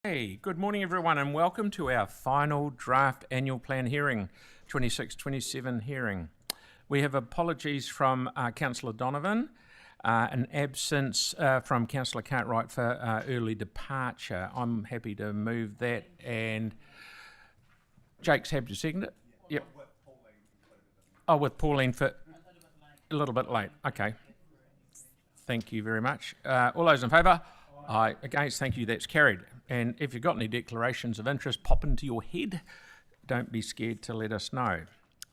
Hey, good morning everyone and welcome to our final draft annual plan hearing, 26-27 hearing. We have apologies from Councillor Donovan, an absence from Councillor Cartwright for early departure. I'm happy to move that, and Jake's happy to second it? Yep. Oh, with Pauline for a little bit late. Okay. Thank you very much. All those in favour? Aye. Against? Thank you. That's carried. And if you've got any declarations of interest pop into your head, don't be scared to let us know.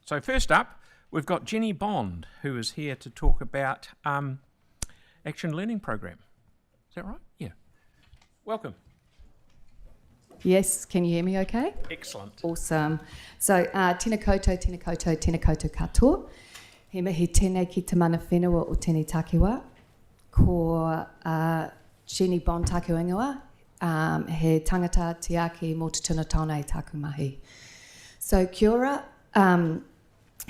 So first up, we've got Jenny Bond, who is here to talk about Action Learning Program. Is that right? Yeah. Welcome. Yes, can you hear me okay? Excellent. Awesome. So, tēnā koutou, tēnā koutou, tēnā koutou katoa. He mihi tēnei ki te mana whenua o tēnei takiwa. Ko Jenny Bond taku ingoa. He tangata tiaki mō te tuna taonei taku mahi. So kia ora,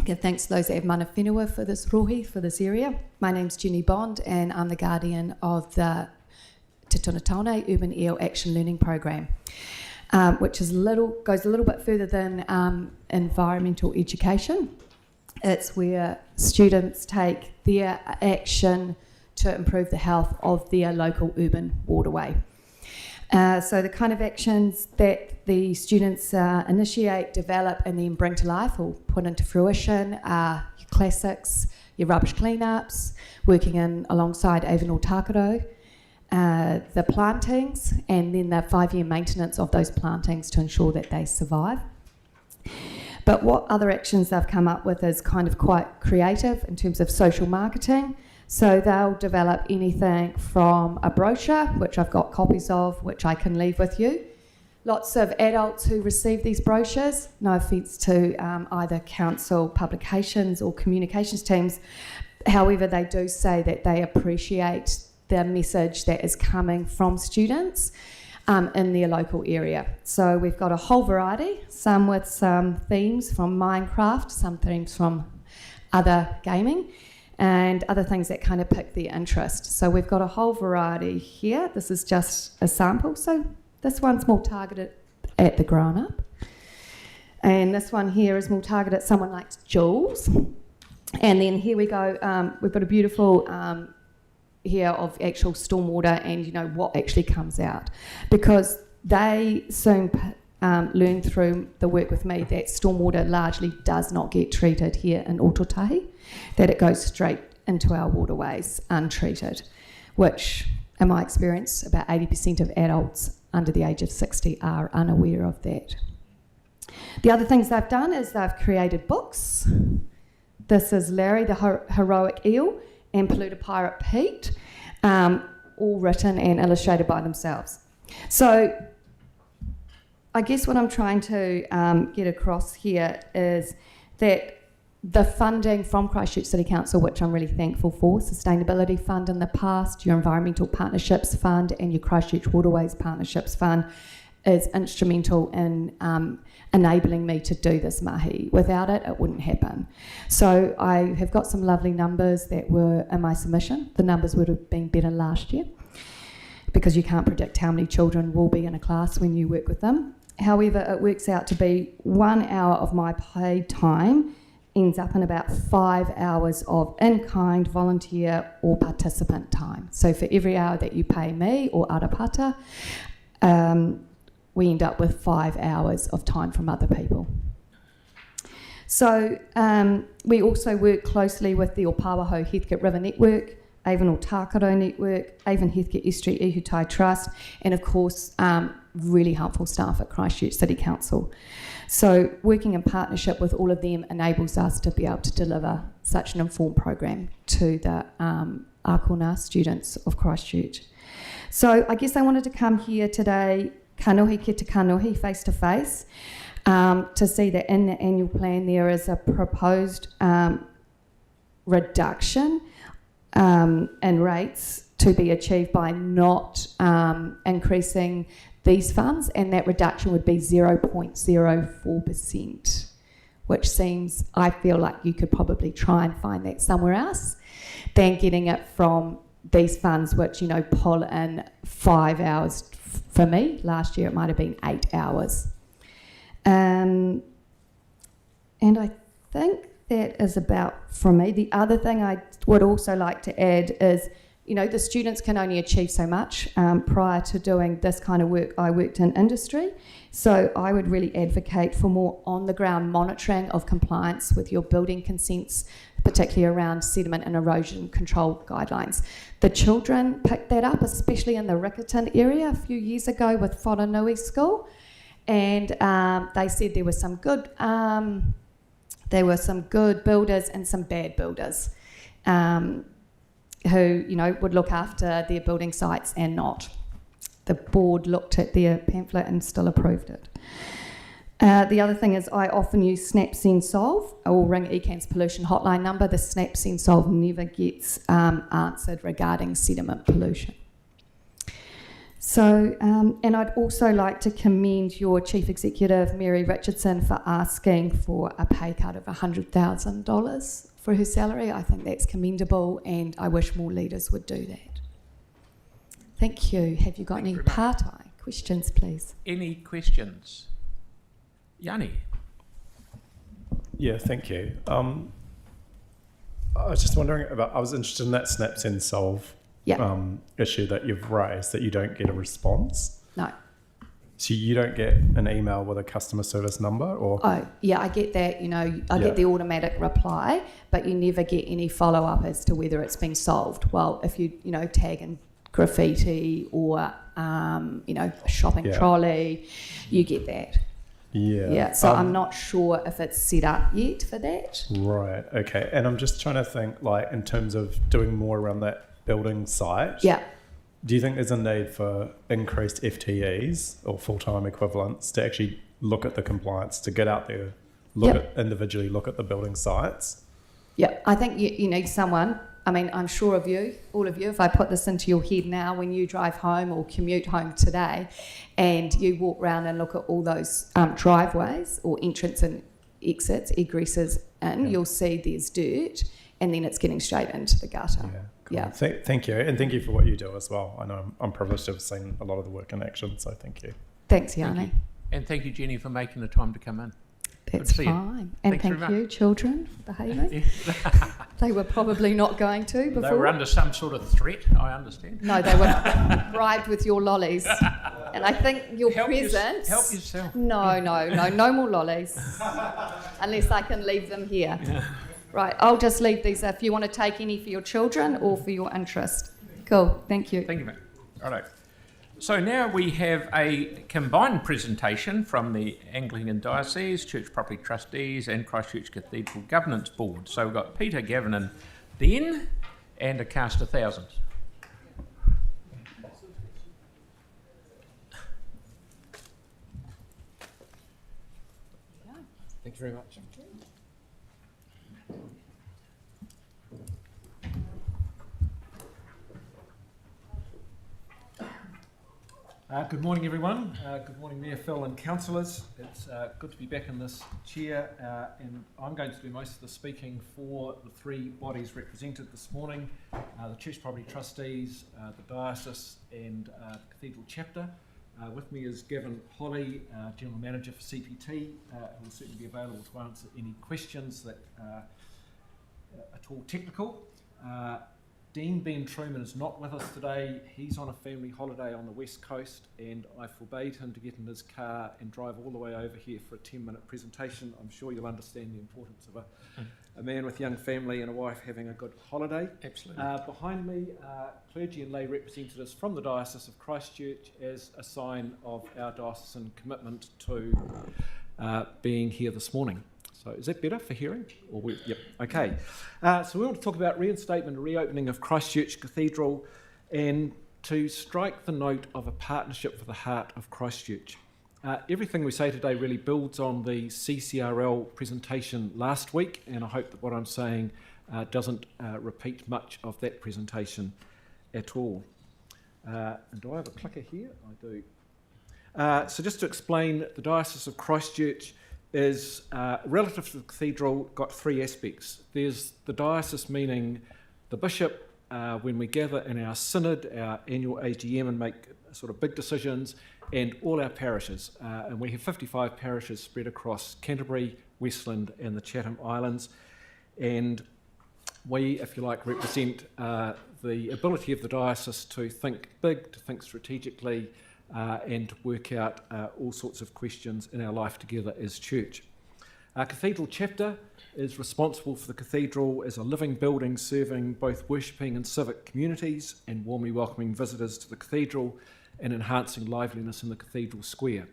give thanks to those that have mana whenua for this rohi, for this area. My name's Jenny Bond and I'm the guardian of the Te Tuna Taonei Urban EL Action Learning Program, which is goes a little bit further than environmental education. It's where students take their action to improve the health of their local urban waterway. So the kind of actions that the students initiate, develop and then bring to life or put into fruition are your classics, your rubbish cleanups, working alongside Avonal Tākaro, the plantings and then the 5-year maintenance of those plantings to ensure that they survive. But what other actions they've come up with is kind of quite creative in terms of social marketing. So they'll develop anything from a brochure, which I've got copies of, which I can leave with you. Lots of adults who receive these brochures, no offence to either council publications or communications teams. However, they do say that they appreciate the message that is coming from students in their local area. So we've got a whole variety, some with some themes from Minecraft, some themes from other gaming, and other things that kind of pick their interest. So we've got a whole variety here. This is just a sample. So this one's more targeted at the grown-up. And this one here is more targeted at someone like Jules. And then here we go, we've got a beautiful here of actual stormwater and, you know, what actually comes out. Because they soon learn through the work with me that stormwater largely does not get treated here in Ototahi, that it goes straight into our waterways untreated, which, in my experience, about 80% of adults under the age of 60 are unaware of that. The other things they've done is they've created books. This is Larry, the Heroic Eel, and Polluter Pirate Pete, all written and illustrated by themselves. So I guess what I'm trying to get across here is that the funding from Christchurch City Council, which I'm really thankful for, Sustainability Fund in the past, your Environmental Partnerships Fund and your Christchurch Waterways Partnerships Fund, is instrumental in enabling me to do this mahi. Without it, it wouldn't happen. So I have got some lovely numbers that were in my submission. The numbers would have been better last year because you can't predict how many children will be in a class when you work with them. However, it works out to be 1 hour of my paid time ends up in about 5 hours of in-kind, volunteer or participant time. So for every hour that you pay me or Arapata, we end up with 5 hours of time from other people. So we also work closely with the Opawaho Heathcote River Network, Avonal Tākaro Network, Avon Heathcote Estuary Ihutai Trust, and of course really helpful staff at Christchurch City Council. So working in partnership with all of them enables us to be able to deliver such an informed program to the Ākona students of Christchurch. So I guess I wanted to come here today, kanohi ki te kanohi, face to face, to see that in the annual plan there is a proposed reduction in rates to be achieved by not increasing these funds, and that reduction would be 0.04%, which seems, I feel like you could probably try and find that somewhere else than getting it from these funds which, you know, pull in 5 hours for me. Last year it might have been 8 hours. And I think that is about from me. The other thing I would also like to add is, the students can only achieve so much. Prior to doing this kind of work, I worked in industry. So I would really advocate for more on-the-ground monitoring of compliance with your building consents, particularly around sediment and erosion control guidelines. The children picked that up, especially in the Riccarton area a few years ago with Whananui School. And they said there were some good builders and some bad builders who, would look after their building sites and not. The board looked at their pamphlet and still approved it. The other thing is I often use Snap Send Solve or ring ECAN's pollution hotline number. The Snap Send Solve never gets answered regarding sediment pollution. So, and I'd also like to commend your Chief Executive, Mary Richardson, for asking for a pay cut of $100,000 for her salary. I think that's commendable, and I wish more leaders would do that. Thank you. Have you got any partai questions, please? Any questions? Yanni? Yeah, thank you. I was just wondering I was interested in that Snap Send Solve issue that you've raised, that you don't get a response. No. So you don't get an email with a customer service number, or? Oh, yeah, I get that, I get the automatic reply, but you never get any follow-up as to whether it's been solved. Well, if you, tag in graffiti or, a shopping trolley, you get that. Yeah. Yeah, so I'm not sure if it's set up yet for that. Right, okay. And I'm just trying to think, in terms of doing more around that building site. Yeah. Do you think there's a need for increased FTEs or full-time equivalents to actually look at the compliance, to get out there, individually look at the building sites? Yeah, I think you need someone. I mean, I'm sure of you, all of you, if I put this into your head now, when you drive home or commute home today and you walk around and look at all those driveways or entrance and exits, egresses in, you'll see there's dirt and then it's getting straight into the gutter. Yeah. Cool. Yeah. Thank you. And thank you for what you do as well. I know I'm privileged to have seen a lot of the work in action, so thank you. Thanks, Yanni. Thank you. And thank you, Jenny, for making the time to come in. That's fine. And thank you, children, for behaving. They were probably not going to before. They were under some sort of threat, I understand. No, they were bribed with your lollies. And I think your presence... Help yourself. No more lollies. Unless I can leave them here. Yeah. Right, I'll just leave these if you want to take any for your children or for your interest. Cool, thank you. Thank you, mate. All right. So now we have a combined presentation from the Anglican Diocese, Church Property Trustees and Christchurch Cathedral Governance Board. So we've got Peter, Gavin and Ben and a cast of thousands. Thank you very much. Good morning, everyone. Good morning, Mayor Phil and councillors. It's good to be back in this chair, and I'm going to do most of the speaking for the three bodies represented this morning, the Church Property Trustees, the Diocese and the Cathedral Chapter. With me is Gavin Holly, General Manager for CPT, who will certainly be available to answer any questions that are at all technical. Dean Ben Truman is not with us today. He's on a family holiday on the West Coast, and I forbade him to get in his car and drive all the way over here for a 10-minute presentation. I'm sure you'll understand the importance of a man with young family and a wife having a good holiday. Absolutely. Behind me are clergy and lay representatives from the Diocese of Christchurch as a sign of our diocesan commitment to being here this morning. So is that better for hearing? Yep, okay. So we want to talk about reinstatement and reopening of Christchurch Cathedral and to strike the note of a partnership for the heart of Christchurch. Everything we say today really builds on the CCRL presentation last week, and I hope that what I'm saying doesn't repeat much of that presentation at all. And do I have a clicker here? I do. So just to explain, the Diocese of Christchurch is relative to the cathedral got three aspects. There's the diocese, meaning the bishop, when we gather in our synod, our annual AGM, and make sort of big decisions, and all our parishes. And we have 55 parishes spread across Canterbury, Westland and the Chatham Islands. And we, if you like, represent the ability of the diocese to think big, to think strategically, and to work out all sorts of questions in our life together as church. Our Cathedral chapter is responsible for the cathedral as a living building serving both worshipping and civic communities and warmly welcoming visitors to the cathedral and enhancing liveliness in the cathedral square.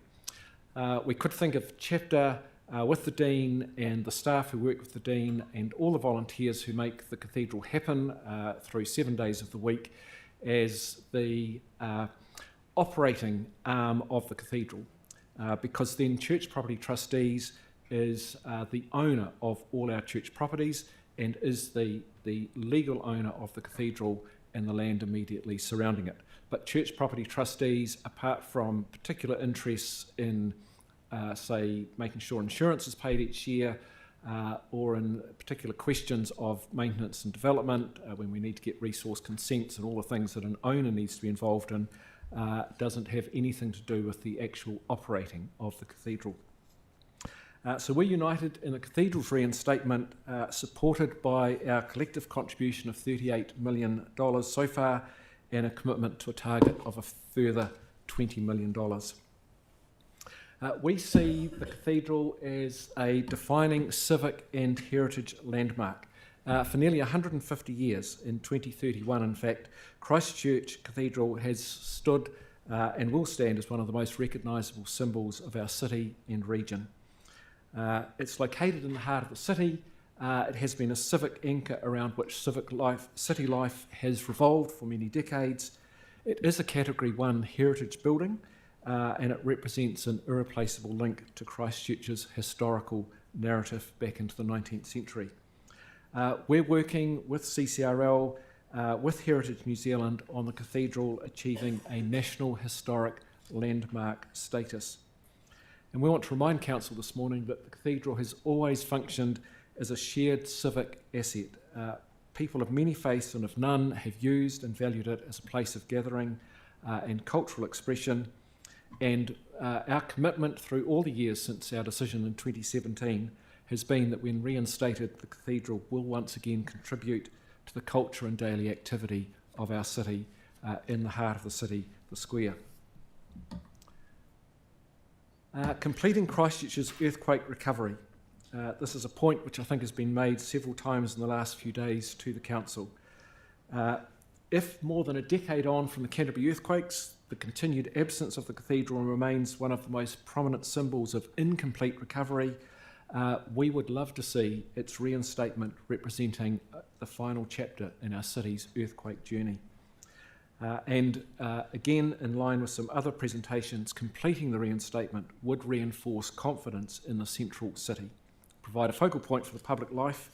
We could think of chapter with the Dean and the staff who work with the Dean and all the volunteers who make the cathedral happen through 7 days of the week as the operating arm of the cathedral, because then Church Property Trustees is the owner of all our church properties and is the legal owner of the cathedral and the land immediately surrounding it. But Church Property Trustees, apart from particular interests in, say, making sure insurance is paid each year, or in particular questions of maintenance and development, when we need to get resource consents and all the things that an owner needs to be involved in, doesn't have anything to do with the actual operating of the cathedral. So we're united in the cathedral's reinstatement, supported by our collective contribution of $38 million so far and a commitment to a target of a further $20 million. We see the cathedral as a defining civic and heritage landmark. For nearly 150 years, in 2031 in fact, Christchurch Cathedral has stood and will stand as one of the most recognisable symbols of our city and region. It's located in the heart of the city. It has been a civic anchor around which city life has revolved for many decades. It is a Category 1 heritage building, and it represents an irreplaceable link to Christchurch's historical narrative back into the 19th century. We're working with CCRL, with Heritage New Zealand on the cathedral achieving a National Historic Landmark status. And we want to remind Council this morning that the cathedral has always functioned as a shared civic asset. People of many faiths and of none have used and valued it as a place of gathering and cultural expression. And our commitment through all the years since our decision in 2017 has been that when reinstated, the cathedral will once again contribute to the culture and daily activity of our city in the heart of the city, the square. Completing Christchurch's earthquake recovery. This is a point which I think has been made several times in the last few days to the Council. If more than a decade on from the Canterbury earthquakes, the continued absence of the cathedral remains one of the most prominent symbols of incomplete recovery, we would love to see its reinstatement representing the final chapter in our city's earthquake journey. Again, in line with some other presentations, completing the reinstatement would reinforce confidence in the central city, provide a focal point for the public life,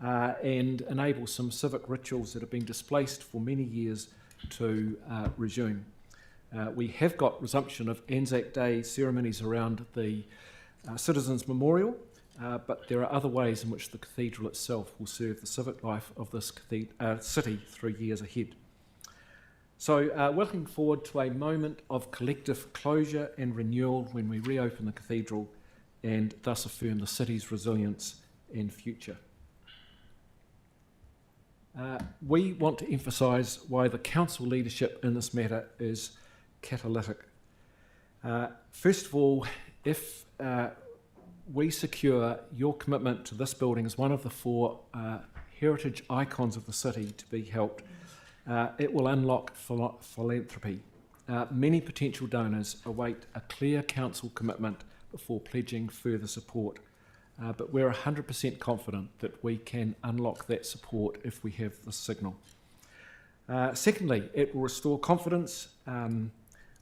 and enable some civic rituals that have been displaced for many years to resume. We have got resumption of Anzac Day ceremonies around the Citizens' Memorial, but there are other ways in which the cathedral itself will serve the civic life of this city through years ahead. So we're looking forward to a moment of collective closure and renewal when we reopen the cathedral and thus affirm the city's resilience and future. We want to emphasise why the council leadership in this matter is catalytic. First of all, if we secure your commitment to this building as one of the 4 heritage icons of the city to be helped, it will unlock philanthropy. Many potential donors await a clear council commitment before pledging further support, but we're 100% confident that we can unlock that support if we have the signal. Secondly, it will restore confidence.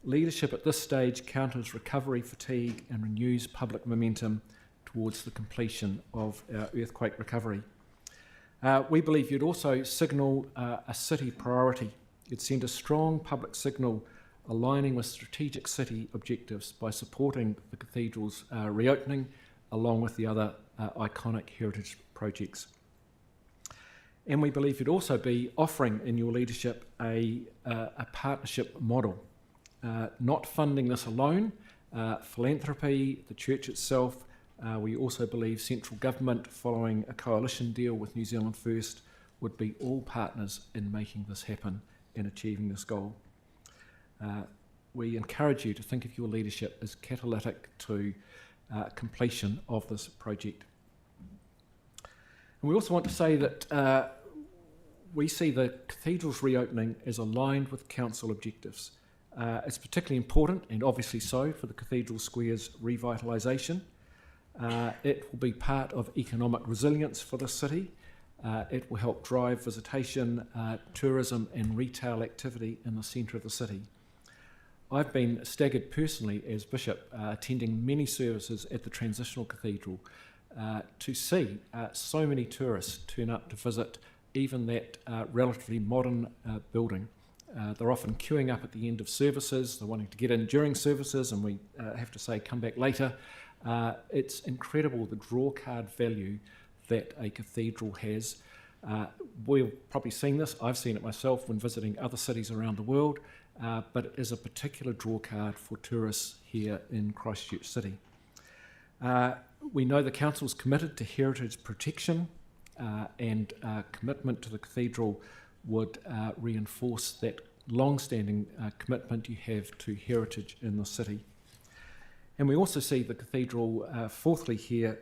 Leadership at this stage counters recovery fatigue and renews public momentum towards the completion of our earthquake recovery. We believe you'd also signal a city priority. You'd send a strong public signal aligning with strategic city objectives by supporting the cathedral's reopening along with the other iconic heritage projects. And we believe you'd also be offering in your leadership a partnership model. not funding this alone, philanthropy, the church itself, we also believe central government, following a coalition deal with New Zealand First, would be all partners in making this happen and achieving this goal. We encourage you to think of your leadership as catalytic to completion of this project. And we also want to say that we see the cathedral's reopening as aligned with council objectives. It's particularly important, and obviously so, for the Cathedral Square's revitalisation. It will be part of economic resilience for the city. It will help drive visitation, tourism and retail activity in the centre of the city. I've been staggered personally as Bishop, attending many services at the Transitional Cathedral, to see so many tourists turn up to visit even that relatively modern building. They're often queuing up at the end of services, they're wanting to get in during services, and we have to say come back later. It's incredible the drawcard value that a cathedral has. We've probably seen this, I've seen it myself when visiting other cities around the world, but it is a particular drawcard for tourists here in Christchurch City. We know the Council's committed to heritage protection, and commitment to the cathedral would reinforce that long-standing commitment you have to heritage in the city. And we also see the cathedral, fourthly here,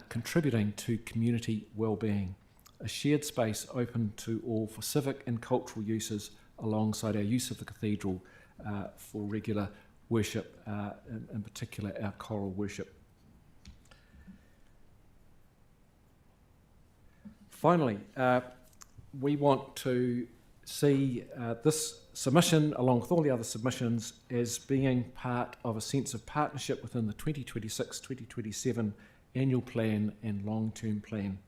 contributing to community well-being, a shared space open to all for civic and cultural uses alongside our use of the cathedral for regular worship, in particular our choral worship. Finally, we want to see this submission, along with all the other submissions, as being part of a sense of partnership within the 2026-2027 annual plan and long-term plan.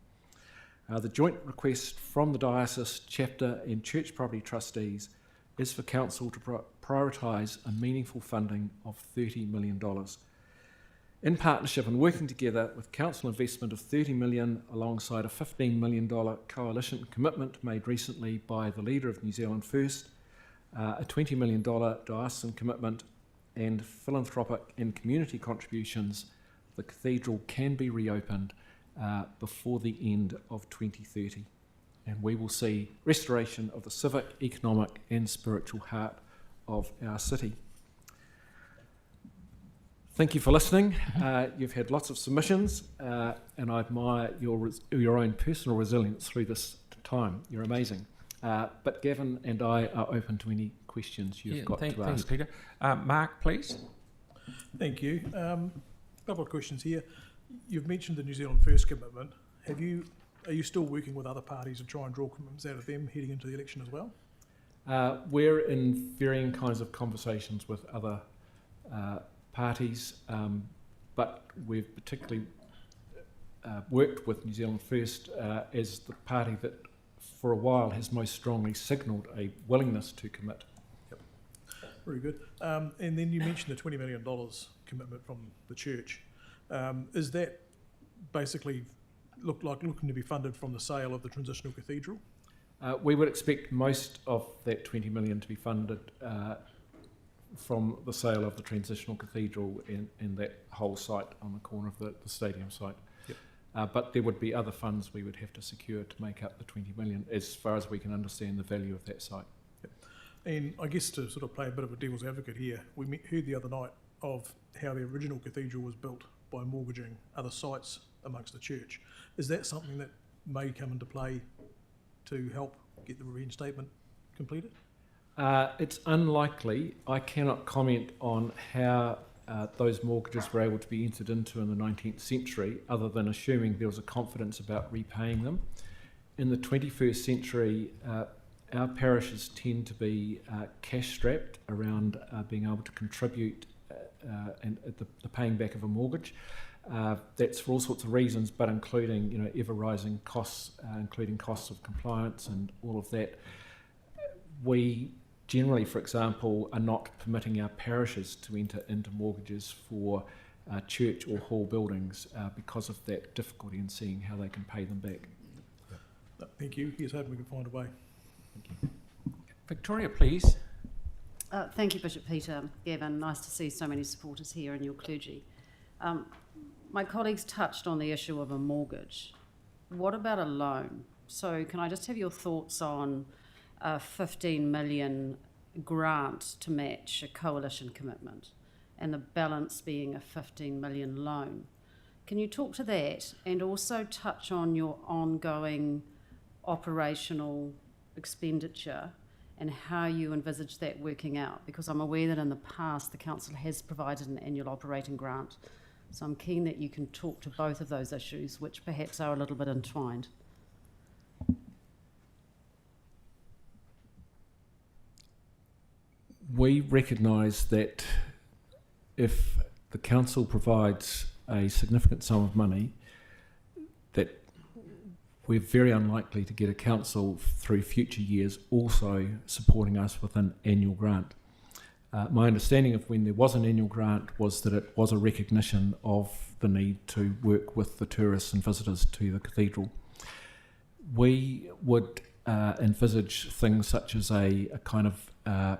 The joint request from the diocese, chapter and church property trustees is for council to prioritise a meaningful funding of $30 million. In partnership and working together with council investment of $30 million alongside a $15 million coalition commitment made recently by the leader of New Zealand First, a $20 million diocesan commitment and philanthropic and community contributions, the cathedral can be reopened before the end of 2030. And we will see restoration of the civic, economic and spiritual heart of our city. Thank you for listening. You've had lots of submissions, and I admire your own personal resilience through this time. You're amazing. But Gavin and I are open to any questions you've got to ask. Thanks, Peter. Mark, please. Thank you. Couple of questions here. You've mentioned the New Zealand First commitment. Are you still working with other parties to try and draw commitments out of them heading into the election as well? We're in varying kinds of conversations with other parties, but we've particularly worked with New Zealand First as the party that for a while has most strongly signalled a willingness to commit. Yep. Very good. And then you mentioned the $20 million commitment from the church. Is that basically looking to be funded from the sale of the Transitional Cathedral? We would expect most of that $20 million to be funded from the sale of the Transitional Cathedral and that whole site on the corner of the stadium site. Yep. But there would be other funds we would have to secure to make up the $20 million as far as we can understand the value of that site. Yep. And I guess to sort of play a bit of a devil's advocate here, we heard the other night of how the original cathedral was built by mortgaging other sites amongst the church. Is that something that may come into play to help get the reinstatement completed? It's unlikely. I cannot comment on how those mortgages were able to be entered into in the 19th century, other than assuming there was a confidence about repaying them. In the 21st century, our parishes tend to be cash-strapped around being able to contribute and the paying back of a mortgage. That's for all sorts of reasons, but including ever-rising costs, including costs of compliance and all of that. We generally, for example, are not permitting our parishes to enter into mortgages for church or hall buildings because of that difficulty in seeing how they can pay them back. Thank you. Here's hoping we can find a way. Victoria, please. Thank you, Bishop Peter. Gavin, nice to see so many supporters here and your clergy. My colleagues touched on the issue of a mortgage. What about a loan? So can I just have your thoughts on a 15 million grant to match a coalition commitment and the balance being a 15 million loan? Can you talk to that and also touch on your ongoing operational expenditure and how you envisage that working out? Because I'm aware that in the past the council has provided an annual operating grant. So I'm keen that you can talk to both of those issues, which perhaps are a little bit entwined. We recognise that if the council provides a significant sum of money, that we're very unlikely to get a council through future years also supporting us with an annual grant. My understanding of when there was an annual grant was that it was a recognition of the need to work with the tourists and visitors to the cathedral. We would envisage things such as a kind of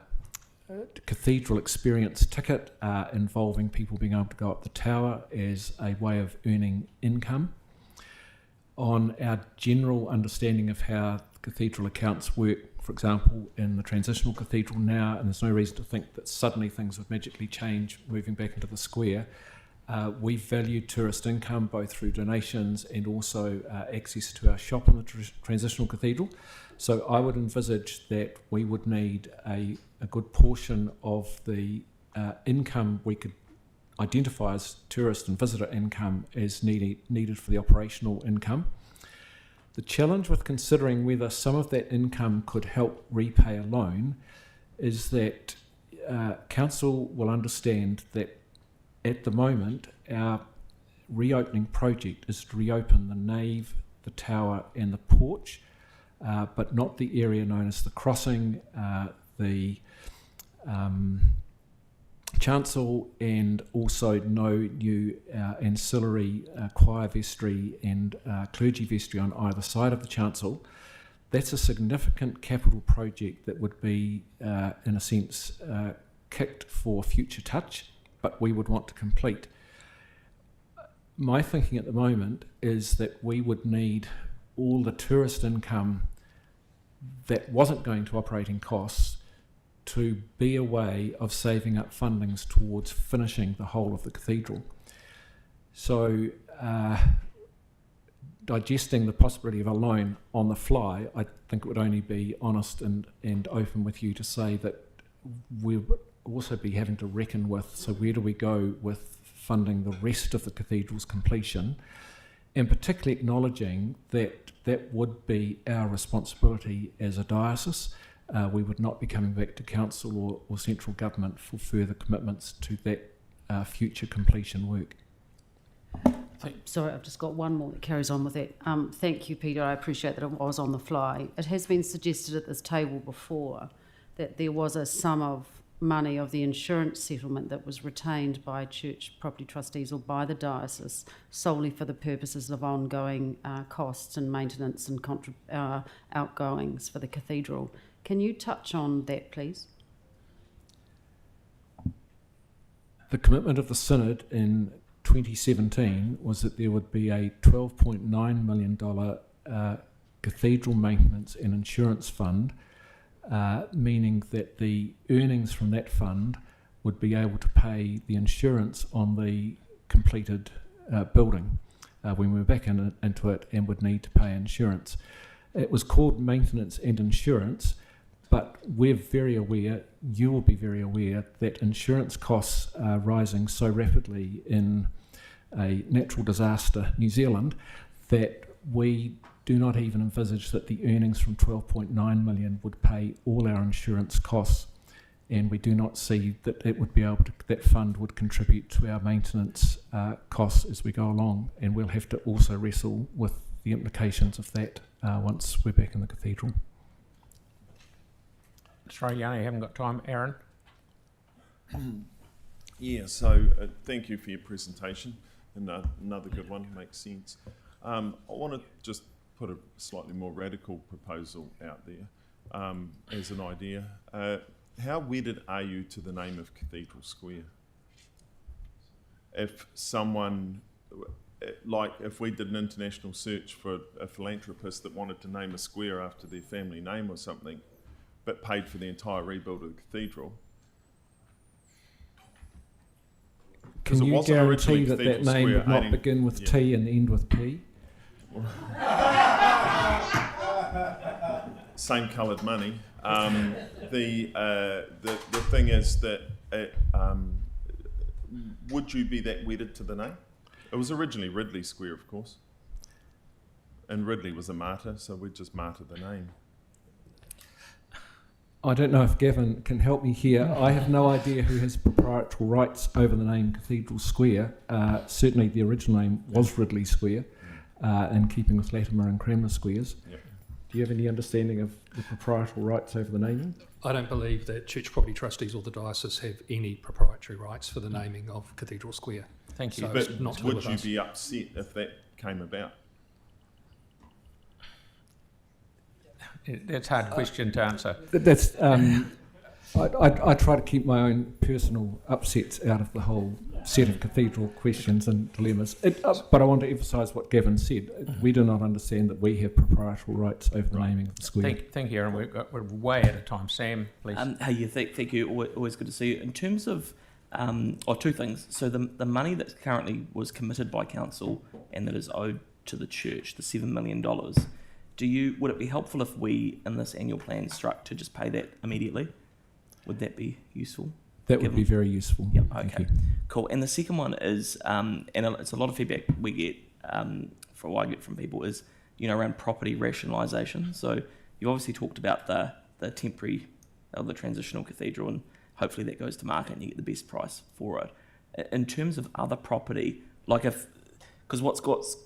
cathedral experience ticket involving people being able to go up the tower as a way of earning income. On our general understanding of how cathedral accounts work, for example, in the transitional cathedral now, and there's no reason to think that suddenly things would magically change moving back into the square, we value tourist income both through donations and also access to our shop in the transitional cathedral. So I would envisage that we would need a good portion of the income we could identify as tourist and visitor income as needed for the operational income. The challenge with considering whether some of that income could help repay a loan is that council will understand that at the moment our reopening project is to reopen the nave, the tower and the porch, but not the area known as the crossing, the chancel, and also no new ancillary choir vestry and clergy vestry on either side of the chancel. That's a significant capital project that would be, in a sense, kicked for future touch, but we would want to complete. My thinking at the moment is that we would need all the tourist income that wasn't going to operating costs to be a way of saving up fundings towards finishing the whole of the cathedral. So digesting the possibility of a loan on the fly, I think it would only be honest and open with you to say that we would also be having to reckon with, so where do we go with funding the rest of the cathedral's completion, and particularly acknowledging that that would be our responsibility as a diocese. We would not be coming back to council or central government for further commitments to that future completion work. Sorry, I've just got one more that carries on with that. Thank you, Peter. I appreciate that it was on the fly. It has been suggested at this table before that there was a sum of money of the insurance settlement that was retained by church property trustees or by the diocese solely for the purposes of ongoing costs and maintenance and outgoings for the cathedral. Can you touch on that, please? The commitment of the Synod in 2017 was that there would be a $12.9 million cathedral maintenance and insurance fund, meaning that the earnings from that fund would be able to pay the insurance on the completed building when we were back into it and would need to pay insurance. It was called maintenance and insurance, but we're very aware, you will be very aware, that insurance costs are rising so rapidly in a natural disaster, New Zealand, that we do not even envisage that the earnings from 12.9 million would pay all our insurance costs, and we do not see that it would be able to, that fund would contribute to our maintenance costs as we go along, and we'll have to also wrestle with the implications of that once we're back in the cathedral. Sorry, Yanni, I haven't got time. Aaron? Yeah, so thank you for your presentation, and another good one, makes sense. I want to just put a slightly more radical proposal out there as an idea. how wedded are you to the name of Cathedral Square? If someone, like if we did an international search for a philanthropist that wanted to name a square after their family name or something, but paid for the entire rebuild of the cathedral. Can you guarantee that that name would not begin with T and end with P? Same coloured money. The thing is that would you be that wedded to the name? It was originally Ridley Square, of course, and Ridley was a martyr, so we just martyr the name. I don't know if Gavin can help me here. I have no idea who has proprietary rights over the name Cathedral Square. Certainly the original name was Ridley Square, in keeping with Latimer and Cranmer Squares. Yep. Do you have any understanding of the proprietary rights over the naming? I don't believe that church property trustees or the diocese have any proprietary rights for the naming of Cathedral Square. Thank you. So but not would you be upset if that came about? That's a hard question to answer. That's I try to keep my own personal upsets out of the whole set of cathedral questions and dilemmas. But I want to emphasise what Gavin said. We do not understand that we have proprietary rights over the naming of the square. Thank you, Aaron. We're way out of time. Sam, please. Thank you. Always good to see you. In terms of, two things. So the money that currently was committed by council and that is owed to the church, the $7 million, would it be helpful if we, in this annual plan, struck to just pay that immediately? Would that be useful? That would be very useful. Yep, okay. Cool. And the second one is, and it's a lot of feedback we get, from what I get from people is, around property rationalisation. So you obviously talked about the temporary, or the transitional cathedral, and hopefully that goes to market and you get the best price for it. In terms of other property, because what's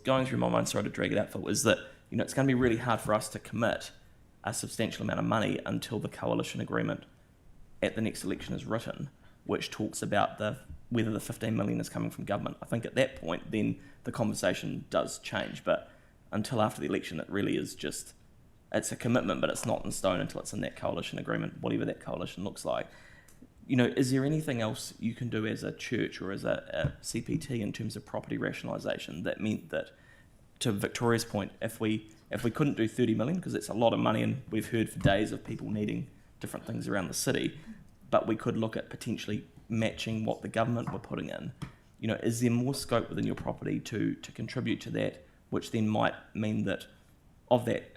going through my mind, sorry to drag it out, Phil, is that it's going to be really hard for us to commit a substantial amount of money until the coalition agreement at the next election is written, which talks about whether the 15 million is coming from government. I think at that point, then the conversation does change. But until after the election, it really is just, it's a commitment, but it's not in stone until it's in that coalition agreement, whatever that coalition looks like. Is there anything else you can do as a church or as a CPT in terms of property rationalisation that meant that, to Victoria's point, if we couldn't do 30 million, because it's a lot of money and we've heard for days of people needing different things around the city, but we could look at potentially matching what the government were putting in. Is there more scope within your property to contribute to that, which then might mean that of that,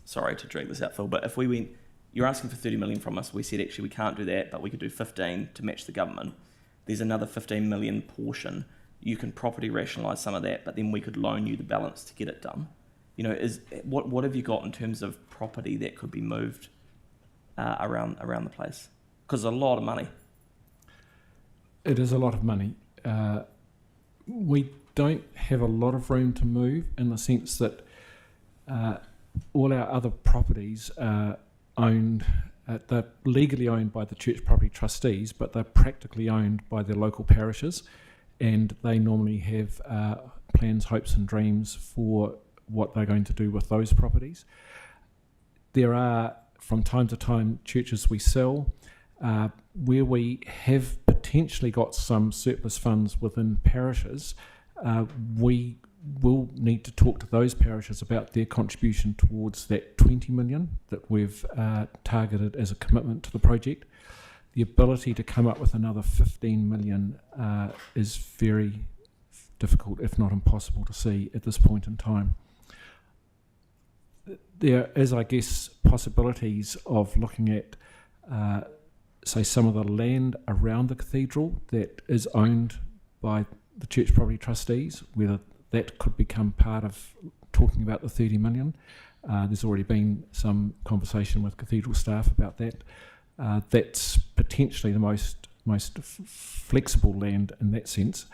sorry to drag this out, Phil, but if we went, you're asking for 30 million from us, we said actually we can't do that, but we could do 15 to match the government. There's another 15 million portion. You can property rationalise some of that, but then we could loan you the balance to get it done. What have you got in terms of property that could be moved around the place? Because a lot of money. It is a lot of money. We don't have a lot of room to move in the sense that all our other properties are owned, they're legally owned by the church property trustees, but they're practically owned by their local parishes, and they normally have plans, hopes and dreams for what they're going to do with those properties. There are, from time to time, churches we sell where we have potentially got some surplus funds within parishes. We will need to talk to those parishes about their contribution towards that 20 million that we've targeted as a commitment to the project. The ability to come up with another 15 million is very difficult, if not impossible, to see at this point in time. There is, I guess, possibilities of looking at, say, some of the land around the cathedral that is owned by the church property trustees, whether that could become part of talking about the 30 million. There's already been some conversation with cathedral staff about that. That's potentially the most flexible land in that sense.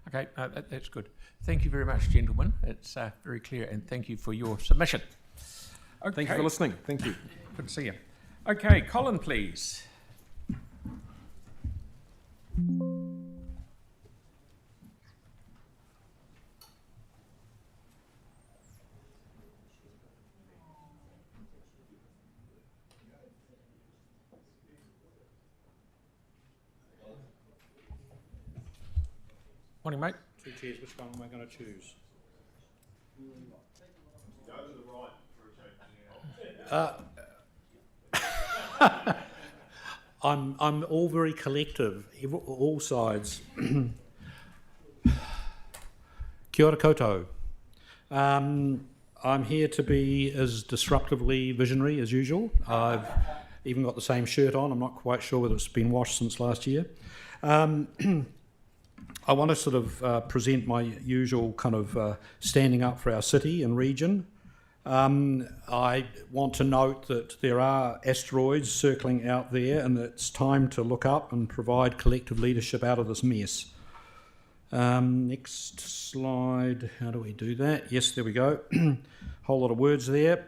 Okay, that's good. Thank you very much, gentlemen. It's very clear, and thank you for your submission. Okay. Thank you for listening. Thank you. Good to see you. Okay, Colin, please. Morning, mate. Two chairs, which one am I going to choose? I'm all very collective, all sides. Kia ora koutou. I'm here to be as disruptively visionary as usual. I've even got the same shirt on. I'm not quite sure whether it's been washed since last year. I want to sort of present my usual kind of standing up for our city and region. I want to note that there are asteroids circling out there and that it's time to look up and provide collective leadership out of this mess. Next slide. How do we do that? Yes, there we go. Whole lot of words there.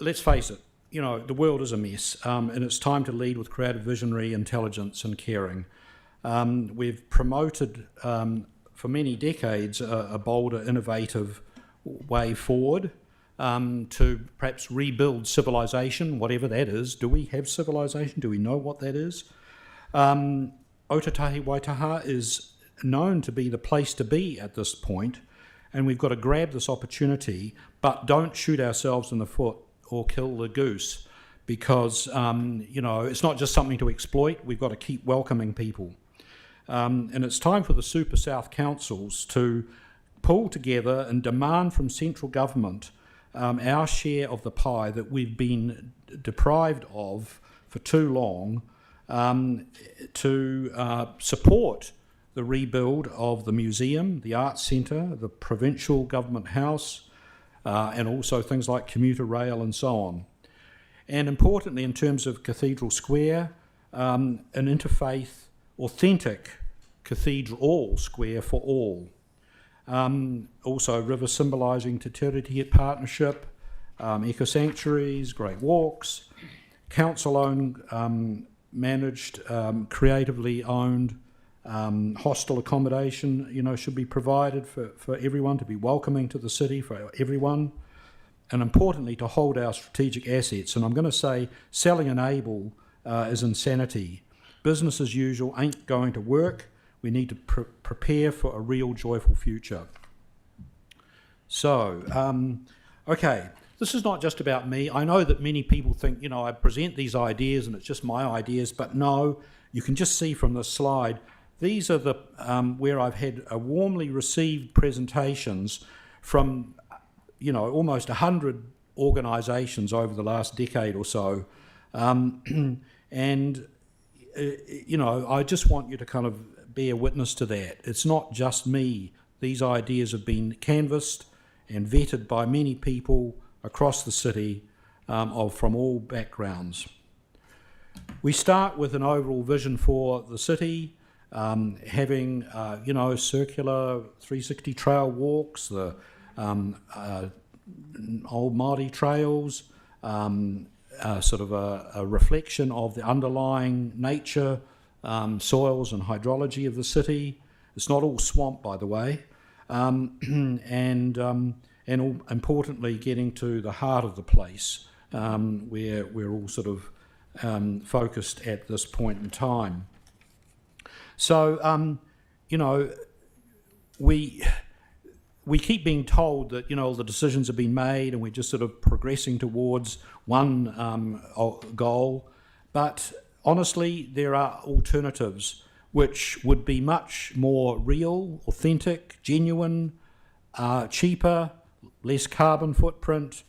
Let's face it, you know, the world is a mess, and it's time to lead with creative visionary, intelligence and caring. We've promoted for many decades a bolder, innovative way forward to perhaps rebuild civilization, whatever that is. Do we have civilization? Do we know what that is? Otatahi Waitaha is known to be the place to be at this point, and we've got to grab this opportunity, but don't shoot ourselves in the foot or kill the goose, because you know, it's not just something to exploit. We've got to keep welcoming people. And it's time for the Super South councils to pull together and demand from central government our share of the pie that we've been deprived of for too long, to support the rebuild of the museum, the arts centre, the provincial government house, and also things like commuter rail and so on. And importantly, in terms of Cathedral Square, an interfaith, authentic cathedral square for all. Also river symbolising Te Tiriti partnership, eco-sanctuaries, great walks, council-owned, managed, creatively owned hostel accommodation, you know, should be provided for everyone, to be welcoming to the city for everyone, and importantly to hold our strategic assets. And I'm going to say selling enable is insanity. Business as usual ain't going to work. We need to prepare for a real joyful future. So, okay, this is not just about me. I know that many people think, you know, I present these ideas and it's just my ideas, but no, you can just see from this slide, these are the where I've had warmly received presentations from, you know, almost 100 organisations over the last decade or so. And, you know, I just want you to kind of bear witness to that. It's not just me. These ideas have been canvassed and vetted by many people across the city from all backgrounds. We start with an overall vision for the city, having, you know, circular 360 trail walks, the old Māori trails, sort of a reflection of the underlying nature, soils and hydrology of the city. It's not all swamp, by the way, and importantly, getting to the heart of the place, where we're all sort of focused at this point in time. So, you know, we keep being told that, you know, the decisions have been made and we're just sort of progressing towards one goal. But honestly, there are alternatives which would be much more real, authentic, genuine, cheaper, less carbon footprint.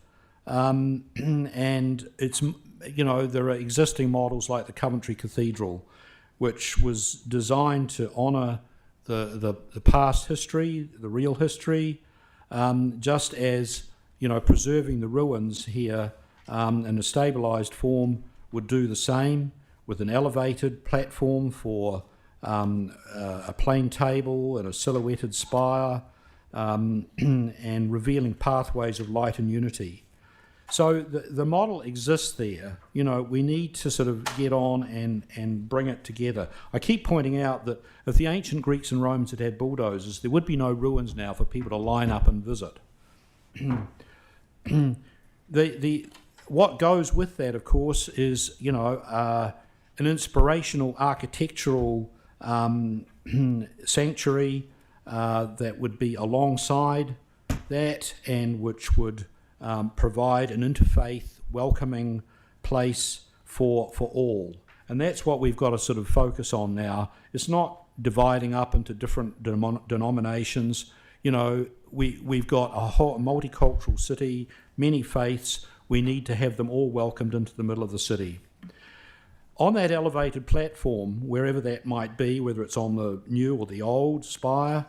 And it's, you know, there are existing models like the Coventry Cathedral, which was designed to honour the past history, the real history, just as, you know, preserving the ruins here in a stabilised form would do the same, with an elevated platform for a plain table and a silhouetted spire, and revealing pathways of light and unity. So the model exists there. You know, we need to sort of get on and bring it together. I keep pointing out that if the ancient Greeks and Romans had had bulldozers, there would be no ruins now for people to line up and visit. What goes with that, of course, is, you know, an inspirational architectural sanctuary that would be alongside that, and which would provide an interfaith, welcoming place for all. And that's what we've got to sort of focus on now. It's not dividing up into different denominations. You know, we've got a whole multicultural city, many faiths. We need to have them all welcomed into the middle of the city. On that elevated platform, wherever that might be, whether it's on the new or the old spire,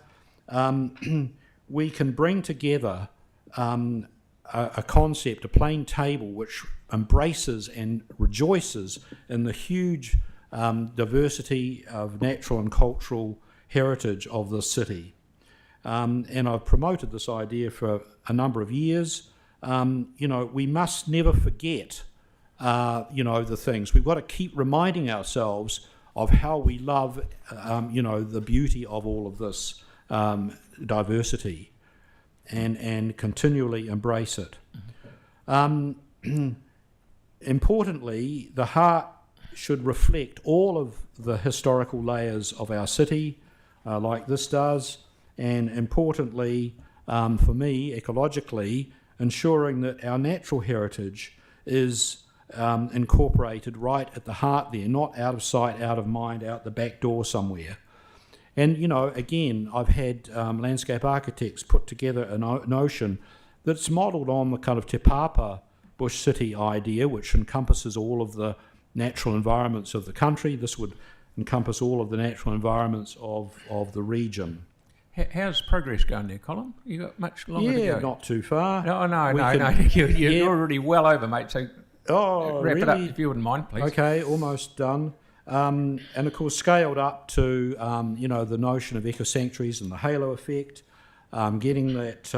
we can bring together a concept, a plain table, which embraces and rejoices in the huge diversity of natural and cultural heritage of the city. And I've promoted this idea for a number of years. You know, we must never forget, you know, the things. We've got to keep reminding ourselves of how we love, you know, the beauty of all of this diversity, and continually embrace it. Importantly, the heart should reflect all of the historical layers of our city, like this does, and importantly, for me, ecologically, ensuring that our natural heritage is incorporated right at the heart there, not out of sight, out of mind, out the back door somewhere. And, you know, again, I've had landscape architects put together a notion that's modelled on the kind of Te Papa bush city idea, which encompasses all of the natural environments of the country. This would encompass all of the natural environments of the region. How's progress going there, Colin? You got much longer to go? Yeah, not too far. No. You're Yeah. already well over, mate, so wrap it up really? if you wouldn't mind, please. Okay, almost done. And of course, scaled up to you know, the notion of eco-sanctuaries and the halo effect, getting that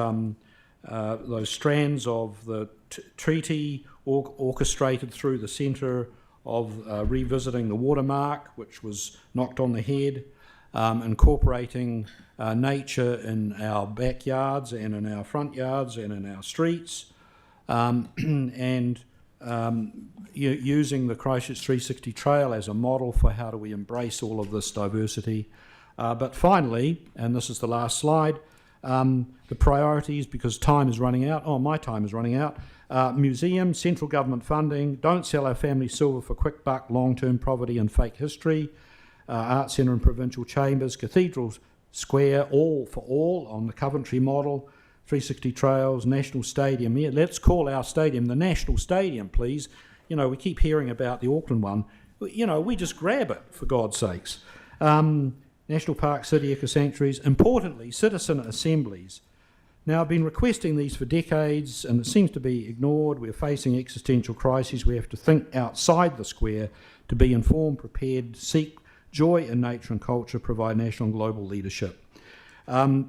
those strands of the treaty orchestrated through the centre of revisiting the watermark, which was knocked on the head, incorporating nature in our backyards and in our front yards and in our streets, and using the Christchurch 360 Trail as a model for how do we embrace all of this diversity. But finally, and this is the last slide, the priorities, because time is running out. Oh, my time is running out. Museum, central government funding, don't sell our family silver for quick buck, long-term poverty and fake history. Arts Centre and provincial chambers, Cathedral Square, all for all on the Coventry model, 360 Trails, National Stadium. Yeah, let's call our stadium the National Stadium, please. You know, we keep hearing about the Auckland one. You know, we just grab it, for God's sakes. National Park, City Eco-Sanctuaries. Importantly, citizen assemblies. Now, I've been requesting these for decades, and it seems to be ignored. We're facing existential crises. We have to think outside the square to be informed, prepared, seek joy in nature and culture, provide national and global leadership.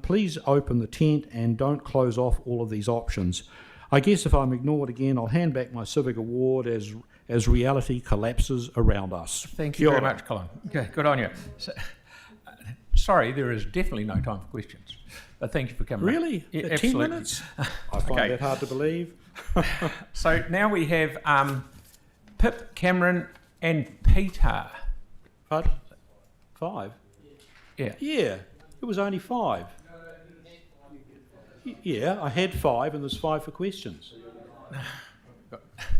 Please open the tent and don't close off all of these options. I guess if I'm ignored again, I'll hand back my civic award as reality collapses around us. Thank you very much, Colin. Okay, good on you. Sorry, there is definitely no time for questions, but thank you for coming. Really? Yeah, 10 absolutely. minutes? I find that hard to believe. So now we have Pip, Cameron and Peter. Pardon? 5? Yeah. Yeah, it was only 5. Yeah, I had 5 and there's 5 for questions.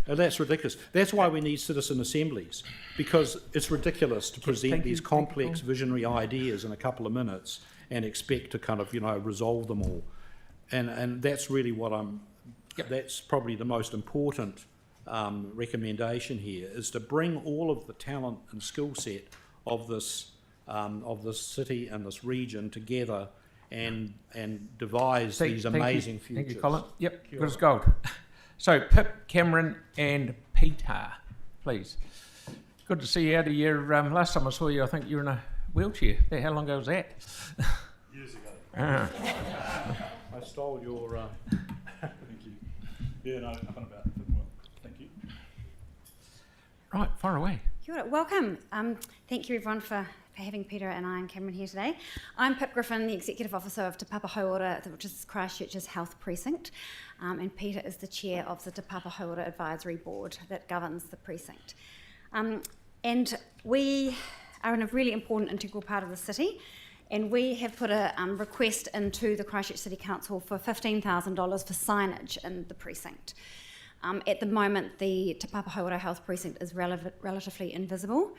That's ridiculous. That's why we need citizen assemblies, because it's ridiculous to present these complex visionary ideas in a couple of minutes and expect to kind of, you know, resolve them all. And that's really what that's probably the most important recommendation here, is to bring all of the talent and skill set of this city and this region together and devise these amazing futures. Thank you, Colin. Yep, good as gold. So, Pip, Cameron and Peter, please. Good to see you out of your... last time I saw you, I think you were in a wheelchair. How long ago was that? Years ago. Ah. I stole your... Thank you. Yeah, no, up and about. Thank you. Right, far away. Kia ora. Welcome. Thank you everyone for having Peter and I and Cameron here today. I'm Pip Griffin, the Executive Officer of Te Papa Hauora, which is Christchurch's Health Precinct, and Peter is the Chair of the Te Papa Hauora Advisory Board that governs the precinct. And we are a really important integral part of the city. And we have put a request into the Christchurch City Council for $15,000 for signage in the precinct. At the moment, the Te Papa Hauora Health Precinct is relatively invisible,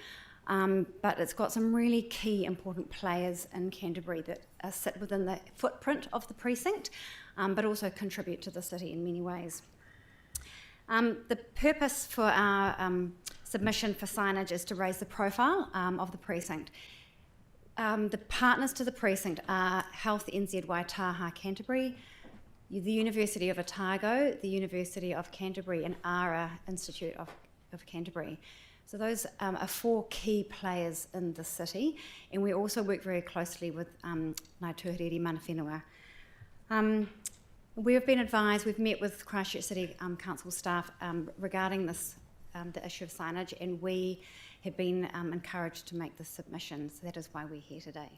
but it's got some really key important players in Canterbury that sit within the footprint of the precinct, but also contribute to the city in many ways. The purpose for our submission for signage is to raise the profile of the precinct. The partners to the precinct are Health NZ Waitaha Canterbury, the University of Otago, the University of Canterbury, and ARA Institute of Canterbury. So those are four key players in the city, and we also work very closely with Ngāi Tuariri Mana Whenua. We've been advised, we've met with Christchurch City Council staff regarding this, the issue of signage, and we have been encouraged to make this submission, so that is why we're here today.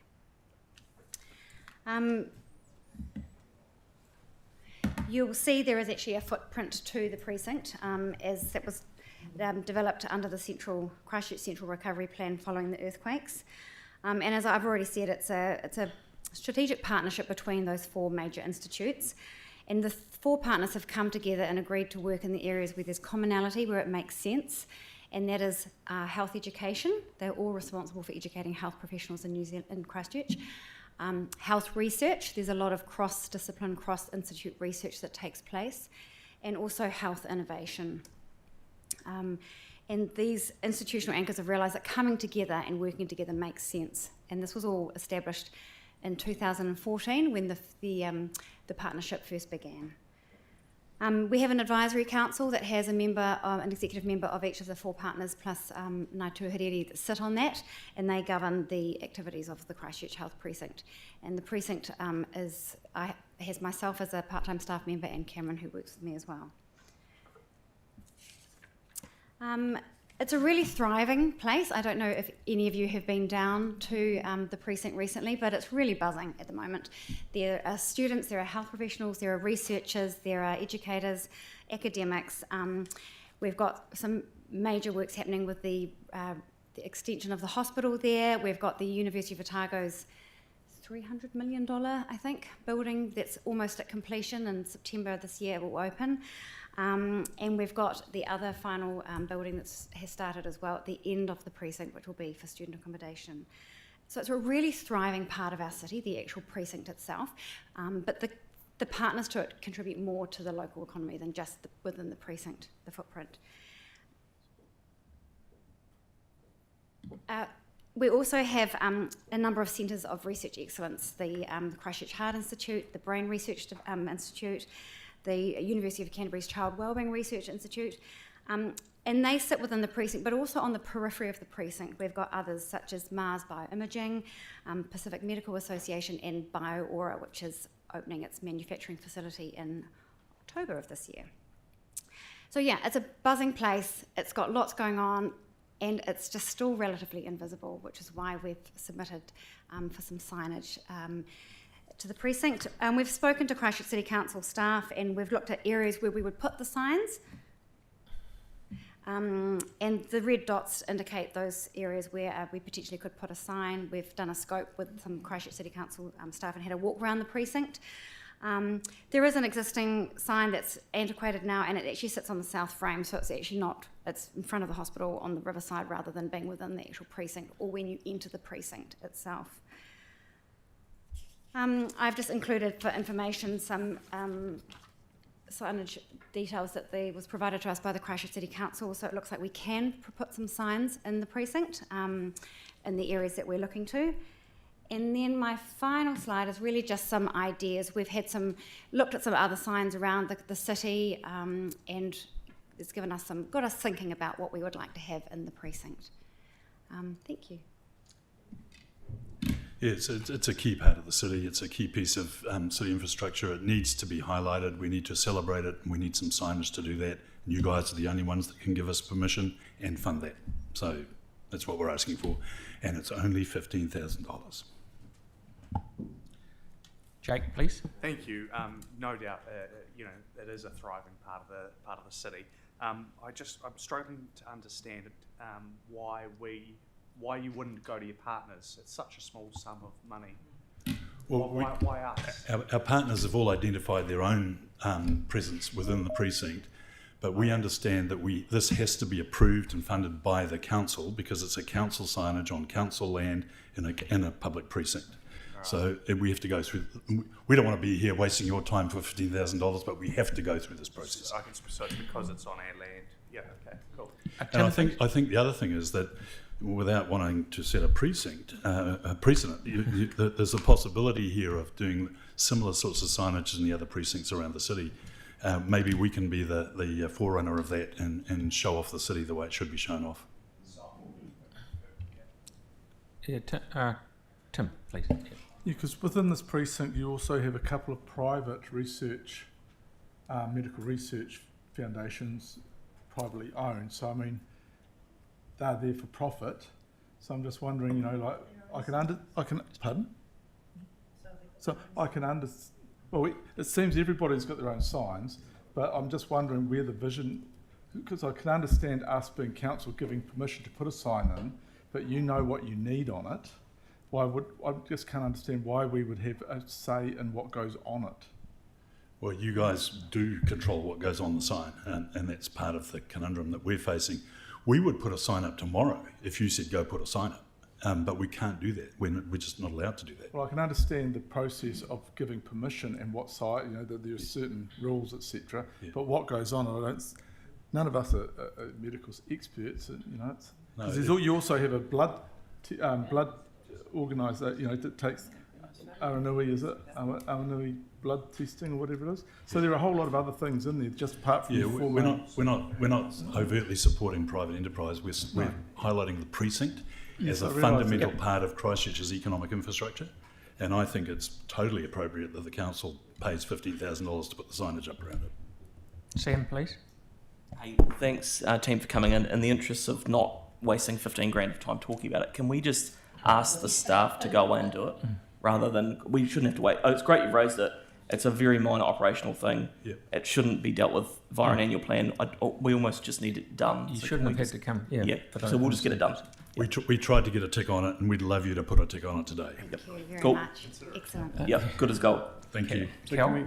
You'll see there is actually a footprint to the precinct as that was developed under the Christchurch Central Recovery Plan following the earthquakes. And as I've already said, it's a strategic partnership between those four major institutes. And the four partners have come together and agreed to work in the areas where there's commonality, where it makes sense, and that is health education. They're all responsible for educating health professionals in New Zealand, in Christchurch. Health research, there's a lot of cross-discipline, cross-institute research that takes place, and also health innovation. And these institutional anchors have realised that coming together and working together makes sense. And this was all established in 2014 when the partnership first began. We have an advisory council that has a member, an executive member of each of the four partners, plus Ngāi Tuariri that sit on that, and they govern the activities of the Christchurch Health Precinct. And the precinct has myself as a part-time staff member and Cameron who works with me as well. It's a really thriving place. I don't know if any of you have been down to the precinct recently, but it's really buzzing at the moment. There are students, there are health professionals, there are researchers, there are educators, academics. We've got some major works happening with the extension of the hospital there. We've got the University of Otago's $300 million, I think, building that's almost at completion. In September this year it will open. And we've got the other final building that has started as well at the end of the precinct, which will be for student accommodation. So it's a really thriving part of our city, the actual precinct itself, but the partners to it contribute more to the local economy than just within the precinct, the footprint. We also have a number of centres of research excellence, the Christchurch Heart Institute, the Brain Research Institute, the University of Canterbury's Child Wellbeing Research Institute, and they sit within the precinct, but also on the periphery of the precinct. We've got others such as Mars Bioimaging, Pacific Medical Association, and BioAura, which is opening its manufacturing facility in October of this year. So yeah, it's a buzzing place, it's got lots going on, and it's just still relatively invisible, which is why we've submitted for some signage to the precinct. We've spoken to Christchurch City Council staff and we've looked at areas where we would put the signs. And the red dots indicate those areas where we potentially could put a sign. We've done a scope with some Christchurch City Council staff and had a walk around the precinct. There is an existing sign that's antiquated now and it actually sits on the south frame, so it's actually not, it's in front of the hospital on the riverside rather than being within the actual precinct or when you enter the precinct itself. I've just included for information some signage details that was provided to us by the Christchurch City Council, so it looks like we can put some signs in the precinct in the areas that we're looking to. And then my final slide is really just some ideas. We've had looked at some other signs around the city and it's got us thinking about what we would like to have in the precinct. Thank you. Yeah, it's a key part of the city. It's a key piece of city infrastructure. It needs to be highlighted. We need to celebrate it. And we need some signage to do that. And you guys are the only ones that can give us permission and fund that. So that's what we're asking for. And it's only $15,000. Jake, please. Thank you. No doubt, it is a thriving part of the city. I'm struggling to understand why we why you wouldn't go to your partners. It's such a small sum of money. Well, Why us? our partners have all identified their own presence within the precinct, but we understand that this has to be approved and funded by the council because it's a council signage on council land in a public precinct. So we have to go through. We don't want to be here wasting your time for $15,000, but we have to go through this process. So it's because it's on our land. Yeah. Okay. Cool. And I think the other thing is that, without wanting to set a precedent, there's a possibility here of doing similar sorts of signage in the other precincts around the city. Maybe we can be the forerunner of that and show off the city the way it should be shown off. Yeah, Tim, please. Yeah, because within this precinct you also have a couple of private research, medical research foundations, privately owned. So I mean, they're there for profit. So I'm just wondering, well, it seems everybody's got their own signs, but I'm just wondering where the vision, because I can understand us being council giving permission to put a sign in, but you know what you need on it. I just can't understand why we would have a say in what goes on it. Well, you guys do control what goes on the sign, and that's part of the conundrum that we're facing. We would put a sign up tomorrow if you said go put a sign up, but we can't do that. We're just not allowed to do that. Well, I can understand the process of giving permission and what site, that there are certain rules, etc. Yeah. But what goes on, none of us are medical experts. You also have a blood organisation, that takes Aranui, is it? Aranui blood testing or whatever it is. So there are a whole lot of other things in there, just apart from we're not overtly supporting private enterprise. We're highlighting the precinct as a fundamental part of Christchurch's economic infrastructure, and I think it's totally appropriate that the council pays $15,000 to put the signage up around it. Sam, please. Hey, thanks, team, for coming in. In the interest of not wasting 15 grand of time talking about it, can we just ask the staff to go away and do it, rather than, we shouldn't have to wait. Oh, it's great you've raised it. It's a very minor operational thing. Yep. It shouldn't be dealt with via an annual plan. We almost just need it done. You shouldn't have had to come. Yeah. So we'll just get it done. We tried to get a tick on it, and we'd love you to put a tick on it today. Yep. Thank you very Cool. much. Excellent. Yep, good as gold. Thank you. Cal?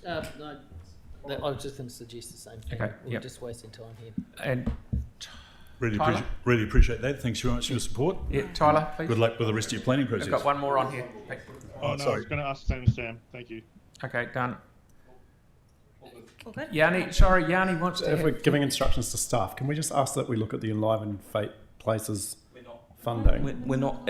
I was just going to suggest the same thing. Okay, We're yep. just wasting time here. And Really appreciate that. Thanks very much for your support. yeah, Tyler, please. Good luck with the rest of your planning process. I've got one more on here. Oh, no, I was going to ask the same as Sam. Thank you. Okay, done. All good? Yanni wants to If we're giving instructions to staff, can we just ask that we look at the Enliven Fate Places funding? We're not.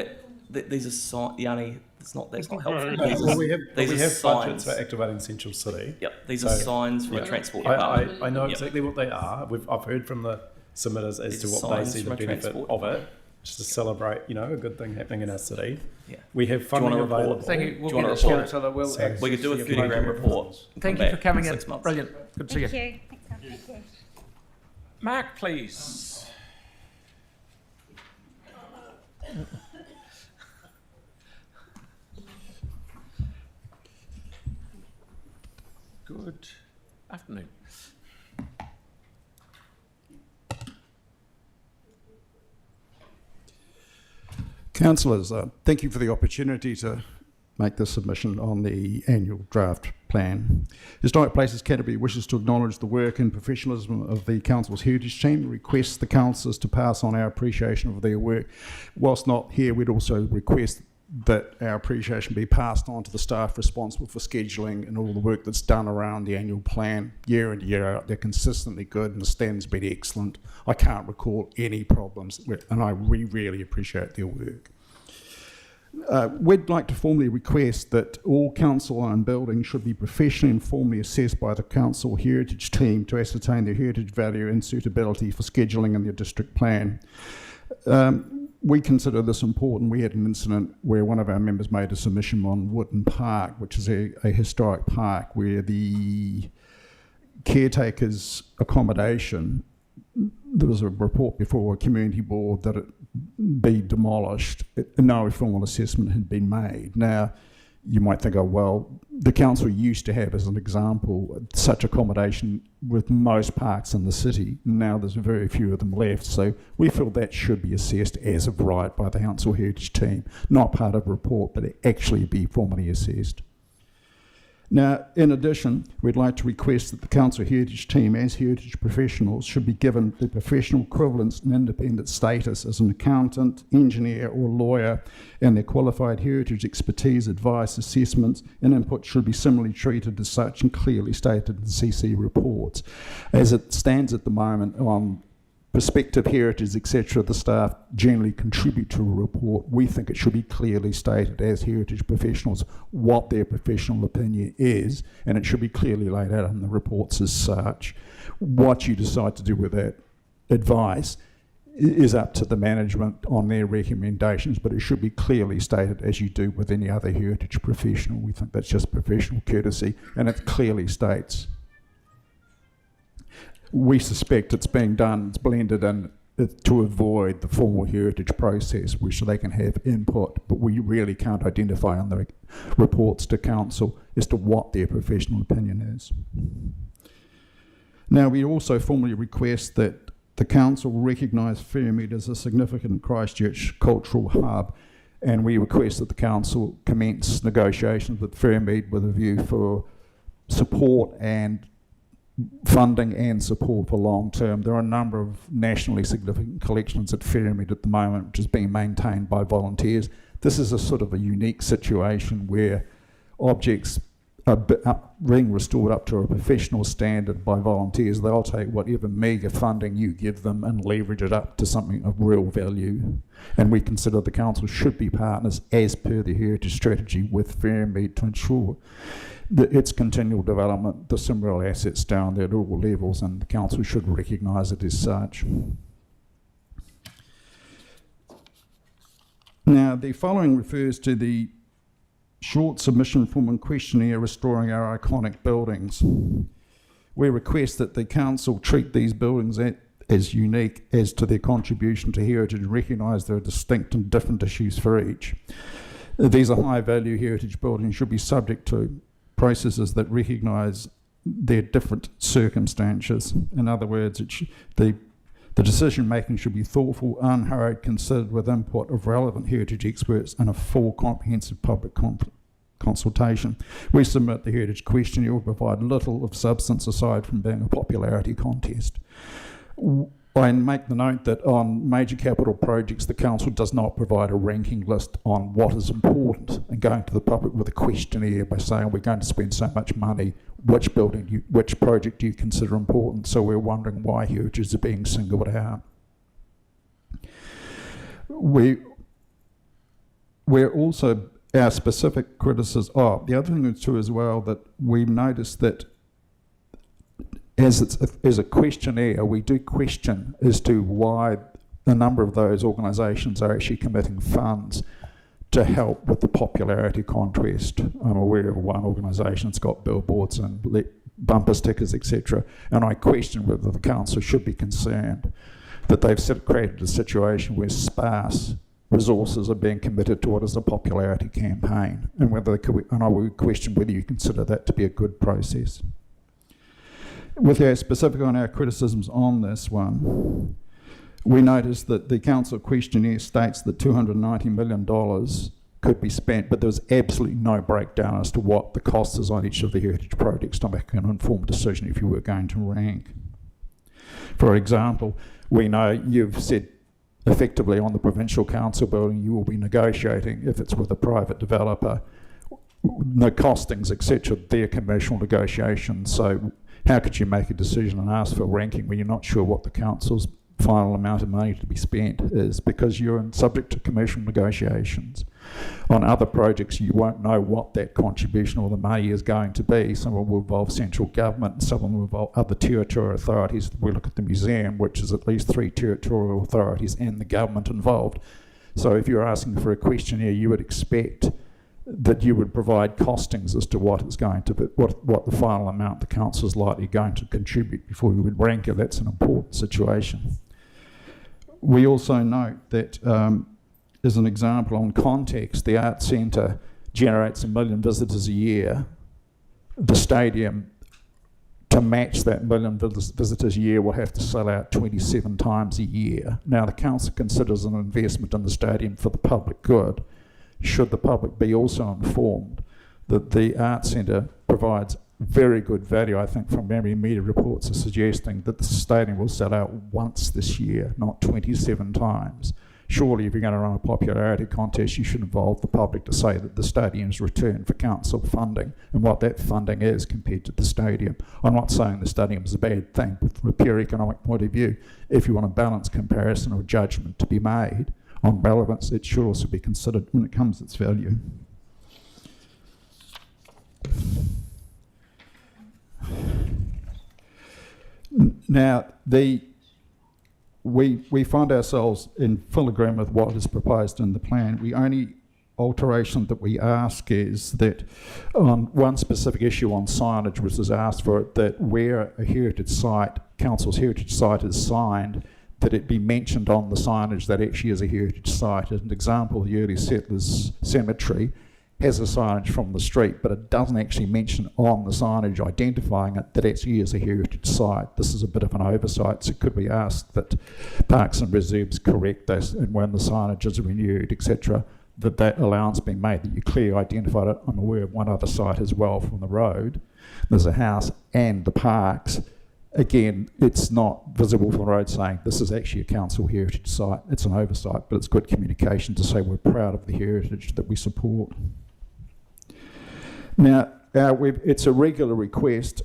These are Yanni. That's not helpful. Well, we have budgets signs for activating Central City. Yep, these are signs from the transport I department. know exactly what they are. I've heard from the submitters as These to are what they signs see the from a benefit transport of it, just to celebrate, a good thing happening in our city. Yeah. We have Do you funding want a report? available. Thank you. Do you want a get it report? sorted. We could do a 30 grand report. Thank Come you for back coming in. 6 months. Brilliant. Good to see Thank you. you. Thanks, Sam. Thank you. Mark, please. Good afternoon. Councillors, thank you for the opportunity to make this submission on the annual draft plan. Historic Places Canterbury wishes to acknowledge the work and professionalism of the Council's heritage team, requests the councillors to pass on our appreciation of their work. Whilst not here, we'd also request that our appreciation be passed on to the staff responsible for scheduling and all the work that's done around the annual plan year in, year out. They're consistently good and the stand's been excellent. I can't recall any problems, and we really appreciate their work. We'd like to formally request that all council-owned buildings should be professionally and formally assessed by the council heritage team to ascertain their heritage value and suitability for scheduling in their district plan. We consider this important. We had an incident where one of our members made a submission on Wootton Park, which is a historic park, where the caretaker's accommodation, there was a report before a community board that it be demolished. No formal assessment had been made. Now, you might think, oh, well, the council used to have, as an example, such accommodation with most parks in the city. Now there's very few of them left. So we feel that should be assessed as of right by the council heritage team, not part of a report, but actually be formally assessed. Now, in addition, we'd like to request that the council heritage team, as heritage professionals, should be given the professional equivalence and independent status as an accountant, engineer or lawyer, and their qualified heritage expertise, advice, assessments and input should be similarly treated as such and clearly stated in CC reports. As it stands at the moment on prospective heritage, etc., the staff generally contribute to a report. We think it should be clearly stated as heritage professionals what their professional opinion is, and it should be clearly laid out in the reports as such. What you decide to do with that advice is up to the management on their recommendations, but it should be clearly stated as you do with any other heritage professional. We think that's just professional courtesy, and it clearly states. We suspect it's being done, it's blended in to avoid the formal heritage process, which they can have input, but we really can't identify on the reports to council as to what their professional opinion is. Now, we also formally request that the council recognise Fairmead as a significant Christchurch cultural hub, and we request that the council commence negotiations with Fairmead with a view for support and funding and support for long term. There are a number of nationally significant collections at Fairmead at the moment, which is being maintained by volunteers. This is a sort of a unique situation where objects are being restored up to a professional standard by volunteers. They'll take whatever meagre funding you give them and leverage it up to something of real value. And we consider the council should be partners as per the heritage strategy with Fairmead to ensure its continual development, the some real assets down there at all levels, and the council should recognise it as such. Now, the following refers to the short submission form and questionnaire restoring our iconic buildings. We request that the council treat these buildings as unique as to their contribution to heritage and recognise there are distinct and different issues for each. These are high value heritage buildings, should be subject to processes that recognise their different circumstances. In other words, the decision making should be thoughtful, unhurried, considered with input of relevant heritage experts and a full comprehensive public consultation. We submit the heritage questionnaire will provide little of substance aside from being a popularity contest. I make the note that on major capital projects, the council does not provide a ranking list on what is important and going to the public with a questionnaire by saying we're going to spend so much money, which project do you consider important? So we're wondering why heritages are being singled out. We're also, our specific criticism, the other thing too as well, that we noticed that as a questionnaire, we do question as to why a number of those organisations are actually committing funds to help with the popularity contest. I'm aware of one organisation that's got billboards and bumper stickers, etc. And I question whether the council should be concerned that they've created a situation where sparse resources are being committed to what is a popularity campaign, and I would question whether you consider that to be a good process. With our specific on our criticisms on this one, we noticed that the council questionnaire states that $290 million could be spent, but there was absolutely no breakdown as to what the cost is on each of the heritage projects to make an informed decision if you were going to rank. For example, we know you've said effectively on the provincial council building you will be negotiating, if it's with a private developer, the costings, etc., their commercial negotiations. So how could you make a decision and ask for ranking when you're not sure what the council's final amount of money to be spent is, because you're subject to commercial negotiations. On other projects, you won't know what that contribution or the money is going to be. Some will involve central government, and some will involve other territorial authorities. We look at the museum, which is at least 3 territorial authorities and the government involved. So if you're asking for a questionnaire, you would expect that you would provide costings as to what it's going to be, what the final amount the council is likely going to contribute before you would rank it. That's an important situation. We also note that, as an example on context, the Arts Centre generates 1 million visitors a year, the stadium, to match that 1 million visitors a year, will have to sell out 27 times a year. Now, the council considers an investment in the stadium for the public good. Should the public be also informed that the Arts Centre provides very good value? I think from memory, media reports are suggesting that the stadium will sell out once this year, not 27 times. Surely, if you're going to run a popularity contest, you should involve the public to say that the stadium's return for council funding and what that funding is compared to the stadium. I'm not saying the stadium is a bad thing, but from a pure economic point of view, if you want a balanced comparison or judgment to be made on relevance, it should also be considered when it comes to its value. Now, we find ourselves in full agreement with what is proposed in the plan. The only alteration that we ask is that on one specific issue on signage, which is asked for it, that where a heritage site, council's heritage site is signed, that it be mentioned on the signage that actually is a heritage site. As an example, the Early Settlers Cemetery has a signage from the street, but it doesn't actually mention on the signage identifying it that actually is a heritage site. This is a bit of an oversight, so could we ask that Parks and Reserves correct this, and when the signage is renewed, etc., that allowance be made, that you clearly identified it. I'm aware of one other site as well from the road. There's a house and the parks. Again, it's not visible from the road saying this is actually a council heritage site. It's an oversight, but it's good communication to say we're proud of the heritage that we support. Now, it's a regular request,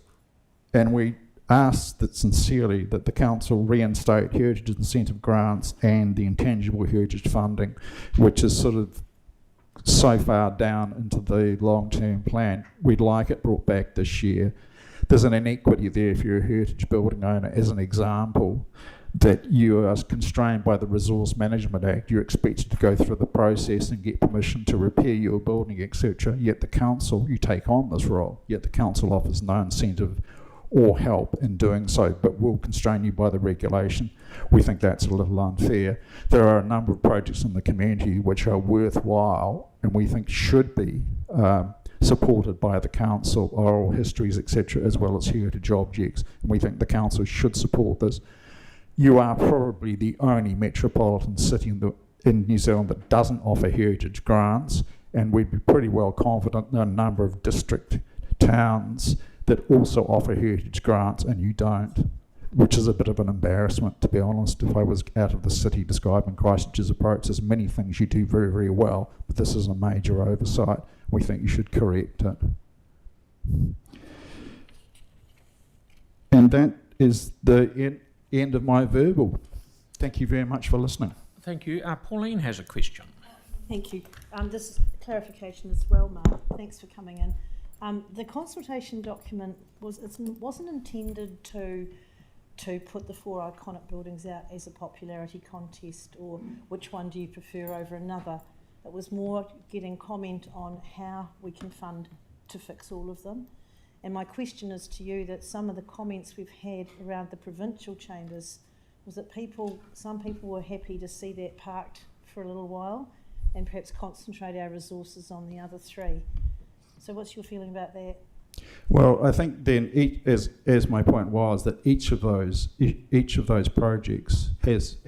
and we ask that sincerely that the council reinstate heritage incentive grants and the intangible heritage funding, which is sort of so far down into the long-term plan. We'd like it brought back this year. There's an inequity there if you're a heritage building owner, as an example, that you are constrained by the Resource Management Act. You're expected to go through the process and get permission to repair your building, etc. Yet the council, you take on this role, yet the council offers no incentive or help in doing so, but will constrain you by the regulation. We think that's a little unfair. There are a number of projects in the community which are worthwhile and we think should be supported by the council, oral histories, etc., as well as heritage objects. And we think the council should support this. You are probably the only metropolitan city in New Zealand that doesn't offer heritage grants, and we'd be pretty well confident there are a number of district towns that also offer heritage grants and you don't, which is a bit of an embarrassment, to be honest. If I was out of the city describing Christchurch's approach, there's many things you do very, very well, but this is a major oversight. We think you should correct it. And that is the end of my verbal. Thank you very much for listening. Thank you. Pauline has a question. Thank you. This is clarification as well, Mark. Thanks for coming in. The consultation document wasn't intended to put the 4 iconic buildings out as a popularity contest or which one do you prefer over another. It was more getting comment on how we can fund to fix all of them. And my question is to you that some of the comments we've had around the provincial chambers was that some people were happy to see that parked for a little while and perhaps concentrate our resources on the other 3. So what's your feeling about that? Well, I think then, as my point was, that each of those projects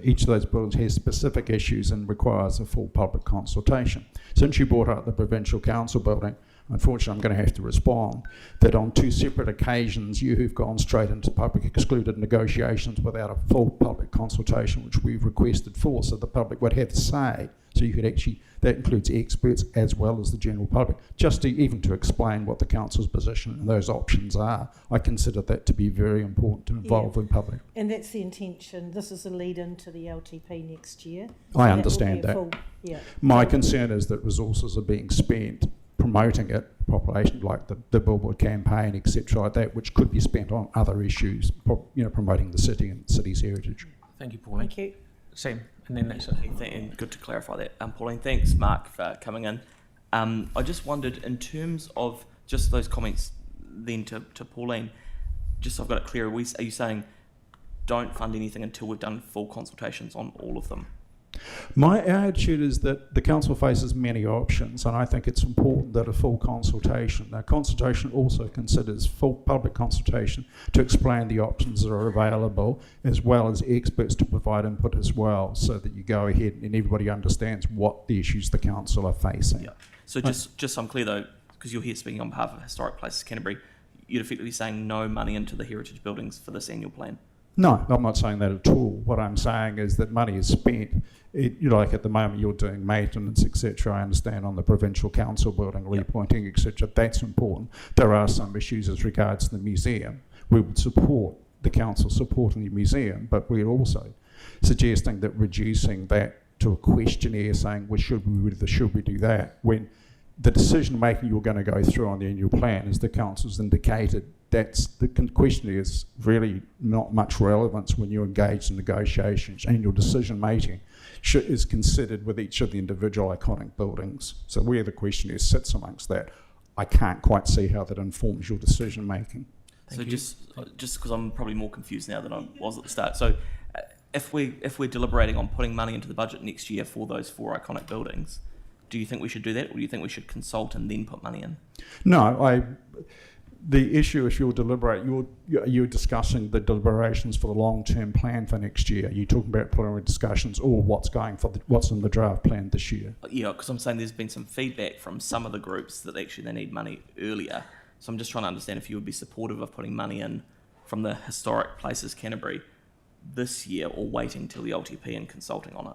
each of those buildings has specific issues and requires a full public consultation. Since you brought up the provincial council building, unfortunately I'm going to have to respond that on 2 separate occasions you have gone straight into public excluded negotiations without a full public consultation, which we've requested for, so the public would have to say. So you could actually, that includes experts as well as the general public, just even to explain what the council's position and those options are. I consider that to be very important to involve the public. And that's the intention. This is a lead into the LTP next year. I understand that. My concern is that resources are being spent promoting it, population like the billboard campaign, etc., like that, which could be spent on other issues, promoting the city and the city's heritage. Thank you, Pauline. Thank you. Sam, and then that's it. And good to clarify that. Pauline, thanks, Mark, for coming in. I just wondered, in terms of just those comments then to Pauline, just so I've got it clear, are you saying don't fund anything until we've done full consultations on all of them? My attitude is that the council faces many options, and I think it's important that a full consultation. Now, consultation also considers full public consultation to explain the options that are available, as well as experts to provide input as well, so that you go ahead and everybody understands what the issues the council are facing. Yeah. So just so I'm clear though, because you're here speaking on behalf of Historic Places Canterbury, you're effectively saying no money into the heritage buildings for this annual plan? No, I'm not saying that at all. What I'm saying is that money is spent. Like at the moment you're doing maintenance, etc. I understand on the provincial council building, repointing, etc. That's important. There are some issues as regards to the museum. We would support the council supporting the museum, but we're also suggesting that reducing that to a questionnaire saying, well, should we do this, should we do that, when the decision making you're going to go through on the annual plan, as the council's indicated, that's the questionnaire is really not much relevance when you engage in negotiations, and your decision making is considered with each of the individual iconic buildings. So where the questionnaire sits amongst that, I can't quite see how that informs your decision making. So just because I'm probably more confused now than I was at the start. So if we're deliberating on putting money into the budget next year for those 4 iconic buildings, do you think we should do that, or do you think we should consult and then put money in? No, the issue, if you're deliberate, you're discussing the deliberations for the long-term plan for next year. You're talking about preliminary discussions or what's in the draft plan this year. Yeah, because I'm saying there's been some feedback from some of the groups that actually they need money earlier. So I'm just trying to understand if you would be supportive of putting money in from the Historic Places Canterbury this year, or waiting till the LTP and consulting on it.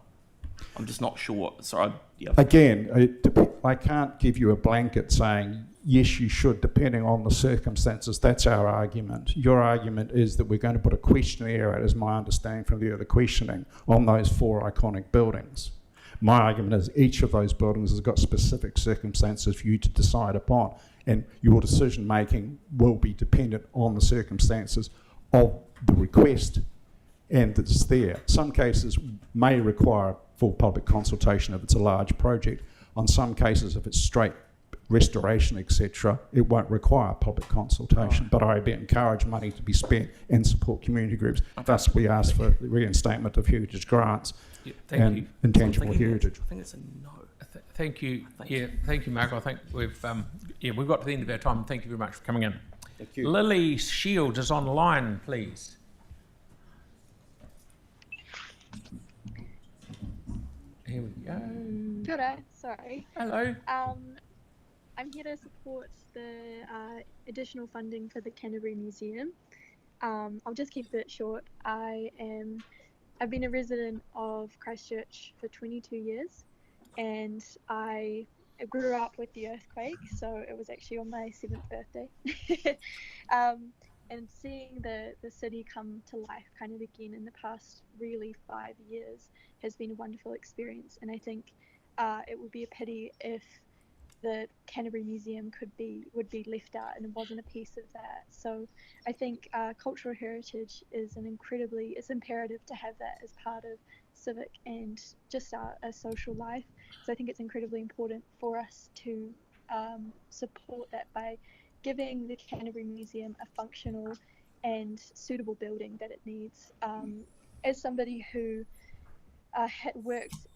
I'm just not sure. So Again, I can't give you a blanket saying, yes, you should, depending on the circumstances. That's our argument. Your argument is that we're going to put a questionnaire out, as my understanding from the other questioning, on those 4 iconic buildings. My argument is each of those buildings has got specific circumstances for you to decide upon, and your decision making will be dependent on the circumstances of the request and that's there. Some cases may require full public consultation if it's a large project. On some cases, if it's straight restoration, etc., it won't require public consultation. But I encourage money to be spent and support community groups. Thus, we ask for the reinstatement of heritage grants and intangible heritage. I think it's a no. Thank you. Thank you, Mark. I think we've got to the end of our time. Thank you very much for coming in. Thank you. Lily Shields is online, please. Here we go. Kia ora, sorry. Hello. I'm here to support the additional funding for the Canterbury Museum. I'll just keep it short. I've been a resident of Christchurch for 22 years, and I grew up with the earthquake, so it was actually on my 7th birthday. And seeing the city come to life kind of again in the past really 5 years has been a wonderful experience, and I think it would be a pity if the Canterbury Museum would be left out and it wasn't a piece of that. So I think cultural heritage is it's imperative to have that as part of civic and just a social life. So I think it's incredibly important for us to support that by giving the Canterbury Museum a functional and suitable building that it needs. As somebody who works,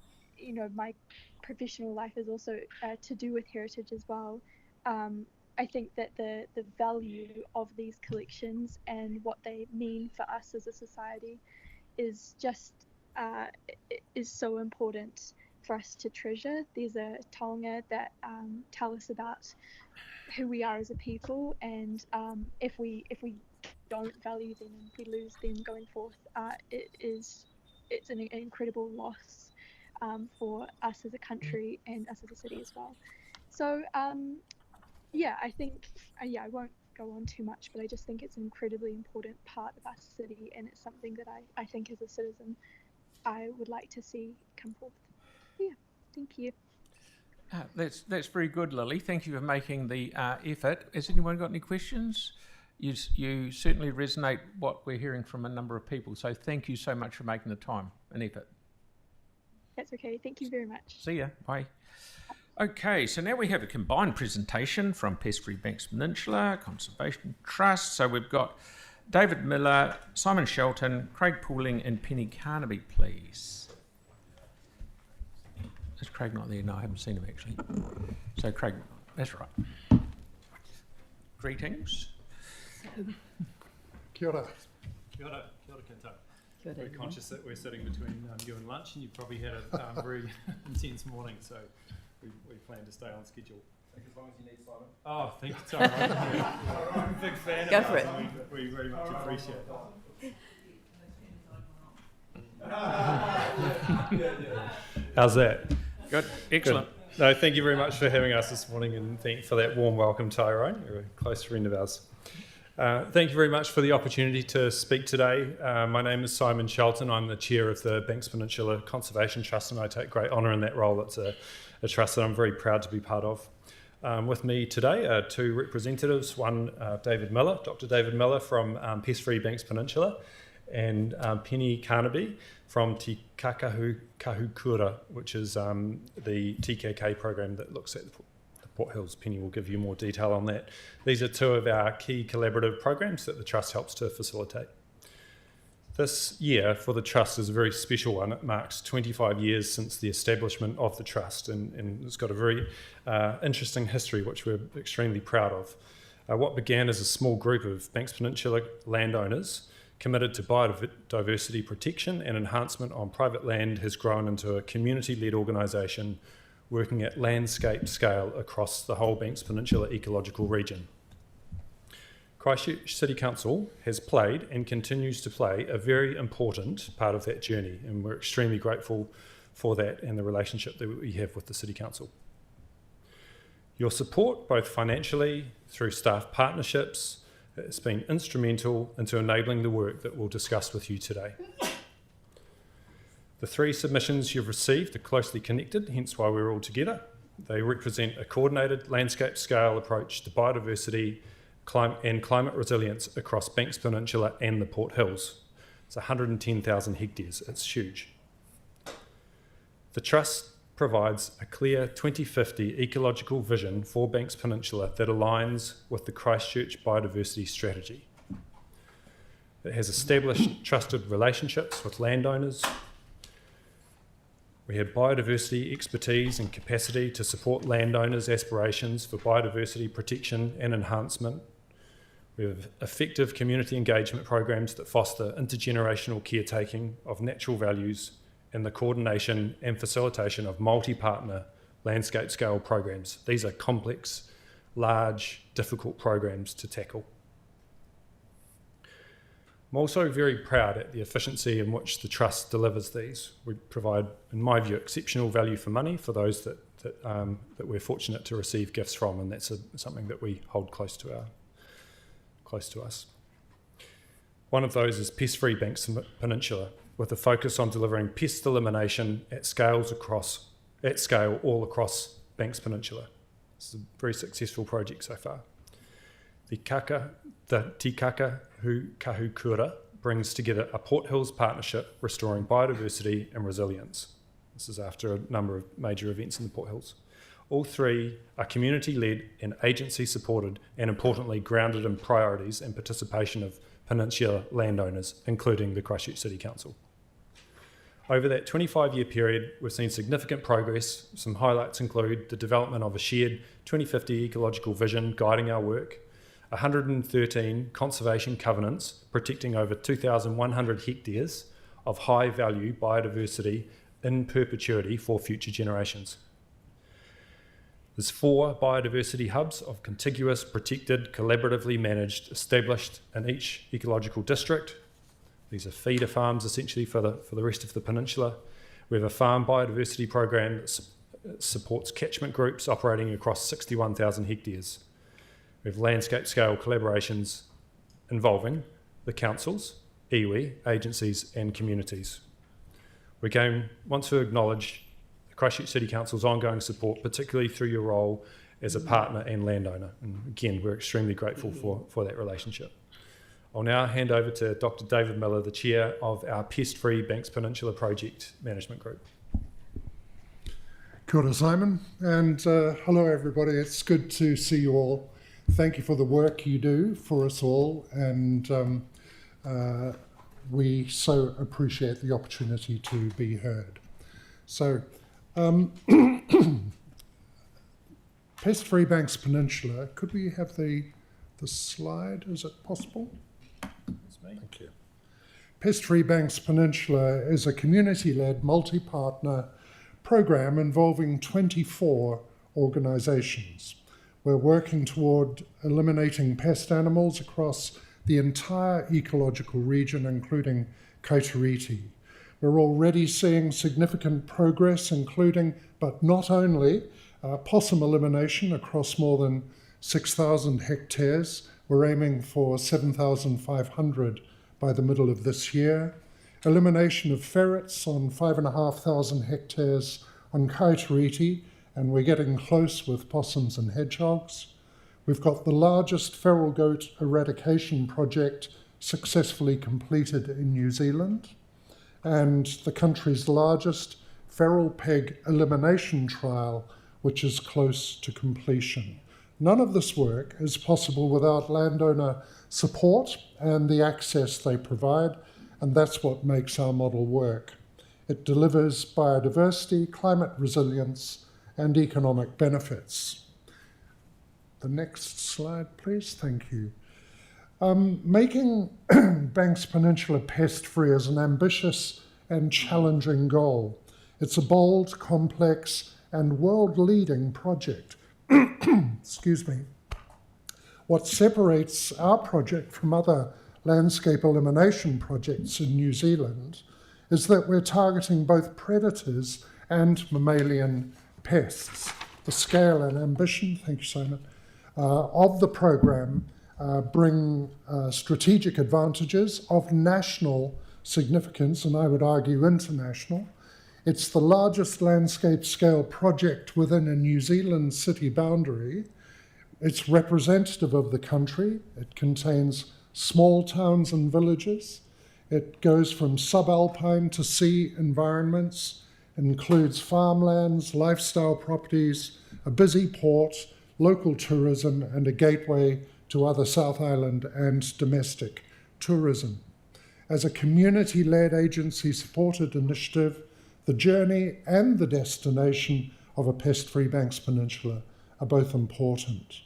my professional life is also to do with heritage as well. I think that the value of these collections and what they mean for us as a society is just is so important for us to treasure. There's a taonga that tell us about who we are as a people, and if we don't value them and we lose them going forth, it's an incredible loss for us as a country and us as a city as well. So I think I won't go on too much, but I just think it's an incredibly important part of our city, and it's something that I think as a citizen I would like to see come forth. Yeah, thank you. That's very good, Lily. Thank you for making the effort. Has anyone got any questions? You certainly resonate what we're hearing from a number of people, so thank you so much for making the time and effort. That's okay. Thank you very much. See ya. Bye. Okay, so now we have a combined presentation from Pest-Free Banks Peninsula Conservation Trust. So we've got David Miller, Simon Shelton, Craig Pooling and Penny Carnaby, please. Craig not there? No, I haven't seen him actually. So Craig, that's right. Greetings. Kia ora. Kia ora, kia ora koutou. Kia ora, Very everyone. conscious that we're sitting between you and lunch, and you've probably had a very intense morning, so we plan to stay on schedule. As long as you need, Simon. Oh, thank you, Simon. I'm a big fan Go of for us, it. and we very much appreciate that. How's that? Good, excellent. Good. No, thank you very much for having us this morning, and thank you for that warm welcome, Tyrone. You're a close friend of ours. Thank you very much for the opportunity to speak today. My name is Simon Shelton. I'm the chair of the Banks Peninsula Conservation Trust, and I take great honour in that role. It's a trust that I'm very proud to be part of. With me today are two representatives, one David Miller, Dr. David Miller from Pest Free Banks Peninsula, and Penny Carnaby from Te Kahukura, which is the TKK program that looks at the Port Hills. Penny will give you more detail on that. These are two of our key collaborative programs that the Trust helps to facilitate. This year for the Trust is a very special one. It marks 25 years since the establishment of the Trust, and it's got a very interesting history which we're extremely proud of. What began as a small group of Banks Peninsula landowners committed to biodiversity protection and enhancement on private land has grown into a community-led organisation working at landscape scale across the whole Banks Peninsula ecological region. Christchurch City Council has played and continues to play a very important part of that journey, and we're extremely grateful for that and the relationship that we have with the City Council. Your support, both financially, through staff partnerships, has been instrumental into enabling the work that we'll discuss with you today. The three submissions you've received are closely connected, hence why we're all together. They represent a coordinated landscape scale approach to biodiversity and climate resilience across Banks Peninsula and the Port Hills. It's 110,000 hectares, it's huge. The Trust provides a clear 2050 ecological vision for Banks Peninsula that aligns with the Christchurch biodiversity strategy. It has established trusted relationships with landowners. We have biodiversity expertise and capacity to support landowners' aspirations for biodiversity protection and enhancement. We have effective community engagement programs that foster intergenerational caretaking of natural values and the coordination and facilitation of multi-partner landscape scale programs. These are complex, large, difficult programs to tackle. I'm also very proud at the efficiency in which the Trust delivers these. We provide, in my view, exceptional value for money for those that we're fortunate to receive gifts from, and that's something that we hold close to us. One of those is Pest Free Banks Peninsula, with a focus on delivering pest elimination at scale all across Banks Peninsula. It's a very successful project so far. The Te Kahukura brings together a Port Hills partnership restoring biodiversity and resilience. This is after a number of major events in the Port Hills. All three are community-led and agency-supported, and importantly grounded in priorities and participation of Peninsula landowners, including the Christchurch City Council. Over that 25-year period, we've seen significant progress. Some highlights include the development of a shared 2050 ecological vision guiding our work, 113 conservation covenants protecting over 2,100 hectares of high-value biodiversity in perpetuity for future generations. There's 4 biodiversity hubs of contiguous, protected, collaboratively managed, established in each ecological district. These are feeder farms essentially for the rest of the peninsula. We have a farm biodiversity program that supports catchment groups operating across 61,000 hectares. We have landscape scale collaborations involving the councils, iwi, agencies and communities. We want to acknowledge the Christchurch City Council's ongoing support, particularly through your role as a partner and landowner. And again, we're extremely grateful for that relationship. I'll now hand over to Dr. David Miller, the chair of our Pest Free Banks Peninsula Project Management Group. Kia ora, Simon, and hello everybody. It's good to see you all. Thank you for the work you do for us all, and we so appreciate the opportunity to be heard. So Pest-free Banks Peninsula, could we have the slide? Is it possible? Thank you. Pest-free Banks Peninsula is a community-led, multi-partner program involving 24 organisations. We're working toward eliminating pest animals across the entire ecological region, including Kaiteriti. We're already seeing significant progress, including, but not only, possum elimination across more than 6,000 hectares. We're aiming for 7,500 by the middle of this year. Elimination of ferrets on 5,500 hectares on Kaiteriti, and we're getting close with possums and hedgehogs. We've got the largest feral goat eradication project successfully completed in New Zealand, and the country's largest feral peg elimination trial, which is close to completion. None of this work is possible without landowner support and the access they provide, and that's what makes our model work. It delivers biodiversity, climate resilience, and economic benefits. The next slide, please. Thank you. Making Banks Peninsula pest-free is an ambitious and challenging goal. It's a bold, complex, and world-leading project. Excuse me. What separates our project from other landscape elimination projects in New Zealand is that we're targeting both predators and mammalian pests. The scale and ambition, thank you, Simon, of the program bring strategic advantages of national significance, and I would argue international. It's the largest landscape scale project within a New Zealand city boundary. It's representative of the country. It contains small towns and villages. It goes from subalpine to sea environments, includes farmlands, lifestyle properties, a busy port, local tourism, and a gateway to other South Island and domestic tourism. As a community-led agency-supported initiative, the journey and the destination of a pest-free Banks Peninsula are both important.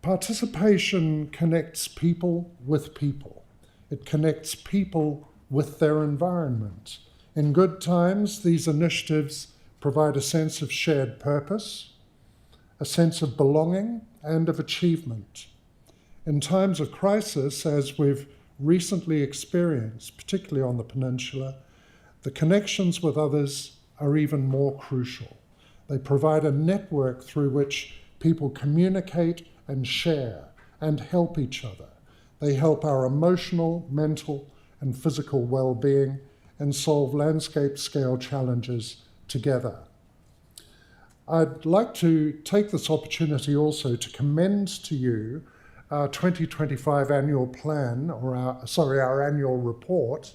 Participation connects people with people. It connects people with their environment. In good times, these initiatives provide a sense of shared purpose, a sense of belonging, and of achievement. In times of crisis, as we've recently experienced, particularly on the peninsula, the connections with others are even more crucial. They provide a network through which people communicate and share and help each other. They help our emotional, mental, and physical well-being and solve landscape scale challenges together. I'd like to take this opportunity also to commend to you our 2025 annual plan, or our annual report.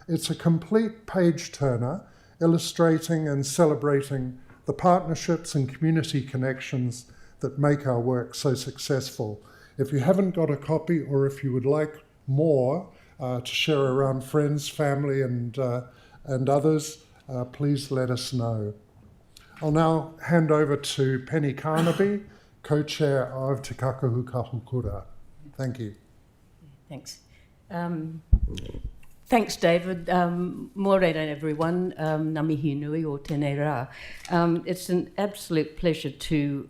It's a complete page turner illustrating and celebrating the partnerships and community connections that make our work so successful. If you haven't got a copy, or if you would like more to share around friends, family, and others, please let us know. I'll now hand over to Penny Carnaby, co-chair of Te Kakahu Kahukura. Thank you. Thanks. Thanks, David. Mōreira, everyone. Ngā mihi nui o tēnei rā. It's an absolute pleasure to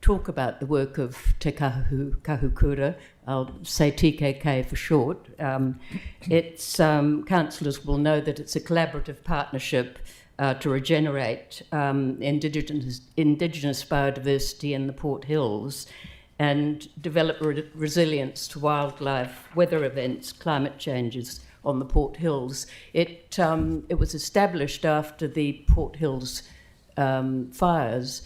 talk about the work of Te Kakahu Kahukura. I'll say TKK for short. Councillors will know that it's a collaborative partnership to regenerate indigenous biodiversity in the Port Hills and develop resilience to wildlife, weather events, climate changes on the Port Hills. It was established after the Port Hills fires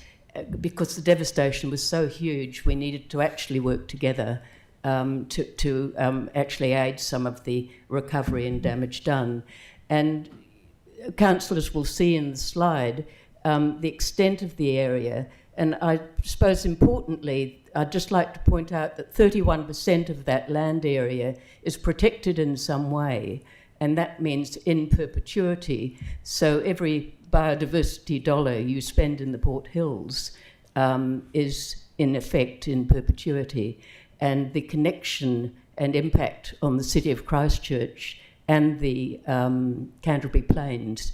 because the devastation was so huge. We needed to actually work together to actually aid some of the recovery and damage done. And councillors will see in the slide the extent of the area. And I suppose importantly, I'd just like to point out that 31% of that land area is protected in some way, and that means in perpetuity. So every biodiversity dollar you spend in the Port Hills is in effect in perpetuity, and the connection and impact on the city of Christchurch and the Canterbury Plains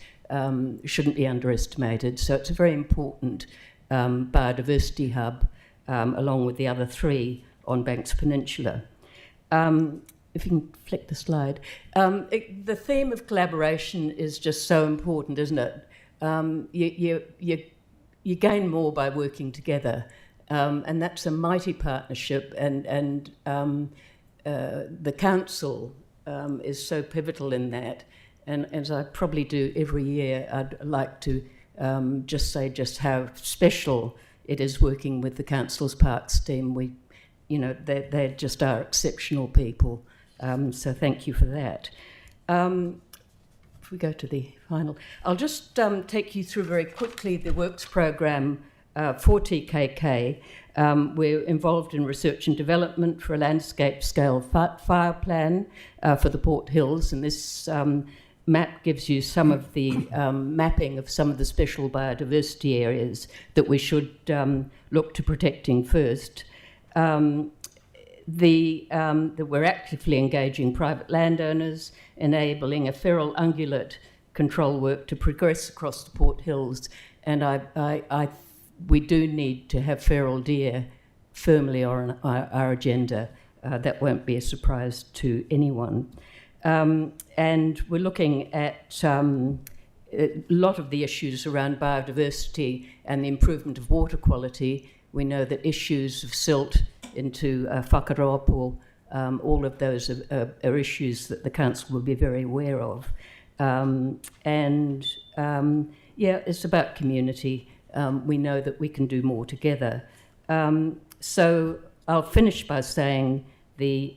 shouldn't be underestimated. So it's a very important biodiversity hub, along with the other three on Banks Peninsula. If you can flick the slide. The theme of collaboration is just so important, isn't it? You gain more by working together, and that's a mighty partnership, and the council is so pivotal in that. And as I probably do every year, I'd like to just say just how special it is working with the council's parks team. They just are exceptional people. So thank you for that. If we go to the final, I'll just take you through very quickly the works program for TKK. We're involved in research and development for a landscape scale fire plan for the Port Hills, and this map gives you some of the mapping of some of the special biodiversity areas that we should look to protecting first. That we're actively engaging private landowners, enabling a feral ungulate control work to progress across the Port Hills, and we do need to have feral deer firmly on our agenda. That won't be a surprise to anyone. And we're looking at a lot of the issues around biodiversity and the improvement of water quality. We know that issues of silt into whakaroapo, all of those are issues that the council will be very aware of. It's about community. We know that we can do more together. So I'll finish by saying the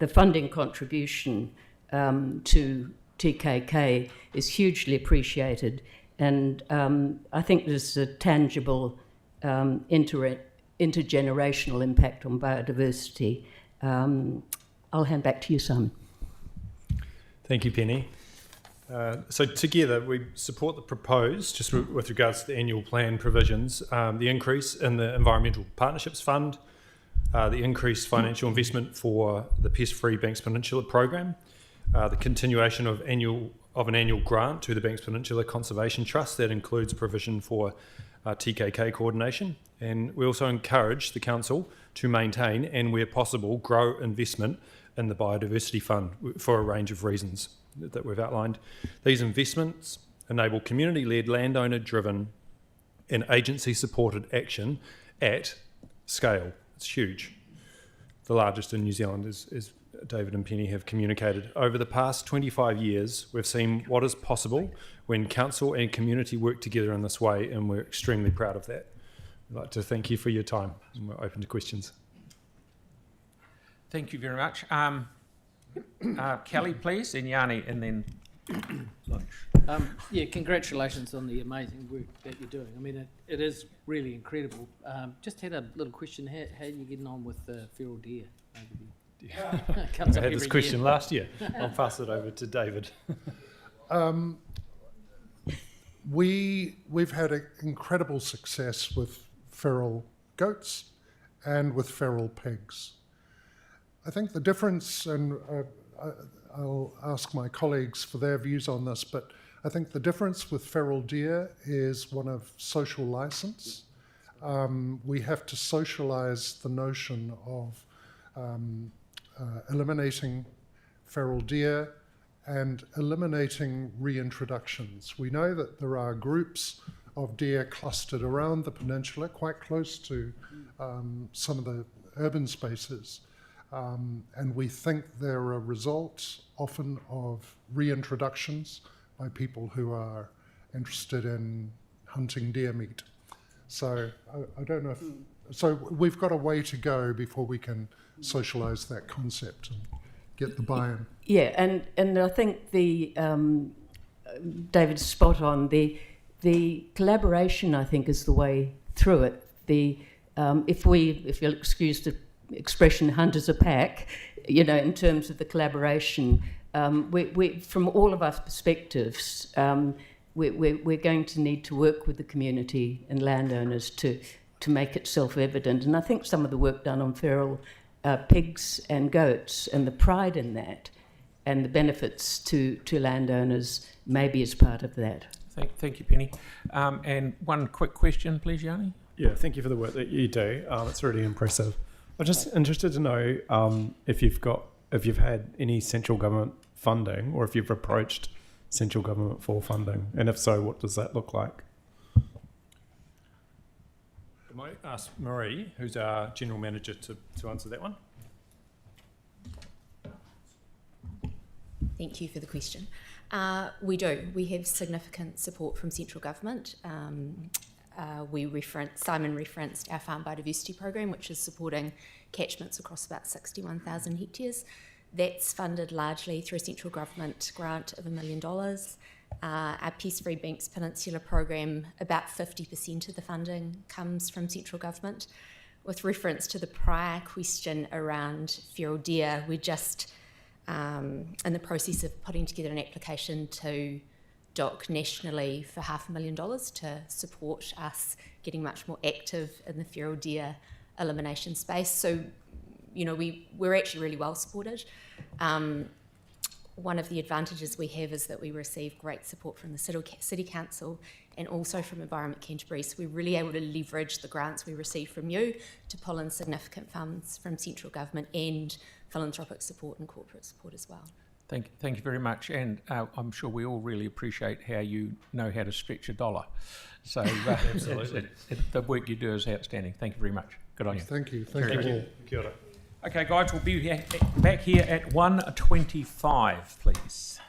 funding contribution to TKK is hugely appreciated, and I think there's a tangible intergenerational impact on biodiversity. I'll hand back to you, Simon. Thank you, Penny. So together we support the proposed, just with regards to the annual plan provisions, the increase in the Environmental Partnerships Fund, the increased financial investment for the Pest-Free Banks Peninsula program, the continuation of an annual grant to the Banks Peninsula Conservation Trust that includes provision for TKK coordination, and we also encourage the council to maintain and, where possible, grow investment in the Biodiversity Fund for a range of reasons that we've outlined. These investments enable community-led, landowner-driven and agency-supported action at scale. It's huge. The largest in New Zealand, as David and Penny have communicated. Over the past 25 years, we've seen what is possible when council and community work together in this way, and we're extremely proud of that. I'd like to thank you for your time, and we're open to questions. Thank you very much. Kelly, please, and Yanni, and then lunch. Congratulations on the amazing work that you're doing. I mean, it is really incredible. Just had a little question. How are you getting on with feral deer? I had this question last year. I'll pass it over to David. We've had incredible success with feral goats and with feral pigs. I think the difference, and I'll ask my colleagues for their views on this, but I think the difference with feral deer is one of social license. We have to socialise the notion of eliminating feral deer and eliminating reintroductions. We know that there are groups of deer clustered around the peninsula, quite close to some of the urban spaces. And we think they're a result often of reintroductions by people who are interested in hunting deer meat. So I don't know if, so we've got a way to go before we can socialise that concept and get the buy-in. Yeah, and I think David's spot on. The collaboration, I think, is the way through it. If you'll excuse the expression, hunt as a pack, in terms of the collaboration, we from all of our perspectives, we're going to need to work with the community and landowners to make it self-evident. And I think some of the work done on feral pigs and goats and the pride in that and the benefits to landowners maybe is part of that. Thank you, Penny. And one quick question, please, Yanni. Yeah, thank you for the work that you do. It's really impressive. I'm just interested to know if you've had any central government funding, or if you've approached central government for funding, and if so, what does that look like? I might ask Marie, who's our general manager, to answer that one. Thank you for the question. We do. We have significant support from central government. Simon referenced our farm biodiversity program, which is supporting catchments across about 61,000 hectares. That's funded largely through a central government grant of $1 million. Our Peace Free Banks Peninsula program, about 50% of the funding comes from central government. With reference to the prior question around feral deer, we're just in the process of putting together an application to DOC nationally for $500,000 to support us getting much more active in the feral deer elimination space. So, you know, we're actually really well supported. One of the advantages we have is that we receive great support from the City Council and also from Environment Canterbury. So we're really able to leverage the grants we receive from you to pull in significant funds from central government and philanthropic support and corporate support as well. Thank you very much, and I'm sure we all really appreciate how you know how to stretch a dollar. So Absolutely. The work you do is outstanding. Thank you very much. Good on you. Thank you. Thank you. Kia ora. Okay, guys, we'll be back here at 1:25, please.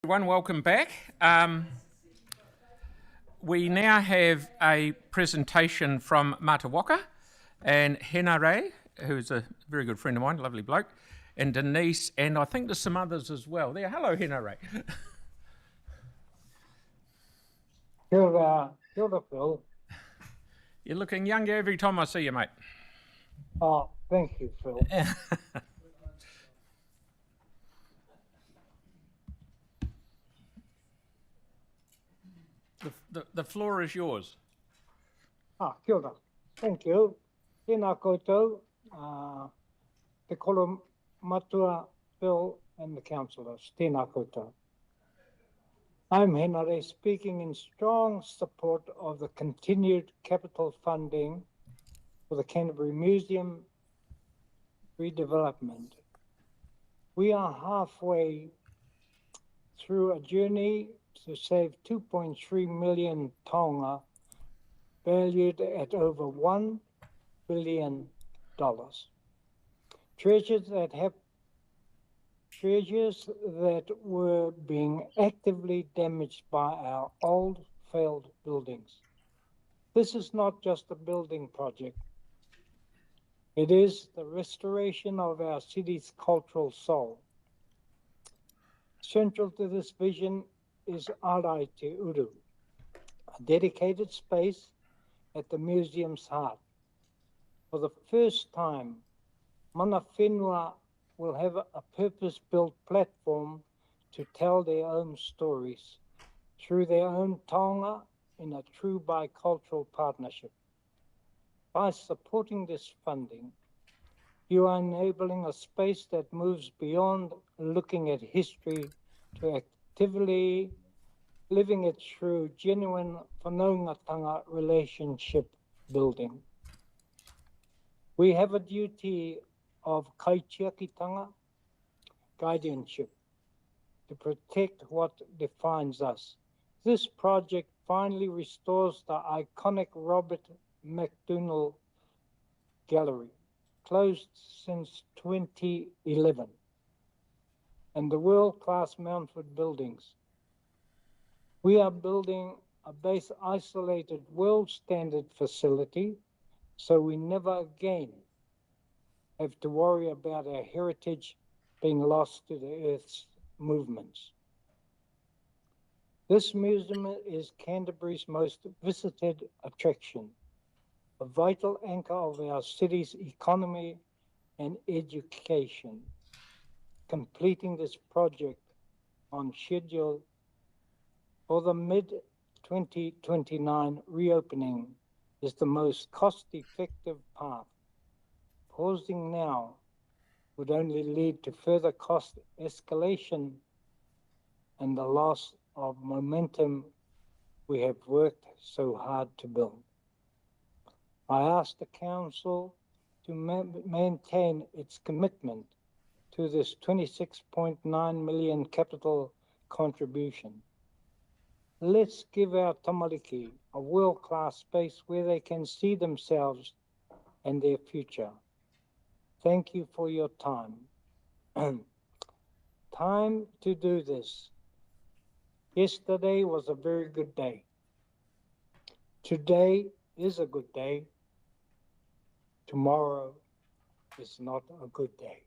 Everyone, welcome back. We now have a presentation from Matawaka and Henare, who's a very good friend of mine, lovely bloke, and Denise, and I think there's some others as well. There, hello Henare. Kia ora, Phil. You're looking younger every time I see you, mate. Oh, thank you, Phil. The floor is yours. Kia ora. Thank you. Tēnā koutou, te kolo matua, Phil, and the councillors. Tēnā koutou. I'm Henare, speaking in strong support of the continued capital funding for the Canterbury Museum redevelopment. We are halfway through a journey to save 2.3 million taonga, valued at over $1 billion. Treasures that were being actively damaged by our old failed buildings. This is not just a building project. It is the restoration of our city's cultural soul. Central to this vision is Arai Te Uru, a dedicated space at the museum's heart. For the first time, mana whenua will have a purpose-built platform to tell their own stories through their own taonga in a true bicultural partnership. By supporting this funding, you are enabling a space that moves beyond looking at history to actively living it through genuine whanaungatanga relationship building. We have a duty of kaitiakitanga, guardianship, to protect what defines us. This project finally restores the iconic Robert McDougall Gallery, closed since 2011, and the world-class Mountford buildings. We are building a base isolated world standard facility so we never again have to worry about our heritage being lost to the Earth's movements. This museum is Canterbury's most visited attraction, a vital anchor of our city's economy and education. Completing this project on schedule for the mid-2029 reopening is the most cost-effective path. Pausing now would only lead to further cost escalation and the loss of momentum we have worked so hard to build. I ask the Council to maintain its commitment to this $26.9 million capital contribution. Let's give our tamariki a world-class space where they can see themselves and their future. Thank you for your time. Time to do this. Yesterday was a very good day. Today is a good day. Tomorrow is not a good day.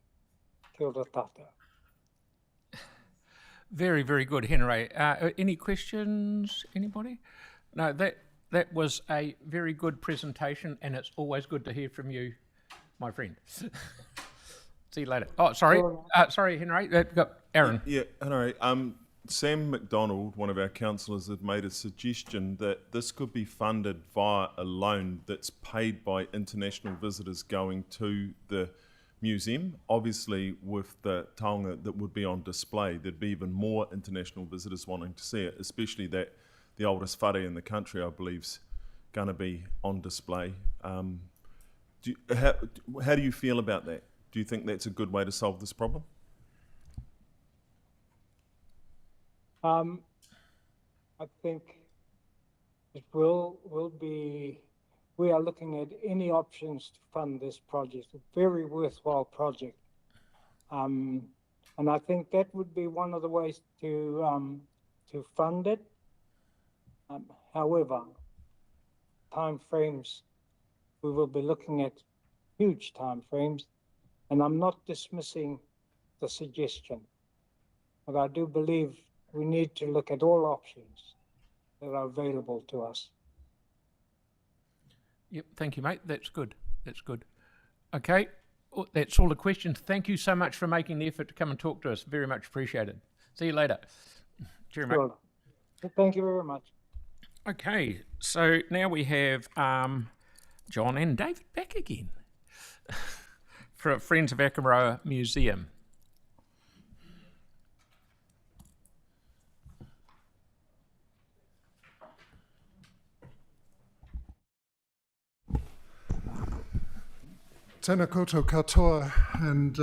Kia ora tata. Very, very good, Henry. Any questions, anybody? No, that was a very good presentation, and it's always good to hear from you, my friend. See you later. Oh, sorry. Sorry, Henry. Aaron. Yeah, Henry. Sam McDonald, one of our councillors, had made a suggestion that this could be funded via a loan that's paid by international visitors going to the museum. Obviously, with the taonga that would be on display, there'd be even more international visitors wanting to see it, especially that the oldest whare in the country, I believe, is going to be on display. How do you feel about that? Do you think that's a good way to solve this problem? I think it will be, we are looking at any options to fund this project, a very worthwhile project. And I think that would be one of the ways to fund it. However, time frames, we will be looking at huge time frames, and I'm not dismissing the suggestion, but I do believe we need to look at all options that are available to us. Yep, thank you, mate. That's good. That's good. Okay, that's all the questions. Thank you so much for making the effort to come and talk to us. Very much appreciated. See you later. Cheerio, mate. Sure. Thank you very much. Okay, so now we have John and David back again for Friends of Akaroa Museum. Tēnā koutou katoa, and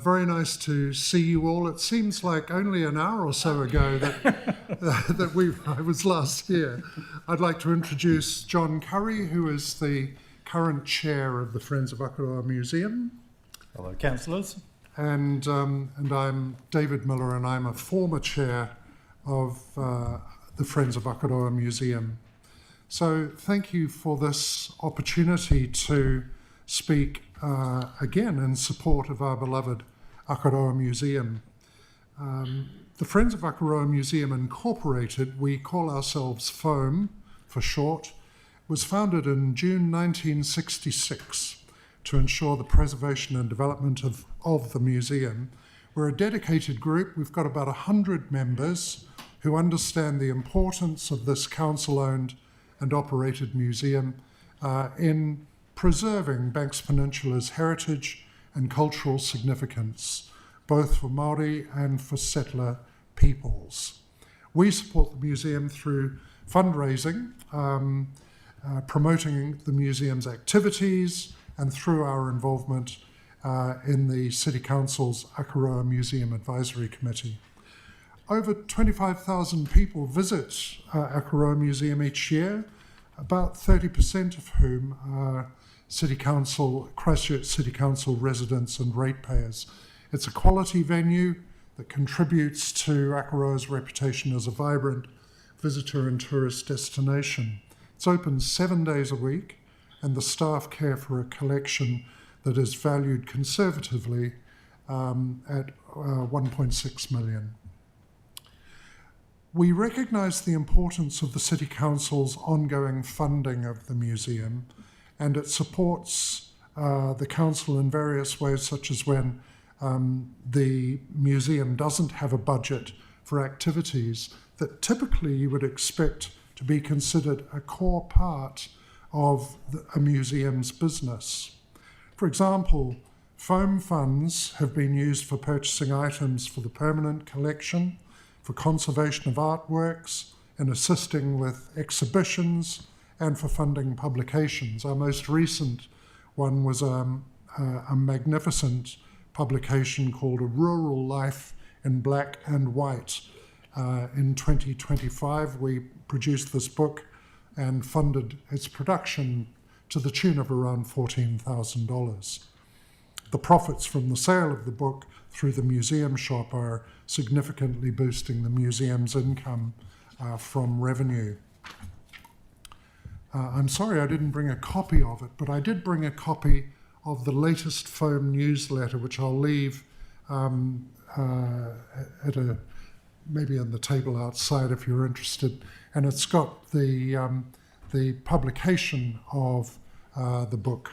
very nice to see you all. It seems like only an hour or so ago that I was last here. I'd like to introduce John Curry, who is the current chair of the Friends of Akaroa Museum. Hello, councillors. And I'm David Miller, and I'm a former chair of the Friends of Akaroa Museum. So thank you for this opportunity to speak again in support of our beloved Akaroa Museum. The Friends of Akaroa Museum Incorporated, we call ourselves FOAM for short, was founded in June 1966 to ensure the preservation and development of the museum. We're a dedicated group. We've got about 100 members who understand the importance of this council-owned and operated museum in preserving Banks Peninsula's heritage and cultural significance, both for Māori and for settler peoples. We support the museum through fundraising, promoting the museum's activities, and through our involvement in the City Council's Akaroa Museum Advisory Committee. Over 25,000 people visit Akaroa Museum each year, about 30% of whom are Christchurch City Council residents and ratepayers. It's a quality venue that contributes to Akaroa's reputation as a vibrant visitor and tourist destination. It's open 7 days a week, and the staff care for a collection that is valued conservatively at 1.6 million. We recognise the importance of the City Council's ongoing funding of the museum, and it supports the council in various ways, such as when the museum doesn't have a budget for activities that typically you would expect to be considered a core part of a museum's business. For example, foam funds have been used for purchasing items for the permanent collection, for conservation of artworks, and assisting with exhibitions, and for funding publications. Our most recent one was a magnificent publication called A Rural Life in Black and White. In 2025, we produced this book and funded its production to the tune of around $14,000. The profits from the sale of the book through the museum shop are significantly boosting the museum's income from revenue. I'm sorry I didn't bring a copy of it, but I did bring a copy of the latest FOAM newsletter, which I'll leave maybe on the table outside if you're interested. And it's got the publication of the book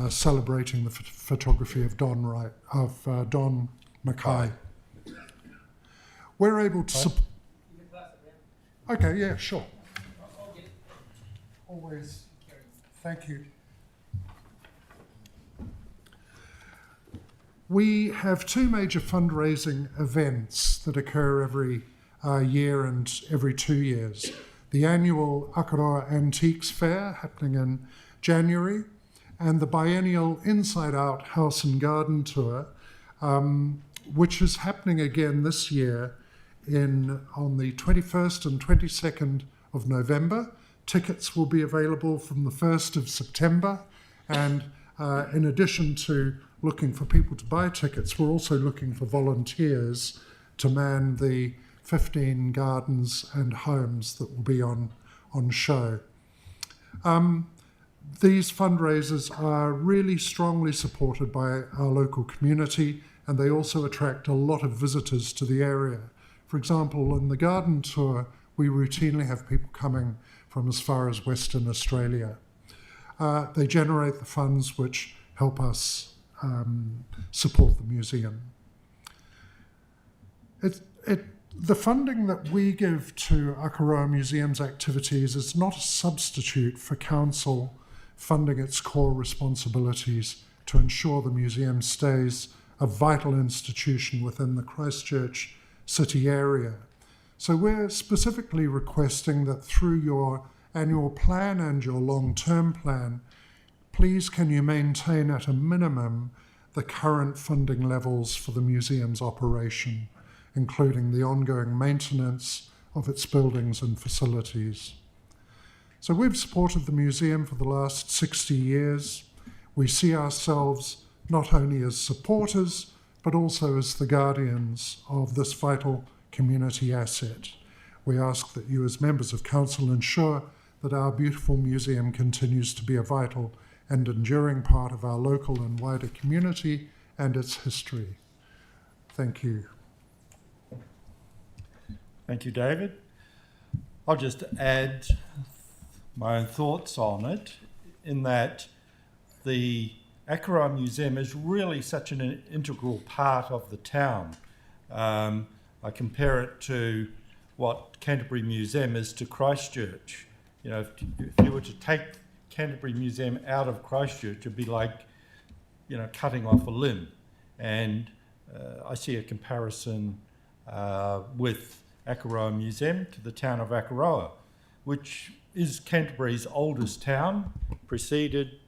celebrating the photography of Don Mackay. We're able to... Okay, yeah, sure. Always. Thank you. We have two major fundraising events that occur every year and every 2 years. The annual Akaroa Antiques Fair happening in January, and the biennial Inside Out House and Garden Tour, which is happening again this year on the 21st and 22nd of November. Tickets will be available from the 1st of September, and In addition to looking for people to buy tickets, we're also looking for volunteers to man the 15 gardens and homes that will be on show. These fundraisers are really strongly supported by our local community, and they also attract a lot of visitors to the area. For example, in the garden tour, we routinely have people coming from as far as Western Australia. They generate the funds which help us support the museum. The funding that we give to Akaroa Museum's activities is not a substitute for council funding its core responsibilities to ensure the museum stays a vital institution within the Christchurch city area. So we're specifically requesting that through your annual plan and your long-term plan, please can you maintain at a minimum the current funding levels for the museum's operation, including the ongoing maintenance of its buildings and facilities. So we've supported the museum for the last 60 years. We see ourselves not only as supporters, but also as the guardians of this vital community asset. We ask that you as members of council ensure that our beautiful museum continues to be a vital and enduring part of our local and wider community and its history. Thank you. Thank you, David. I'll just add my own thoughts on it, in that the Akaroa Museum is really such an integral part of the town. I compare it to what Canterbury Museum is to Christchurch. You know, if you were to take Canterbury Museum out of Christchurch, it'd be like, you know, cutting off a limb. And I see a comparison with Akaroa Museum to the town of Akaroa, which is Canterbury's oldest town, preceded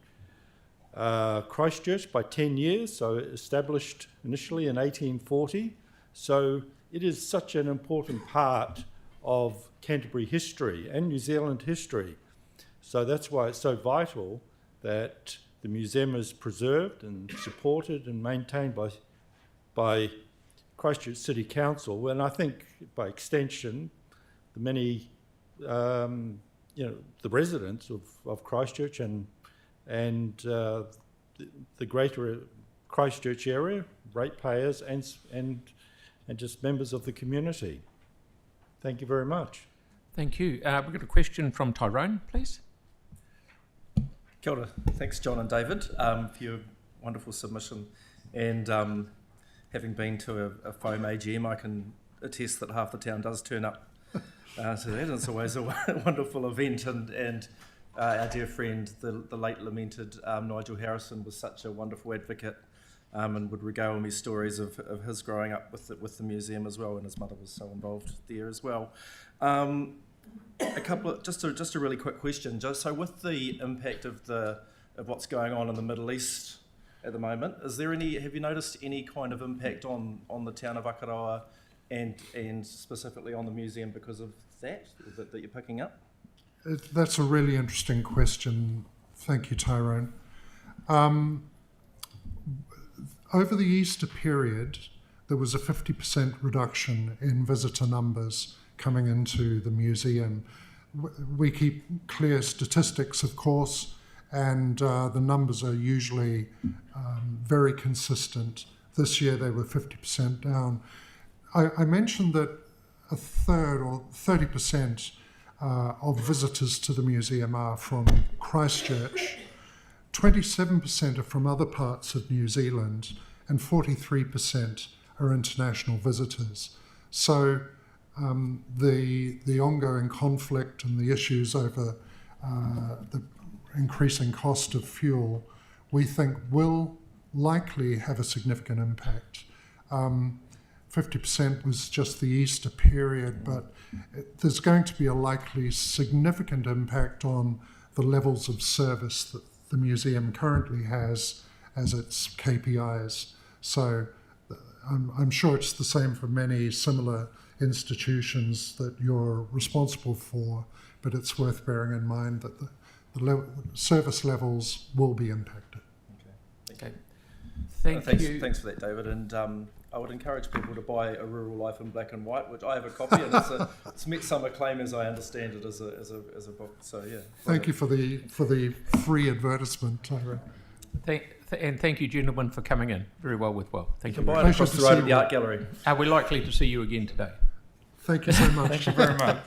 Christchurch by 10 years, so established initially in 1840. So it is such an important part of Canterbury history and New Zealand history. So that's why it's so vital that the museum is preserved and supported and maintained by Christchurch City Council, and I think by extension, the many, the residents of Christchurch and the greater Christchurch area, ratepayers and just members of the community. Thank you very much. Thank you. We've got a question from Tyrone, please. Kia ora. Thanks, John and David, for your wonderful submission. And having been to a foam AGM, I can attest that half the town does turn up to that. And it's always a wonderful event. And our dear friend, the late lamented Nigel Harrison, was such a wonderful advocate and would regale me stories of his growing up with the museum as well, and his mother was so involved there as well. Just a really quick question. So with the impact of what's going on in the Middle East at the moment, have you noticed any kind of impact on the town of Akaroa and specifically on the museum because of that you're picking up? That's a really interesting question. Thank you, Tyrone. Over the Easter period, there was a 50% reduction in visitor numbers coming into the museum. We keep clear statistics, of course, and the numbers are usually very consistent. This year they were 50% down. I mentioned that a third or 30% of visitors to the museum are from Christchurch. 27% are from other parts of New Zealand, and 43% are international visitors. So the ongoing conflict and the issues over the increasing cost of fuel, we think will likely have a significant impact. 50% was just the Easter period, but there's going to be a likely significant impact on the levels of service that the museum currently has as its KPIs. So I'm sure it's the same for many similar institutions that you're responsible for, but it's worth bearing in mind that the service levels will be impacted. Okay. Thanks for that, David. And I would encourage people to buy A Rural Life in Black and White, which I have a copy, and it's met some acclaim, as I understand it, as a book. So yeah. Thank you for the free advertisement, Tyra. And thank you, gentlemen, for coming in. Very well with well. Thank you. You can buy it across the road at the art gallery. Are we likely to see you again today? Thank you so much. Thank you very much.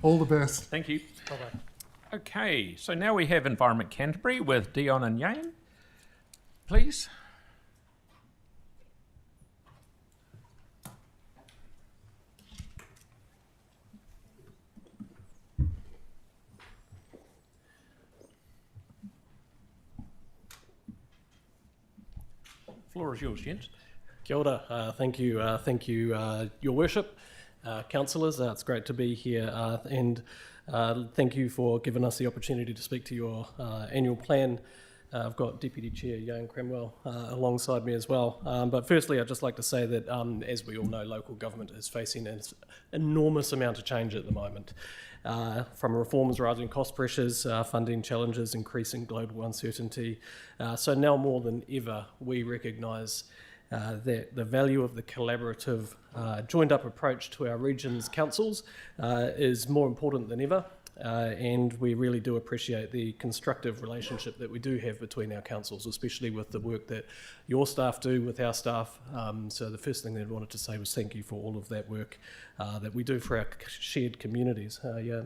All the best. Thank you. Bye-bye. Okay, so now we have Environment Canterbury with Dion and Yane. Please. Floor is yours, gents. Kia ora. Thank you, Your Worship, councillors. It's great to be here, and thank you for giving us the opportunity to speak to your annual plan. I've got Deputy Chair Young Cramwell alongside me as well. But firstly, I'd just like to say that, as we all know, local government is facing an enormous amount of change at the moment. From reforms, rising cost pressures, funding challenges, increasing global uncertainty. So now more than ever, we recognise that the value of the collaborative, joined-up approach to our region's councils is more important than ever. And we really do appreciate the constructive relationship that we do have between our councils, especially with the work that your staff do with our staff. So the first thing that I wanted to say was thank you for all of that work that we do for our shared communities. Kia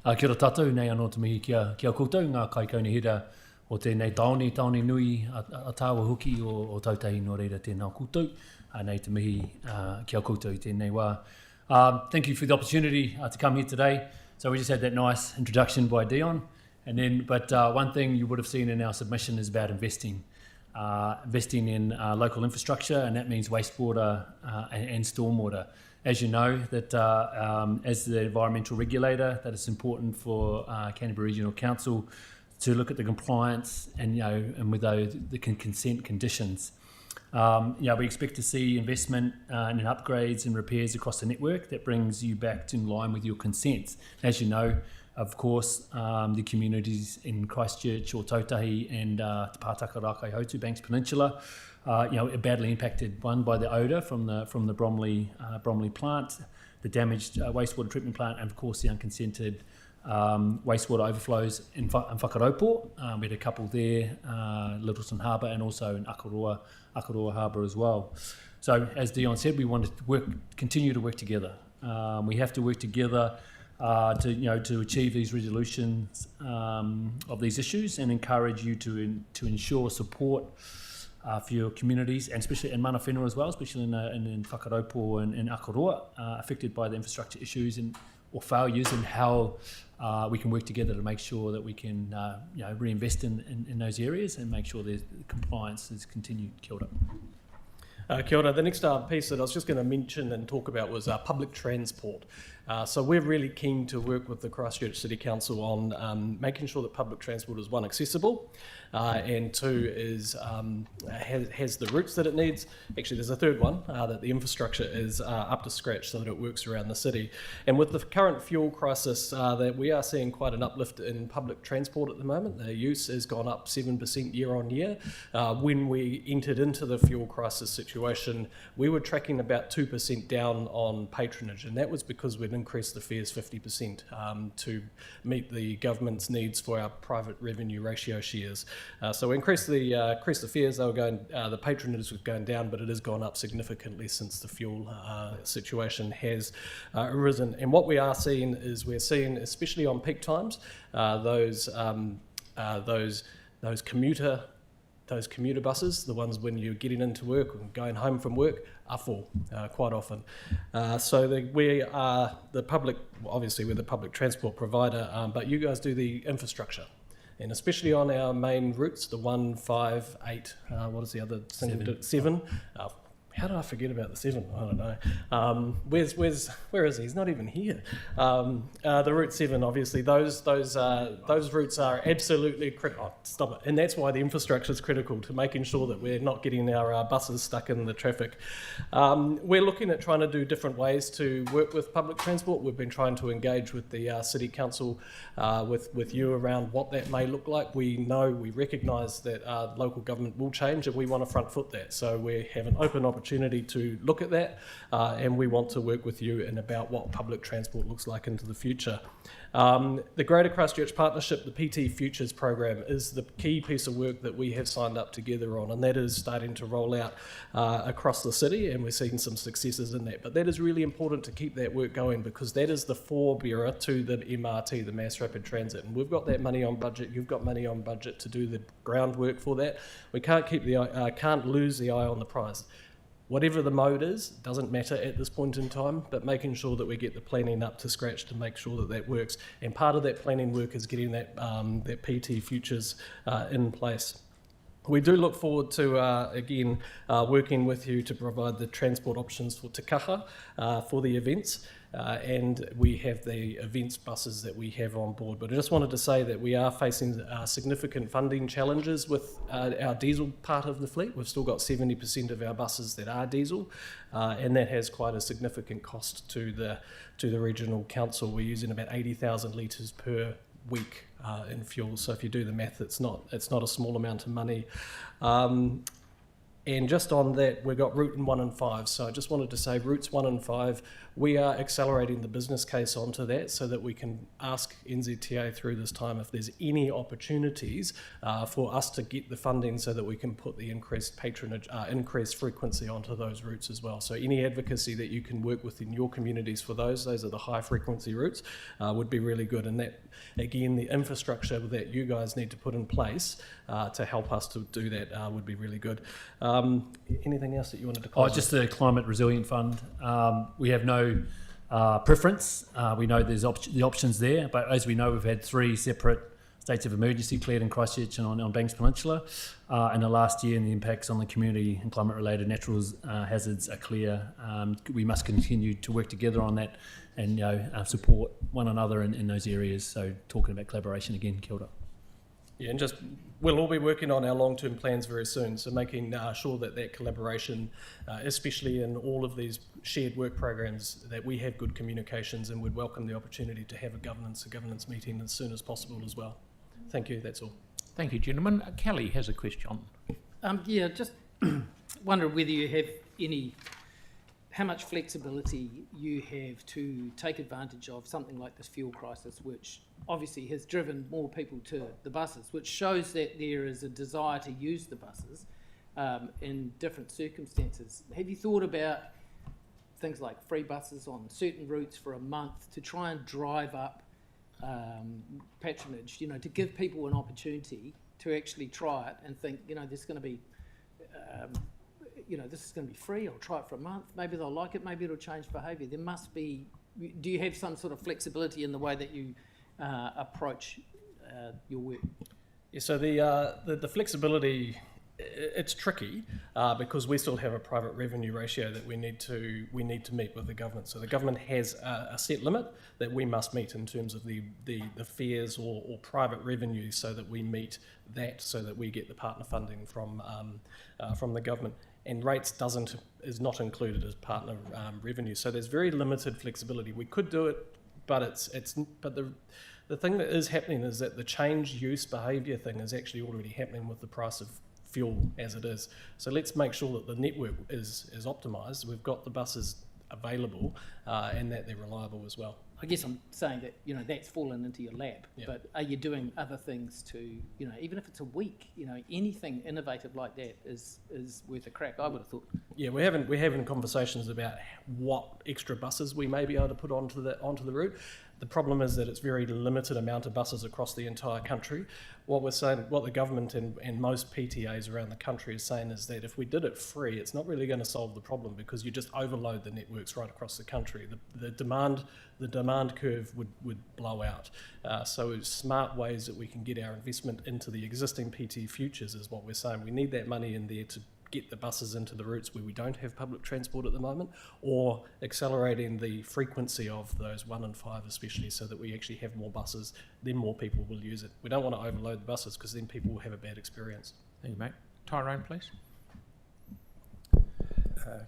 ora tātou, nei anō te mihi kia koutou, ngā kaikaunihira o tēnei taone nui a tāua hoki o tautahi no reira tēnā koutou, nei te mihi kia koutou i tēnei wā. Thank you for the opportunity to come here today. So we just had that nice introduction by Dion, but one thing you would have seen in our submission is about investing in local infrastructure, and that means wastewater and stormwater. As you know, that as the environmental regulator, that it's important for Canterbury Regional Council to look at the compliance and with the consent conditions. We expect to see investment in upgrades and repairs across the network that brings you back in line with your consents. As you know, of course, the communities in Christchurch or Tautahi and Te Pātaka Rākai Hautu, Banks Peninsula, are badly impacted, one by the odour from the Bromley plant, the damaged wastewater treatment plant, and of course the unconsented wastewater overflows in Whakaropō. We had a couple there, Littleton Harbour, and also in Akaroa Harbour as well. So as Dion said, we want to continue to work together. We have to work together to achieve these resolutions of these issues, and encourage you to ensure support for your communities, and especially in mana whenua as well, especially in Whakaropō and in Akaroa, affected by the infrastructure issues or failures, and how we can work together to make sure that we can reinvest in those areas and make sure the compliance is continued. Kia ora. Kia ora. The next piece that I was just going to mention and talk about was public transport. So we're really keen to work with the Christchurch City Council on making sure that public transport is, one, accessible, and two, has the routes that it needs. Actually, there's a third one, that the infrastructure is up to scratch so that it works around the city. And with the current fuel crisis, that we are seeing quite an uplift in public transport at the moment. The use has gone up 7% year on year. When we entered into the fuel crisis situation, we were tracking about 2% down on patronage, and that was because we'd increased the fares 50% to meet the government's needs for our private revenue ratio shares. So we increased the fares. They were going, the patronage was going down, but it has gone up significantly since the fuel situation has arisen. And what we are seeing is especially on peak times, those commuter buses, the ones when you're getting into work or going home from work, are full quite often. We are the public, obviously we're the public transport provider, but you guys do the infrastructure. And especially on our main routes, the 1, 5, 8, what is the other thing? 7. How did I forget about the 7? I don't know. Where is he? He's not even here. The Route 7, obviously, those routes are absolutely critical. Oh, stop it! And that's why the infrastructure is critical to making sure that we're not getting our buses stuck in the traffic. We're looking at trying to do different ways to work with public transport. We've been trying to engage with the City Council, with you around what that may look like. We recognise that local government will change, and we want to front foot that. So we have an open opportunity to look at that, and we want to work with you in about what public transport looks like into the future. The Greater Christchurch Partnership, the PT Futures program, is the key piece of work that we have signed up together on, and that is starting to roll out across the city, and we're seeing some successes in that. But that is really important to keep that work going, because that is the forebearer to the MRT, the Mass Rapid Transit, and we've got that money on budget. You've got money on budget to do the groundwork for that. We can't lose the eye on the prize. Whatever the mode is, doesn't matter at this point in time, but making sure that we get the planning up to scratch to make sure that that works. And part of that planning work is getting that PT Futures in place. We do look forward to, again, working with you to provide the transport options for Te Kaha for the events. And we have the events buses that we have on board. But I just wanted to say that we are facing significant funding challenges with our diesel part of the fleet. We've still got 70% of our buses that are diesel, and that has quite a significant cost to the regional council. We're using about 80,000 litres per week in fuel. So if you do the math, it's not a small amount of money. And just on that, we've got Route 1 and 5. So I just wanted to say Routes 1 and 5, we are accelerating the business case onto that so that we can ask NZTA through this time if there's any opportunities for us to get the funding so that we can put the increased patronage, increased frequency onto those routes as well. So any advocacy that you can work within your communities for those are the high frequency routes, would be really good. And that, again, the infrastructure that you guys need to put in place to help us to do that would be really good. Anything else that you wanted to close? Just the Climate Resilient Fund. We have no preference. We know there's the options there, but as we know, we've had 3 separate states of emergency declared in Christchurch and on Banks Peninsula in the last year, and the impacts on the community and climate-related natural hazards are clear. We must continue to work together on that and support one another in those areas. So talking about collaboration again, kia ora. Yeah, and just we'll all be working on our long-term plans very soon, so making sure that collaboration, especially in all of these shared work programs, that we have good communications, and would welcome the opportunity to have a governance meeting as soon as possible as well. Thank you, that's all. Thank you, gentlemen. Kelly has a question. Yeah, just wonder whether you have how much flexibility you have to take advantage of something like this fuel crisis, which obviously has driven more people to the buses, which shows that there is a desire to use the buses in different circumstances. Have you thought about things like free buses on certain routes for a month to try and drive up patronage, to give people an opportunity to actually try it and think, this is going to be this is going to be free, I'll try it for a month, maybe they'll like it, maybe it'll change behaviour. There must be, do you have some sort of flexibility in the way that you approach your work? Yeah, so the flexibility, it's tricky because we still have a private revenue ratio that we need to meet with the government. So the government has a set limit that we must meet in terms of the fares or private revenue, so that we meet that, so that we get the partner funding from the government. And rates is not included as partner revenue. So there's very limited flexibility. We could do it, but the thing that is happening is that the change use behaviour thing is actually already happening with the price of fuel as it is. So let's make sure that the network is optimised. We've got the buses available and that they're reliable as well. I guess I'm saying that that's fallen into your lap, yeah. But are you doing other things to, even if it's a week, anything innovative like that is worth a crack, I would have thought. Yeah, we're having conversations about what extra buses we may be able to put onto the route. The problem is that it's very limited amount of buses across the entire country. What we're saying, what the government and most PTAs around the country is saying, is that if we did it free, it's not really going to solve the problem, because you just overload the networks right across the country. The demand curve would blow out. So smart ways that we can get our investment into the existing PT futures is what we're saying. We need that money in there get the buses into the routes where we don't have public transport at the moment, or accelerating the frequency of those 1 and 5 especially, so that we actually have more buses, then more people will use it. We don't want to overload the buses because then people will have a bad experience. Thank you, mate. Tyrone, please.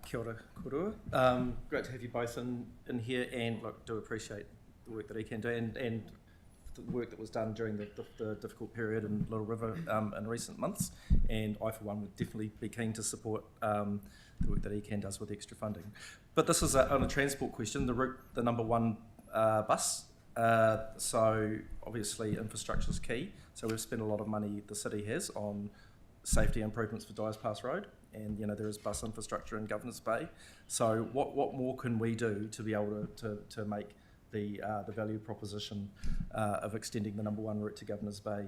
Kia ora korua. Great to have you both in here, and look, do appreciate the work that he can do, and the work that was done during the difficult period in Little River in recent months, and I for one would definitely be keen to support the work that ECAN does with extra funding. But this is on a transport question, the number one bus, so obviously infrastructure is key, so we've spent a lot of money, the city has, on safety improvements for Dyers Pass Road, and there is bus infrastructure in Governors Bay, so what more can we do to be able to make the value proposition of extending the number one route to Governors Bay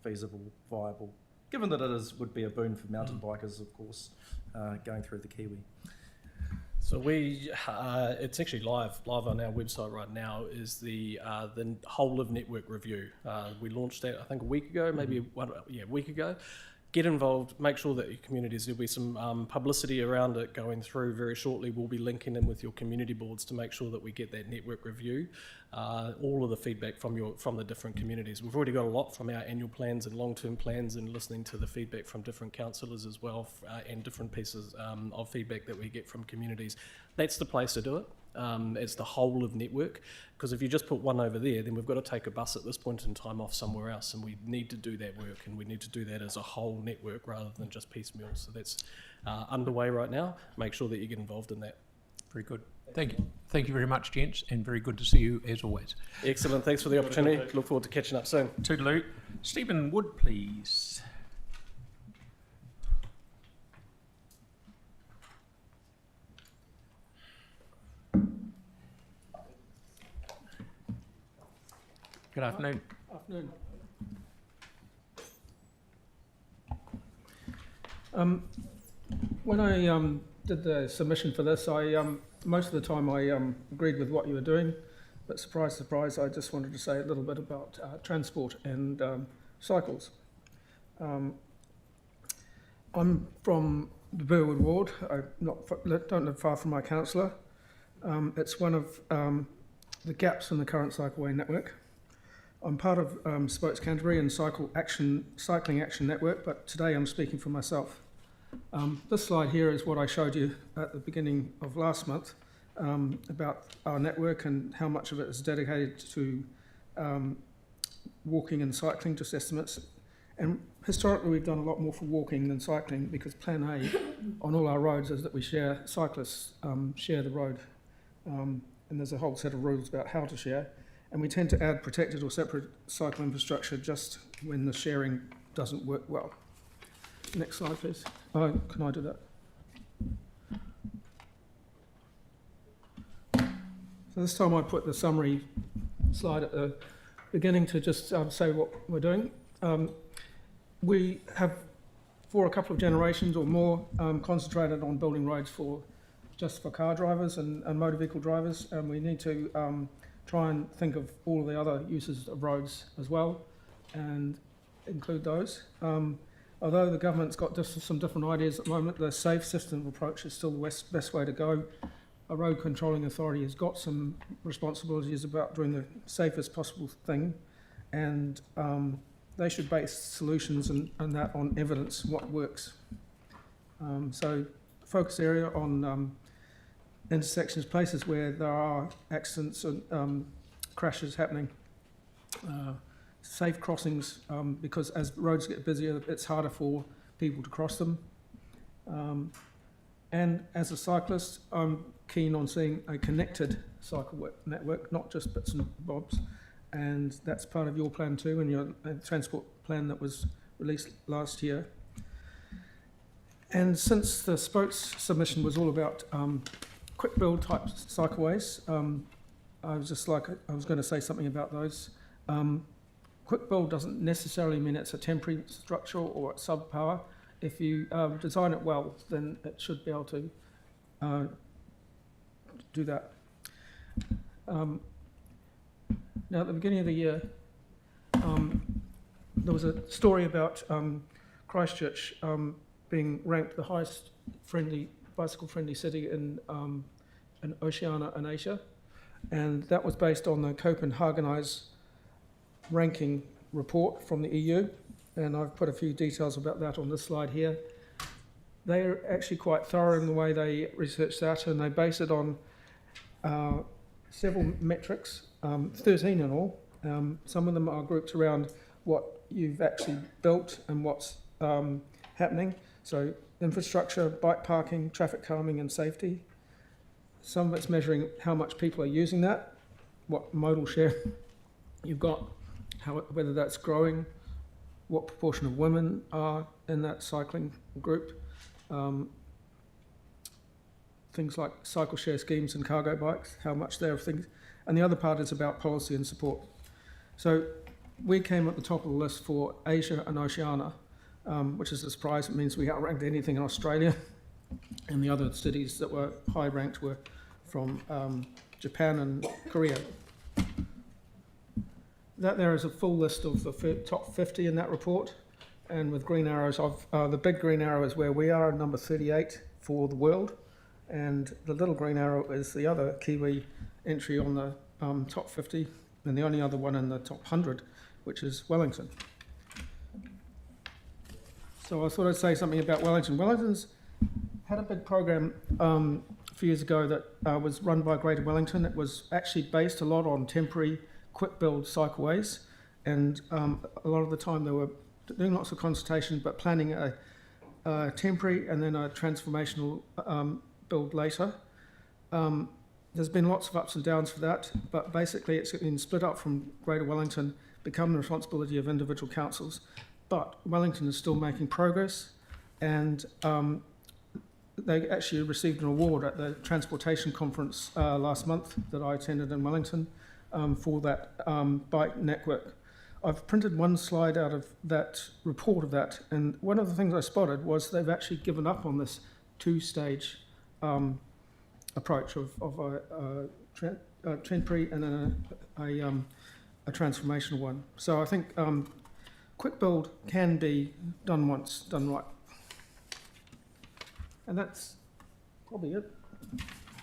feasible, viable, given that it would be a boon for mountain bikers, of course, going through the Kiwi. So it's actually live on our website right now, is the whole of network review. We launched that I think a week ago, maybe a week ago. Get involved, make sure that your communities, there'll be some publicity around it going through very shortly. We'll be linking in with your community boards to make sure that we get that network review, all of the feedback from the different communities. We've already got a lot from our annual plans and long-term plans, and listening to the feedback from different councillors as well, and different pieces of feedback that we get from communities. That's the place to do it. It's the whole of network, because if you just put one over there, then we've got to take a bus at this point in time off somewhere else, and we need to do that work, and we need to do that as a whole network rather than just piecemeal. So that's underway right now. Make sure that you get involved in that. Very good. Thank you. Thank you very much, gents, and very good to see you as always. Excellent. Thanks for the opportunity. Look forward to catching up soon. Toodaloo. Stephen Wood, please. Good afternoon. Afternoon. When I did the submission for this, most of the time I agreed with what you were doing, but surprise, surprise, I just wanted to say a little bit about transport and cycles. I'm from the Burwood ward. I don't live far from my councillor. It's one of the gaps in the current cycleway network. I'm part of Spokes Canterbury and Cycling Action Network, but today I'm speaking for myself. This slide here is what I showed you at the beginning of last month about our network and how much of it is dedicated to walking and cycling, just estimates. And historically we've done a lot more for walking than cycling, because Plan A on all our roads is that we cyclists share the road. And there's a whole set of rules about how to share. And we tend to add protected or separate cycle infrastructure just when the sharing doesn't work well. Next slide, please. Can I do that? So this time I put the summary slide at the beginning to just say what we're doing. We have, for a couple of generations or more, concentrated on building roads just for car drivers and motor vehicle drivers, and we need to try and think of all of the other uses of roads as well and include those. Although the government's got some different ideas at the moment, the safe system approach is still the best way to go. A road controlling authority has got some responsibilities about doing the safest possible thing, and they should base solutions and that on evidence, what works. So focus area on intersections, places where there are accidents and crashes happening. Safe crossings, because as roads get busier, it's harder for people to cross them. And as a cyclist, I'm keen on seeing a connected cycle network, not just bits and bobs. And that's part of your plan too, and your transport plan that was released last year. And since the Spokes submission was all about quick build type cycleways, I was going to say something about those. Quick build doesn't necessarily mean it's a temporary structure or it's subpower. If you design it well, then it should be able to do that. Now, at the beginning of the year, there was a story about Christchurch being ranked the highest bicycle-friendly city in Oceania and Asia. And that was based on the Copenhagenized ranking report from the EU. And I've put a few details about that on this slide here. They're actually quite thorough in the way they research that, and they base it on several metrics, 13 in all. Some of them are grouped around what you've actually built and what's happening. So infrastructure, bike parking, traffic calming and safety. Some of it's measuring how much people are using that, what modal share you've got, whether that's growing, what proportion of women are in that cycling group. Things like cycle share schemes and cargo bikes, how much there are things. And the other part is about policy and support. So we came at the top of the list for Asia and Oceania, which is a surprise. It means we outranked anything in Australia. And the other cities that were high ranked were from Japan and Korea. That there is a full list of the top 50 in that report. And with green arrows, the big green arrow is where we are, number 38 for the world. And the little green arrow is the other Kiwi entry on the top 50, and the only other one in the top 100, which is Wellington. So I thought I'd say something about Wellington. Wellington's had a big program a few years ago that was run by Greater Wellington. It was actually based a lot on temporary, quick-build cycleways, and a lot of the time they were doing lots of consultation, but planning a temporary and then a transformational build later. There's been lots of ups and downs for that, but basically it's been split up from Greater Wellington, become the responsibility of individual councils. But Wellington is still making progress, and they actually received an award at the transportation conference last month that I attended in Wellington for that bike network. I've printed one slide out of that report of that, and one of the things I spotted was they've actually given up on this two-stage approach of a temporary and then a transformational one. So I think quick build can be done once, done right. And that's probably it.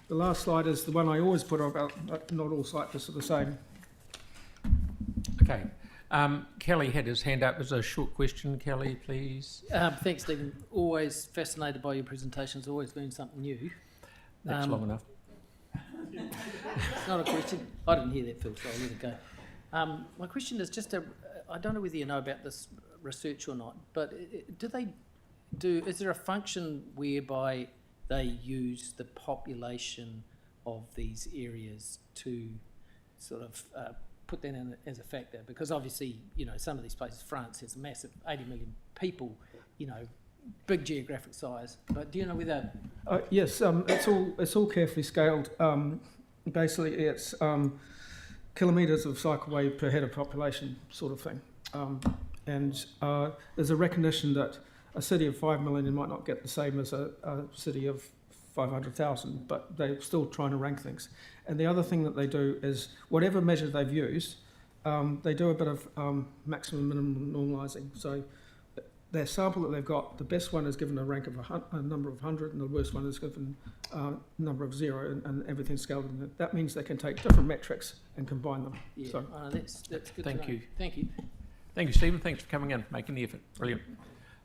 The last slide is the one I always put about not all cyclists are the same. Okay. Kelly had his hand up. There's a short question, Kelly, please. Thanks, Stephen. Always fascinated by your presentations. Always learned something new. That's long enough. It's not a question. I didn't hear that, Phil, so I'll let it go. My question is just I don't know whether you know about this research or not, but is there a function whereby they use the population of these areas to sort of put that in as a factor? Because obviously, some of these places, France has a massive 80 million people, big geographic size. But do you know whether? Yes, it's all carefully scaled. Basically, it's kilometres of cycleway per head of population sort of thing. And there's a recognition that a city of 5 million might not get the same as a city of 500,000, but they're still trying to rank things. And the other thing that they do is, whatever measure they've used, they do a bit of maximum minimum normalising. So their sample that they've got, the best one is given a rank of a number of 100, and the worst one is given a number of 0, and everything's scaled. And that means they can take different metrics and combine them. Yeah, so, that's good. Thank you. Thank you. Thank you, Stephen. Thanks for coming in, making the effort. Brilliant.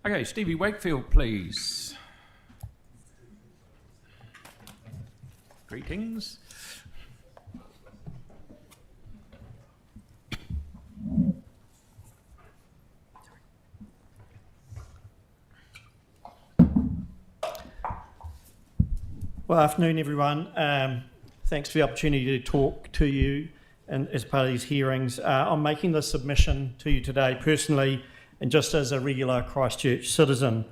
Okay, Stevie Wakefield, please. Greetings. Well, afternoon, everyone. Thanks for the opportunity to talk to you and as part of these hearings. I'm making this submission to you today personally and just as a regular Christchurch citizen,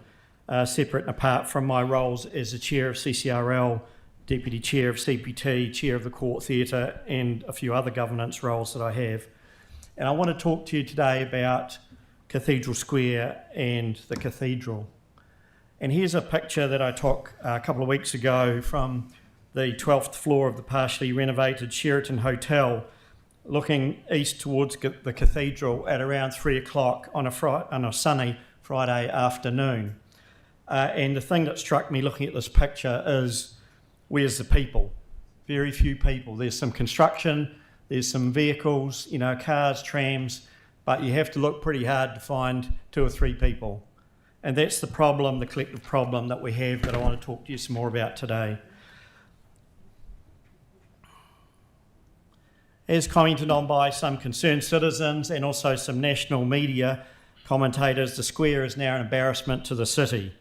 separate and apart from my roles as the chair of CCRL, deputy chair of CPT, chair of the Court Theatre, and a few other governance roles that I have. And I want to talk to you today about Cathedral Square and the cathedral. And here's a picture that I took a couple of weeks ago from the 12th floor of the partially renovated Sheraton Hotel, looking east towards the cathedral at around 3 o'clock on a sunny Friday afternoon. And the thing that struck me looking at this picture is, where's the people? Very few people. There's some construction, there's some vehicles, you know, cars, trams, but you have to look pretty hard to find 2 or 3 people. And that's the problem, the collective problem that we have that I want to talk to you some more about today. As commented on by some concerned citizens and also some national media commentators, the square is now an embarrassment to the city,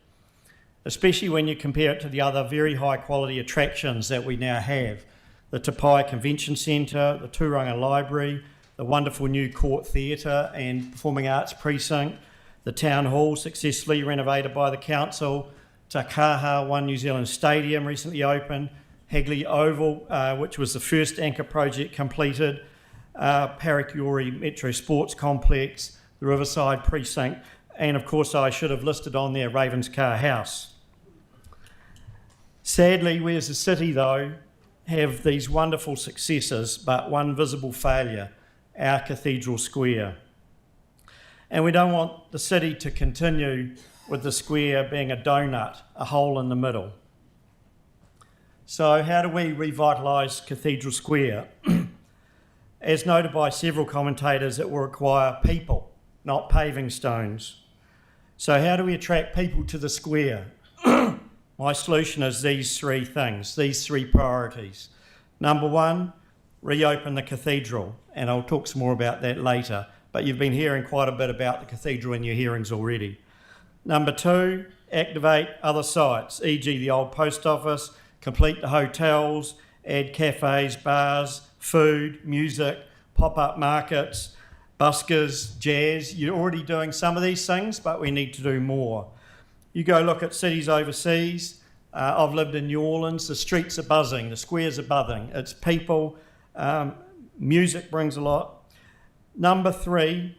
especially when you compare it to the other very high quality attractions that we now have. The Tapai Convention Centre, the Turanga Library, the wonderful new Court Theatre and Performing Arts Precinct, the Town Hall successfully renovated by the council, Takaha One New Zealand Stadium recently opened, Hagley Oval, which was the first anchor project completed, Parakiori Metro Sports Complex, the Riverside Precinct, and of course I should have listed on there Ravenscar House. Sadly, we as a city though have these wonderful successes, but one visible failure, our Cathedral Square. And we don't want the city to continue with the square being a donut, a hole in the middle. So how do we revitalise Cathedral Square? As noted by several commentators, it will require people, not paving stones. So how do we attract people to the square? My solution is these 3 things, these 3 priorities. Number 1, reopen the cathedral, and I'll talk some more about that later, but you've been hearing quite a bit about the cathedral in your hearings already. Number 2, activate other sites, e.g. the old post office, complete the hotels, add cafes, bars, food, music, pop-up markets, buskers, jazz. You're already doing some of these things, but we need to do more. You go look at cities overseas. I've lived in New Orleans. The streets are buzzing. The squares are buzzing. It's people. Music brings a lot. Number 3,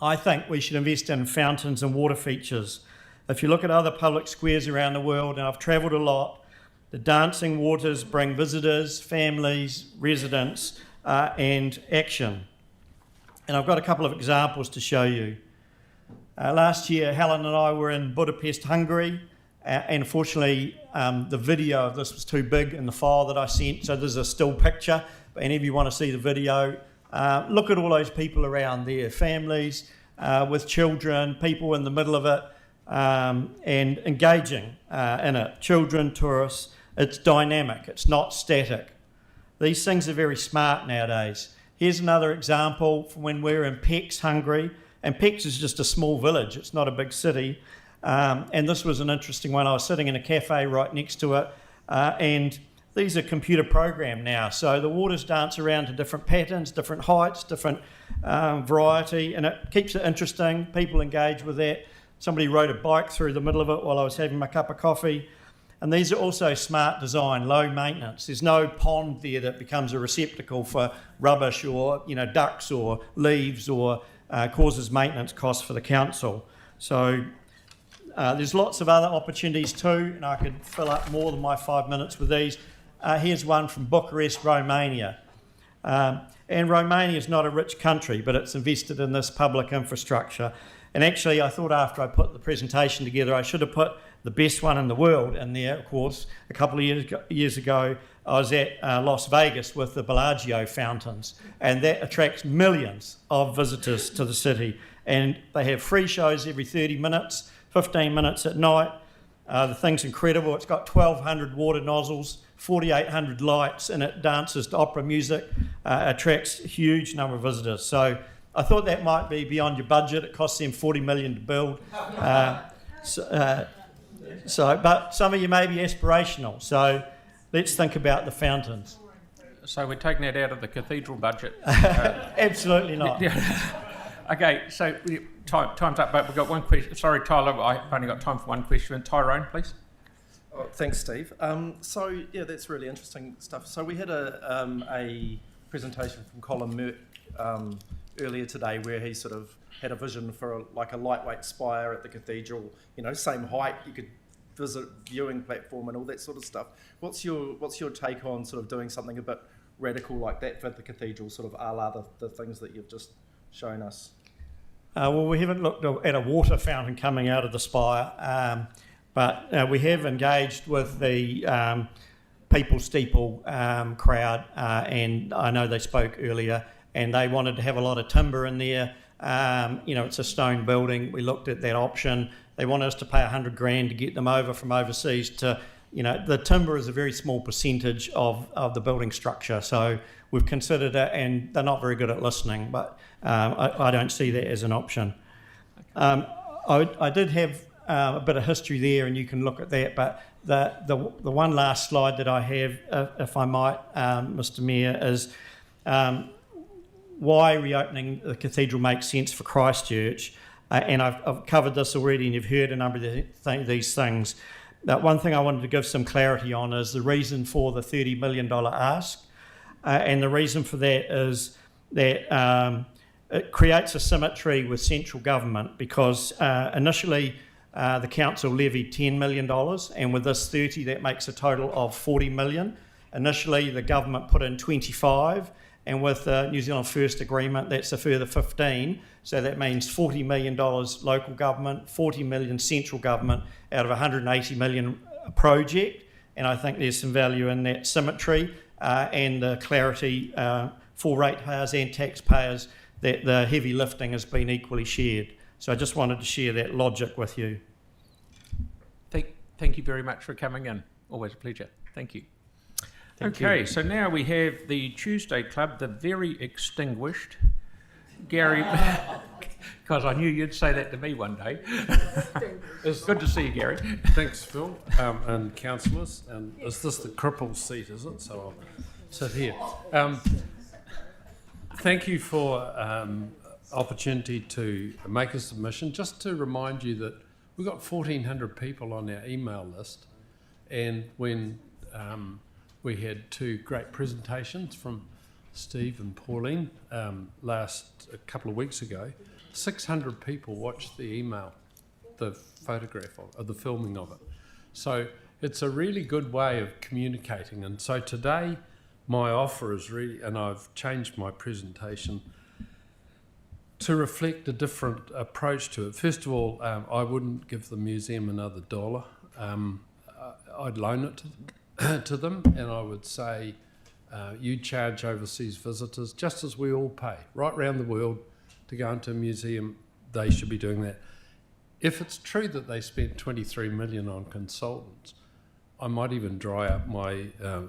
I think we should invest in fountains and water features. If you look at other public squares around the world, and I've travelled a lot, the dancing waters bring visitors, families, residents, and action. And I've got a couple of examples to show you. Last year, Helen and I were in Budapest, Hungary, and unfortunately, the video of this was too big in the file that I sent, so there's a still picture. But any of you want to see the video, look at all those people around there, families with children, people in the middle of it, and engaging in it. Children, tourists, it's dynamic, it's not static. These things are very smart nowadays. Here's another example from when we were in Pécs, Hungary, and Pécs is just a small village, it's not a big city. And this was an interesting one. I was sitting in a cafe right next to it, and these are computer programmed now. So the waters dance around to different patterns, different heights, different variety, and it keeps it interesting. People engage with that. Somebody rode a bike through the middle of it while I was having my cup of coffee. And these are also smart design, low maintenance. There's no pond there that becomes a receptacle for rubbish or ducks or leaves or causes maintenance costs for the council. So there's lots of other opportunities too, and I could fill up more than my 5 minutes with these. Here's one from Bucharest, Romania. And Romania is not a rich country, but it's invested in this public infrastructure. And actually, I thought after I put the presentation together, I should have put the best one in the world in there. Of course, a couple of years ago, I was at Las Vegas with the Bellagio fountains, and that attracts millions of visitors to the city. And they have free shows every 30 minutes, 15 minutes at night. The thing's incredible. It's got 1,200 water nozzles, 4,800 lights, and it dances to opera music, attracts a huge number of visitors. So I thought that might be beyond your budget. It costs them $40 million to build. But some of you may be aspirational. So let's think about the fountains. So we're taking that out of the cathedral budget? Absolutely not. Okay, so time's up, but we've got one question. Sorry, Tyler, I've only got time for one question. Tyrone, please. Oh, thanks, Steve. So, yeah, that's really interesting stuff. So we had a presentation from Colin Merck earlier today where he sort of had a vision for a lightweight spire at the cathedral, same height, you could visit viewing platform and all that sort of stuff. What's your take on sort of doing something a bit radical like that for the cathedral, sort of a la the things that you've just shown us? Well, we haven't looked at a water fountain coming out of the spire, but we have engaged with the People Steeple crowd, and I know they spoke earlier, and they wanted to have a lot of timber in there. It's a stone building. We looked at that option. They wanted us to pay $100,000 to get them over from overseas to, the timber is a very small percentage of the building structure. So we've considered it, and they're not very good at listening, but I don't see that as an option. I did have a bit of history there, and you can look at that, but the one last slide that I have, if I might, Mr. Mayor, is why reopening the cathedral makes sense for Christchurch. And I've covered this already, and you've heard a number of these things. One thing I wanted to give some clarity on is the reason for the $30 million ask. And the reason for that is that it creates a symmetry with central government, because initially the council levied $10 million, and with this 30, that makes a total of $40 million. Initially, the government put in 25, and with the New Zealand First Agreement, that's a further 15. So that means $40 million local government, $40 million central government out of $180 million project. And I think there's some value in that symmetry and the clarity for ratepayers and taxpayers that the heavy lifting has been equally shared. So I just wanted to share that logic with you. Thank you very much for coming in. Always a pleasure. Thank you. Okay, so now we have the Tuesday Club, the very extinguished Gary, because I knew you'd say that to me one day. It's good to see you, Gary. Thanks, Phil, and councillors. And is this the cripple seat, is it? So I'll sit here. Thank you for opportunity to make a submission. Just to remind you that we've got 1,400 people on our email list, and when we had two great presentations from Steve and Pauline a couple of weeks ago. 600 people watched the email, the photograph of the filming of it. So it's a really good way of communicating. And so today my offer is really, and I've changed my presentation to reflect a different approach to it. First of all, I wouldn't give the museum another dollar. I'd loan it to them, and I would say you charge overseas visitors just as we all pay right around the world to go into a museum. They should be doing that. If it's true that they spent $23 million on consultants, I might even dry up my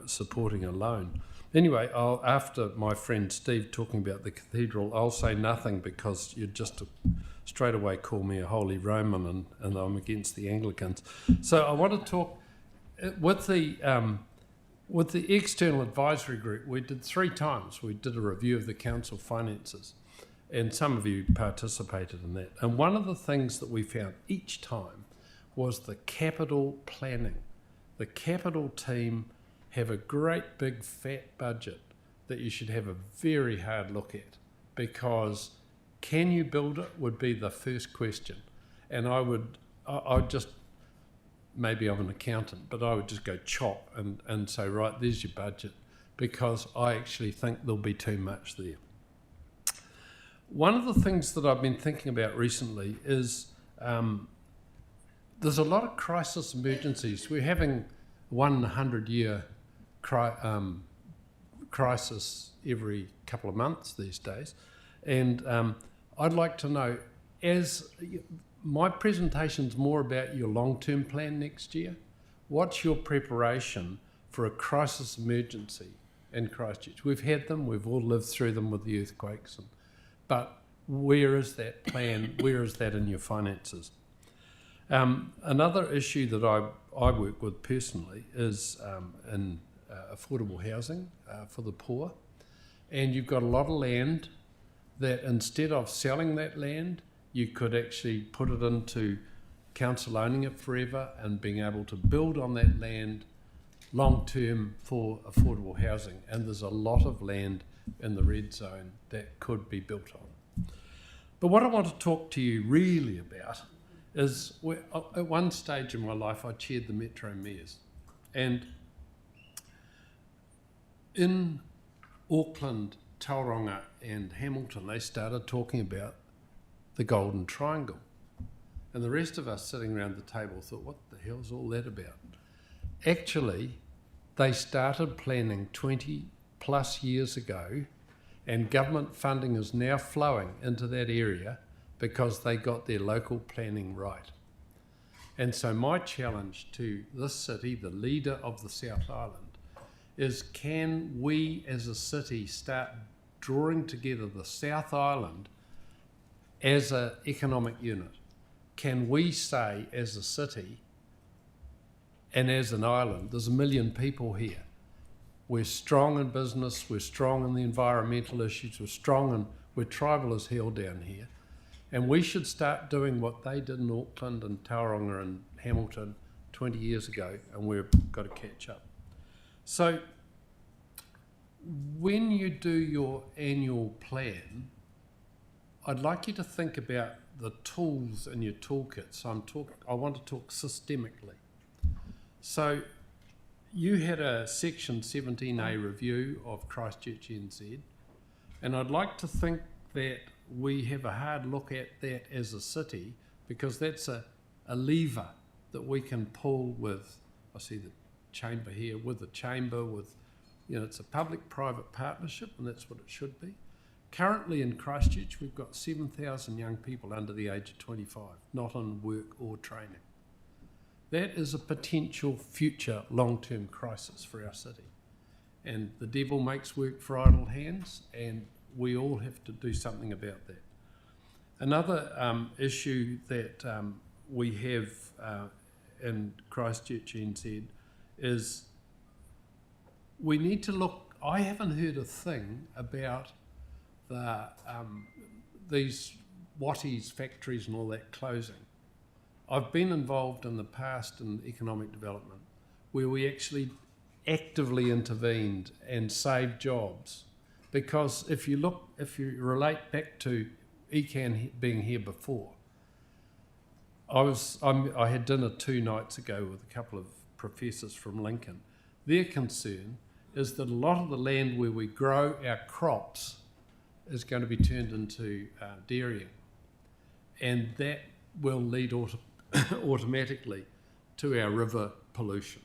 supporting a loan. Anyway, after my friend Steve talking about the cathedral, I'll say nothing, because you'd just straight away call me a Holy Roman, and I'm against the Anglicans. So I want to talk with the external advisory group. We did 3 times. We did a review of the council finances, and some of you participated in that. And one of the things that we found each time was the capital planning. The capital team have a great big fat budget that you should have a very hard look at, because can you build it would be the first question. And I'd just, maybe I'm an accountant, but I would just go chop and say, right, there's your budget, because I actually think there'll be too much there. One of the things that I've been thinking about recently is there's a lot of crisis emergencies. We're having 100-year crisis every couple of months these days. And I'd like to know, as my presentation's more about your long-term plan next year, what's your preparation for a crisis emergency in Christchurch? We've had them, we've all lived through them with the earthquakes, but where is that plan? Where is that in your finances? Another issue that I work with personally is in affordable housing for the poor. And you've got a lot of land that, instead of selling that land, you could actually put it into council owning it forever and being able to build on that land long term for affordable housing. And there's a lot of land in the red zone that could be built on. But what I want to talk to you really about is, at one stage in my life I chaired the Metro Mayors, and in Auckland, Tauranga and Hamilton they started talking about the Golden Triangle. And the rest of us sitting around the table thought, what the hell's all that about? Actually, they started planning 20 plus years ago, and government funding is now flowing into that area because they got their local planning right. And so my challenge to this city, the leader of the South Island, is can we as a city start drawing together the South Island as an economic unit? Can we say as a city and as an island, there's 1 million people here. We're strong in business, we're strong in the environmental issues, we're tribal as hell down here. And we should start doing what they did in Auckland and Tauranga and Hamilton 20 years ago, and we've got to catch up. So when you do your annual plan, I'd like you to think about the tools in your toolkit. So I want to talk systemically. So you had a Section 17A review of Christchurch NZ, and I'd like to think that we have a hard look at that as a city, because that's a lever that we can pull with, I see the chamber here, with the chamber, with, it's a public-private partnership, and that's what it should be. Currently in Christchurch, we've got 7,000 young people under the age of 25, not on work or training. That is a potential future long-term crisis for our city. And the devil makes work for idle hands, and we all have to do something about that. Another issue that we have in Christchurch NZ is we need to look. I haven't heard a thing about these Watties factories and all that closing. I've been involved in the past in economic development where we actually actively intervened and saved jobs. Because if you relate back to ECAN being here before, I had dinner 2 nights ago with a couple of professors from Lincoln. Their concern is that a lot of the land where we grow our crops is going to be turned into dairying, and that will lead automatically to our river pollution.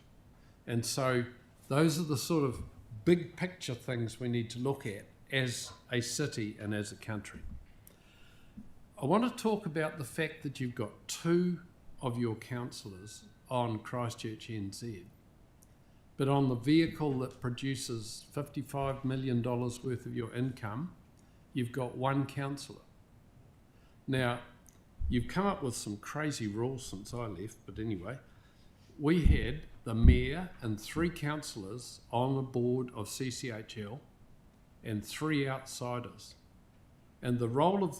And so those are the sort of big picture things we need to look at as a city and as a country. I want to talk about the fact that you've got 2 of your councillors on Christchurch NZ, but on the vehicle that produces $55 million worth of your income, you've got 1 councillor. Now, you've come up with some crazy rules since I left, but anyway, we had the mayor and 3 councillors on the board of CCHL and 3 outsiders. And the role of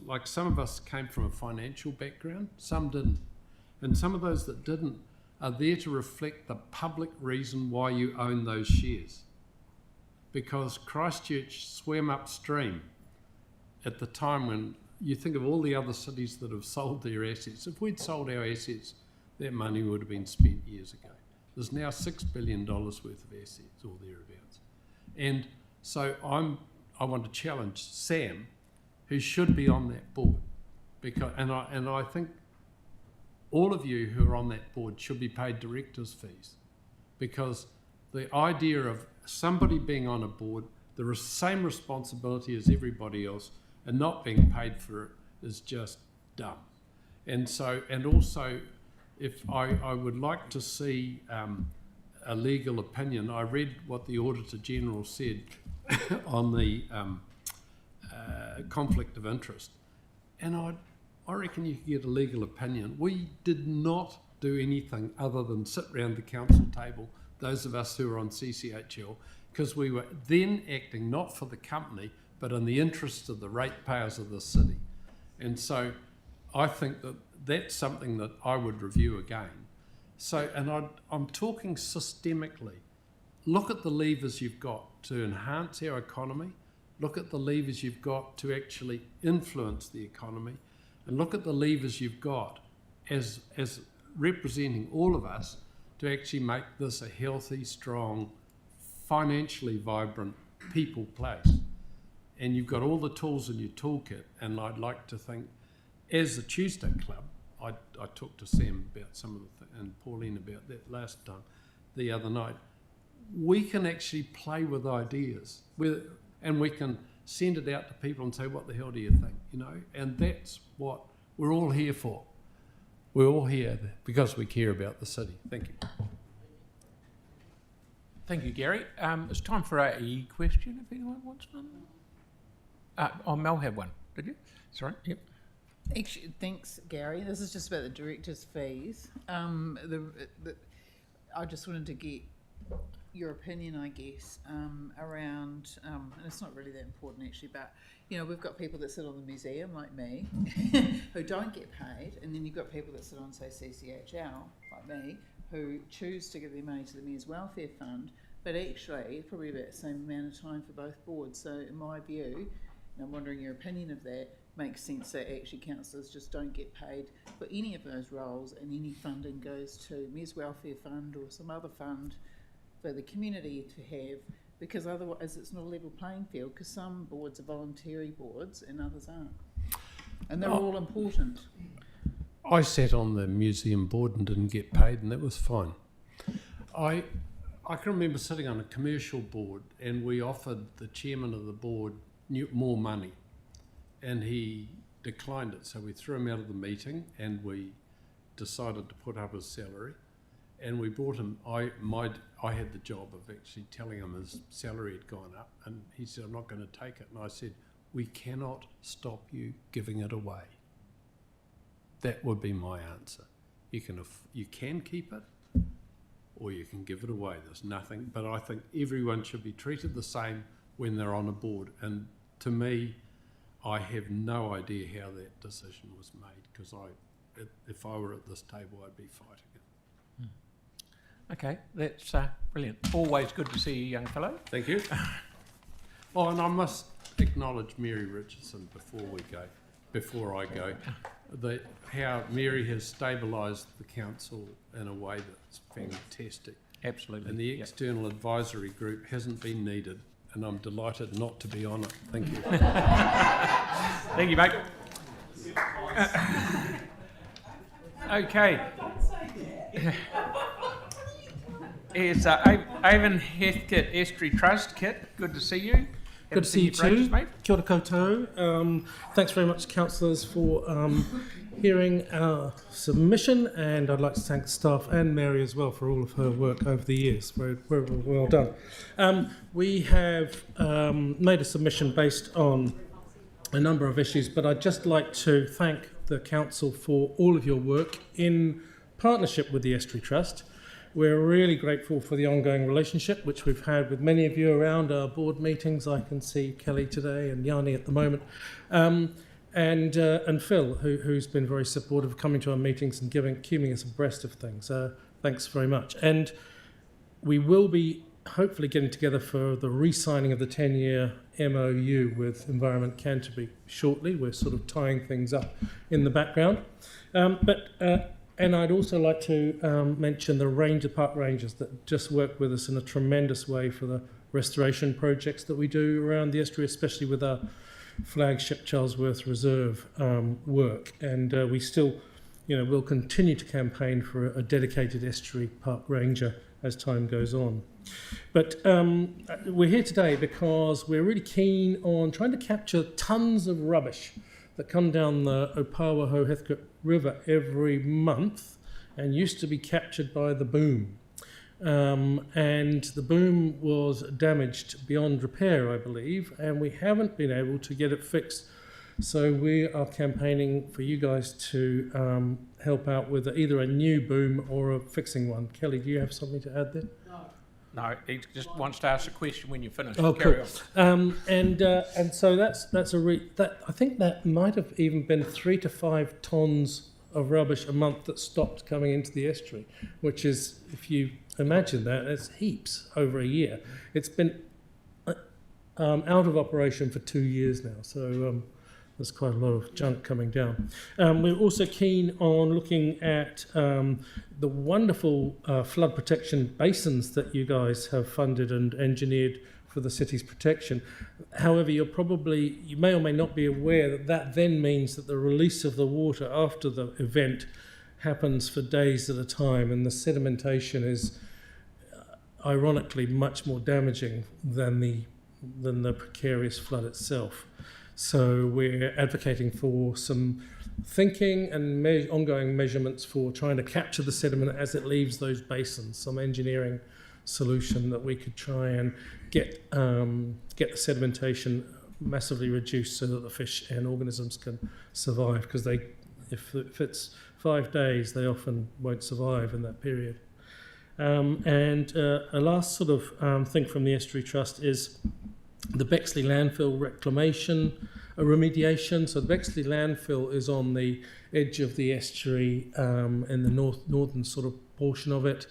like some of us came from a financial background, some didn't. And some of those that didn't are there to reflect the public reason why you own those shares. Because Christchurch swam upstream at the time when you think of all the other cities that have sold their assets. If we'd sold our assets, that money would have been spent years ago. There's now $6 billion worth of assets or thereabouts. And so I want to challenge Sam, who should be on that board, because and I think all of you who are on that board should be paid directors' fees, because the idea of somebody being on a board, the same responsibility as everybody else, and not being paid for it is just dumb. And so, and also, if I would like to see a legal opinion, I read what the Auditor General said on the conflict of interest, and I reckon you could get a legal opinion. We did not do anything other than sit around the council table, those of us who were on CCHL, because we were then acting not for the company, but in the interests of the ratepayers of the city. And so I think that that's something that I would review again. So, and I'm talking systemically. Look at the levers you've got to enhance our economy, look at the levers you've got to actually influence the economy, and look at the levers you've got as representing all of us to actually make this a healthy, strong, financially vibrant people place. And you've got all the tools in your toolkit, and I'd like to think as the Tuesday Club, I talked to Sam about some of the and Pauline about that last time, the other night. We can actually play with ideas, and we can send it out to people and say, what the hell do you think, you know? And that's what we're all here for. We're all here because we care about the city. Thank you. Thank you, Gary. It's time for a question, if anyone wants one. Mel had one, did you? Sorry, yep. Actually, thanks, Gary. This is just about the director's fees. I just wanted to get your opinion, I guess, around, and it's not really that important actually, but you know, we've got people that sit on the museum like me who don't get paid, and then you've got people that sit on, say, CCHL like me who choose to give their money to the Mayor's Welfare Fund, but actually probably about the same amount of time for both boards. So in my view, and I'm wondering your opinion of that, makes sense that actually councillors just don't get paid for any of those roles, and any funding goes to Mayor's Welfare Fund or some other fund for the community to have, because otherwise it's not a level playing field, because some boards are voluntary boards and others aren't. And they're all important. I sat on the museum board and didn't get paid, and that was fine. I can remember sitting on a commercial board, and we offered the chairman of the board more money, and he declined it. So we threw him out of the meeting, and we decided to put up his salary. And we brought him, I had the job of actually telling him his salary had gone up, and he said, I'm not going to take it. And I said, we cannot stop you giving it away. That would be my answer. You can keep it, or you can give it away. There's nothing, but I think everyone should be treated the same when they're on a board. And to me, I have no idea how that decision was made, because if I were at this table, I'd be fighting it. Okay, that's brilliant. Always good to see you, young fellow. Thank you. Oh, and I must acknowledge Mary Richardson before I go, how Mary has stabilised the council in a way that's fantastic. Absolutely. And the external advisory group hasn't been needed, and I'm delighted not to be on it. Thank you. Thank you, mate. Okay. Here's Avon Heathcote Estuary Trust. Kit, good to see you. Good to see you too. Kia ora koutou. Thanks very much, councillors, for hearing our submission, and I'd like to thank staff and Mary as well for all of her work over the years. Very, very well done. We have made a submission based on a number of issues, but I'd just like to thank the council for all of your work in partnership with the Estuary Trust. We're really grateful for the ongoing relationship which we've had with many of you around our board meetings. I can see Kelly today and Yanni at the moment, and Phil, who's been very supportive of coming to our meetings and keeping us abreast of things. Thanks very much. And we will be hopefully getting together for the re-signing of the 10-year MOU with Environment Canterbury shortly. We're sort of tying things up in the background. And I'd also like to mention the park rangers that just work with us in a tremendous way for the restoration projects that we do around the estuary, especially with our flagship Charlesworth Reserve work. And we still, we'll continue to campaign for a dedicated estuary park ranger as time goes on. But we're here today because we're really keen on trying to capture tons of rubbish that come down the Opawaho Heathcote River every month and used to be captured by the boom. And the boom was damaged beyond repair, I believe, and we haven't been able to get it fixed. So we are campaigning for you guys to help out with either a new boom or a fixing one. Kelly, do you have something to add there? No, he just wants to ask a question when you're finished. Oh, Carry cool. on. And so that's I think that might have even been 3 to 5 tons of rubbish a month that stopped coming into the estuary, which is, if you imagine that, it's heaps over a year. It's been out of operation for 2 years now, so there's quite a lot of junk coming down. We're also keen on looking at the wonderful flood protection basins that you guys have funded and engineered for the city's protection. However, you may or may not be aware that that then means that the release of the water after the event happens for days at a time, and the sedimentation is ironically much more damaging than the precarious flood itself. So we're advocating for some thinking and ongoing measurements for trying to capture the sediment as it leaves those basins, some engineering solution that we could try and get the sedimentation massively reduced so that the fish and organisms can survive, because if it's 5 days, they often won't survive in that period. And a last sort of thing from the Estuary Trust is the Bexley landfill reclamation, remediation. So the Bexley landfill is on the edge of the estuary in the northern sort of portion of it.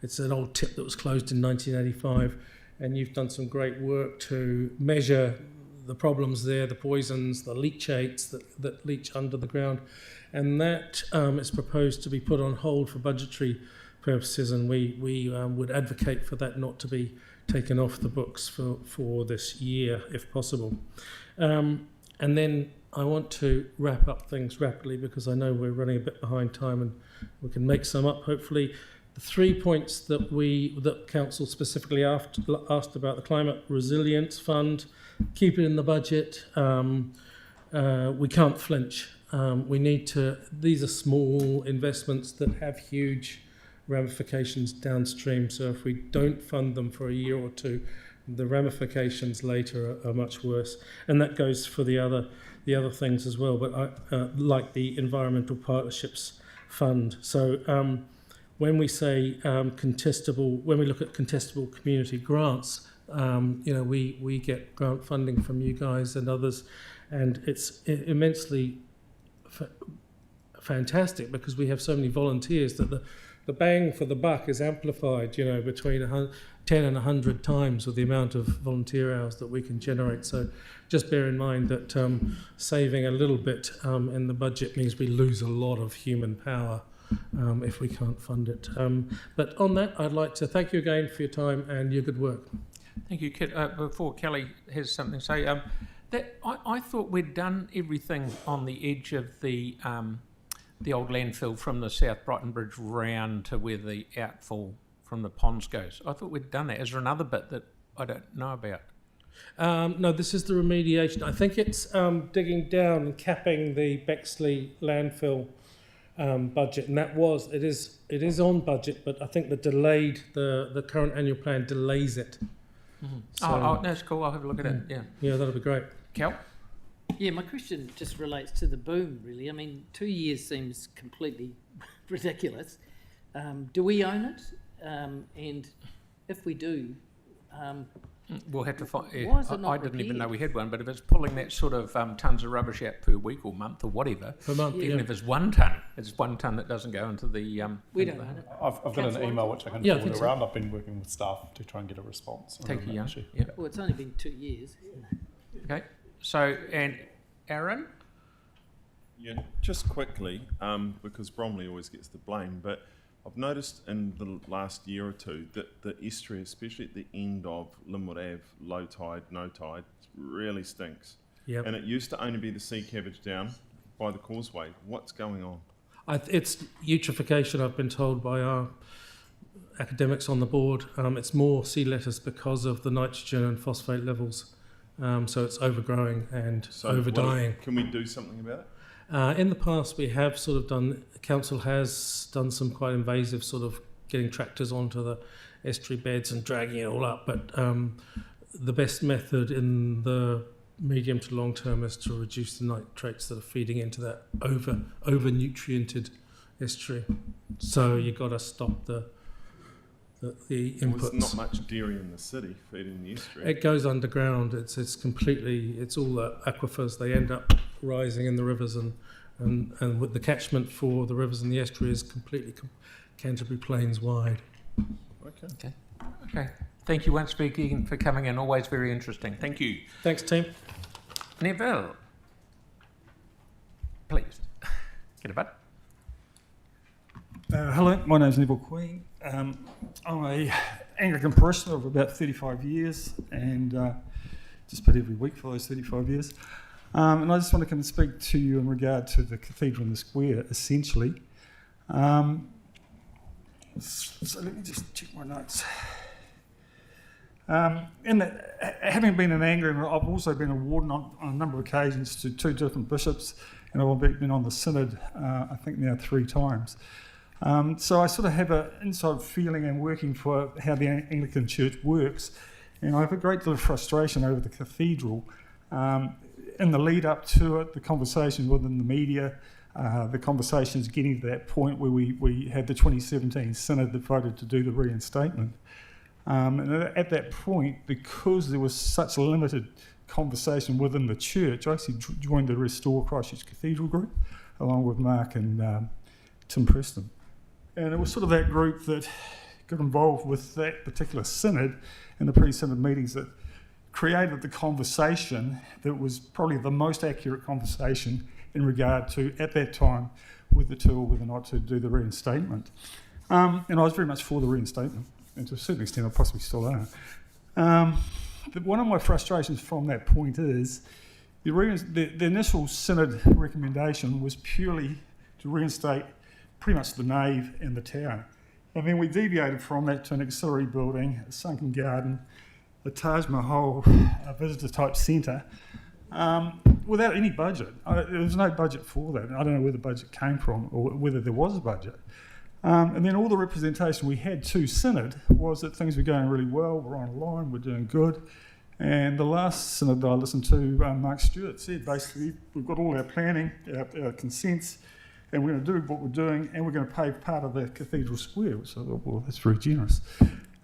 It's an old tip that was closed in 1985, and you've done some great work to measure the problems there, the poisons, the leachates that leach under the ground, and that is proposed to be put on hold for budgetary purposes, and we would advocate for that not to be taken off the books for this year, if possible. And then I want to wrap up things rapidly because I know we're running a bit behind time, and we can make some up, hopefully. The 3 points that Council specifically asked about: the Climate Resilience Fund, keep it in the budget. We can't flinch. We need to. These are small investments that have huge ramifications downstream. So if we don't fund them for a year or two, the ramifications later are much worse. And that goes for the other things as well. But like the Environmental Partnerships Fund. So when we say contestable, when we look at contestable community grants, we get grant funding from you guys and others, and it's immensely fantastic because we have so many volunteers that the bang for the buck is amplified, between 10 and 100 times with the amount of volunteer hours that we can generate. So just bear in mind that saving a little bit in the budget means we lose a lot of human power if we can't fund it. But on that, I'd like to thank you again for your time and your good work. Thank you, Kit. Before Kelly has something to say, I thought we'd done everything on the edge of the old landfill from the South Brighton Bridge round to where the outfall from the ponds goes. I thought we'd done that. Is there another bit that I don't know about? No, this is the remediation. I think it's digging down and capping the Bexley landfill budget, and it is on budget, but I think the current annual plan delays it. Mm-hmm. So, that's cool. I'll have a look at it. Yeah, that'll be great. Cal? Yeah, my question just relates to the boom, really. I mean, 2 years seems completely ridiculous. Do we own it? And if we do, we'll have to find. Why is it not I didn't even repaired? know we had one, but if it's pulling that sort of tons of rubbish out per week or month or whatever, per month, even if it's 1 tonne, it's 1 tonne that doesn't go into the. We don't own it. I've got an email which I can forward around. I've been working with staff to try and get a response. Thank you, Jan. Yeah. Well, it's only been 2 years. Okay. So, and Aaron? Yeah, just quickly, because Bromley always gets the blame, but I've noticed in the last year or two that the estuary, especially at the end of Linwood Ave, low tide, no tide, really stinks. Yep. And it used to only be the sea cabbage down by the causeway. What's going on? It's eutrophication, I've been told by our academics on the board. It's more sea lettuce because of the nitrogen and phosphate levels. So it's overgrowing and overdying. Can we do something about it? In the past, we have sort of done, Council has done some quite invasive sort of getting tractors onto the estuary beds and dragging it all up. But the best method in the medium to long term is to reduce the nitrates that are feeding into that over-nutriented estuary. So you've got to stop the inputs. There's not much dairy in the city feeding the estuary. It goes underground. It's all the aquifers. They end up rising in the rivers, and with the catchment for the rivers and the estuary is completely Canterbury Plains wide. Okay. Thank you once again for coming in. Always very interesting. Thank you. Thanks, team. Neville, please get a button. Hello, my name's Neville Queen. I Anglican parishioner of about 35 years, and just about every week for those 35 years. And I just want to come and speak to you in regard to the cathedral in the square, essentially. So let me just check my notes. Having been an Anglican, I've also been a warden on a number of occasions to 2 different bishops, and I've been on the synod, I think now 3 times. So I sort of have an inside feeling and working for how the Anglican Church works, and I have a great deal of frustration over the cathedral. In the lead up to it, the conversations within the media, the conversations getting to that point where we had the 2017 synod that voted to do the reinstatement. And at that point, because there was such limited conversation within the church, I actually joined the Restore Christchurch Cathedral group, along with Mark and Tim Preston. And it was sort of that group that got involved with that particular synod and the pre-synod meetings that created the conversation that was probably the most accurate conversation in regard to, at that time, whether or not to do the reinstatement. And I was very much for the reinstatement, and to a certain extent I possibly still am. But one of my frustrations from that point is the initial synod recommendation was purely to reinstate pretty much the nave and the tower. And then we deviated from that to an auxiliary building, a sunken garden, the Taj Mahal visitor type centre, without any budget. There was no budget for that. I don't know where the budget came from or whether there was a budget. And then all the representation we had to synod was that things were going really well, we're online, we're doing good. And the last synod that I listened to, Mark Stewart said basically, we've got all our planning, our consents, and we're going to do what we're doing, and we're going to pave part of the cathedral square, which I thought, well, that's very generous.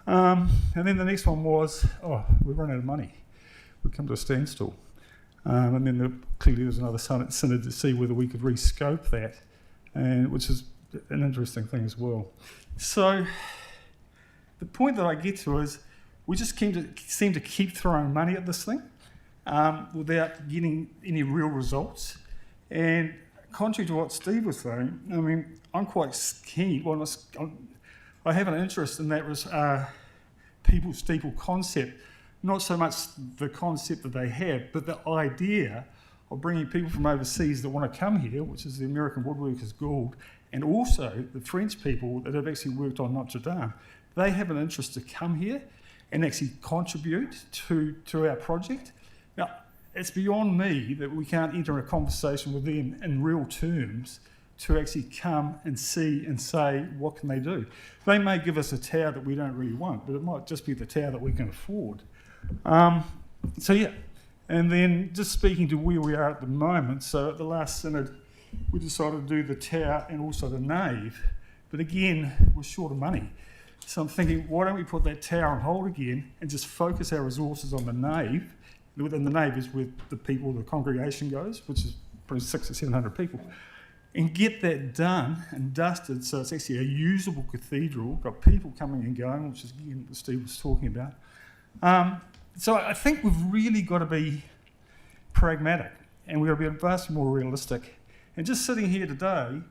And then the next one was, we've run out of money. We've come to a standstill. And then clearly there was another synod to see whether we could rescope that, and which is an interesting thing as well. So the point that I get to is we just seem to keep throwing money at this thing without getting any real results. And contrary to what Steve was saying, I mean, I'm quite keen. Well, I have an interest in that people steeple concept, not so much the concept that they have, but the idea of bringing people from overseas that want to come here, which is the American Woodworkers Guild, and also the French people that have actually worked on Notre Dame. They have an interest to come here and actually contribute to our project. Now, it's beyond me that we can't enter a conversation with them in real terms to actually come and see and say, what can they do? They may give us a tower that we don't really want, but it might just be the tower that we can afford. So yeah, and then just speaking to where we are at the moment, so at the last synod, we decided to do the tower and also the nave, but again, we're short of money. So I'm thinking, why don't we put that tower on hold again and just focus our resources on the nave? And the nave is where the people, the congregation goes, which is probably 600 or 700 people, and get that done and dusted so it's actually a usable cathedral, got people coming and going, which is again what Steve was talking about. So I think we've really got to be pragmatic, and we've got to be vastly more realistic. And just sitting here today,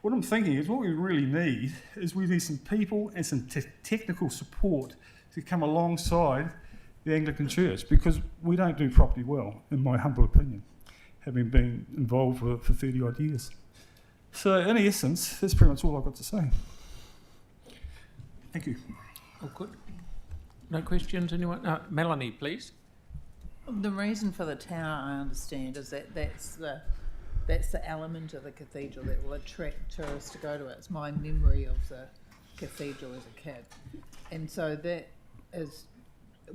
what I'm thinking is what we really need is we need some people and some technical support to come alongside the Anglican Church, because we don't do property well, in my humble opinion, having been involved with it for 30 odd years. So in essence, that's pretty much all I've got to say. Thank you. Oh, good. No questions, anyone? Melanie, please. The reason for the tower, I understand, is that that's the element of the cathedral that will attract tourists to go to it. It's my memory of the cathedral as a kid. And so that is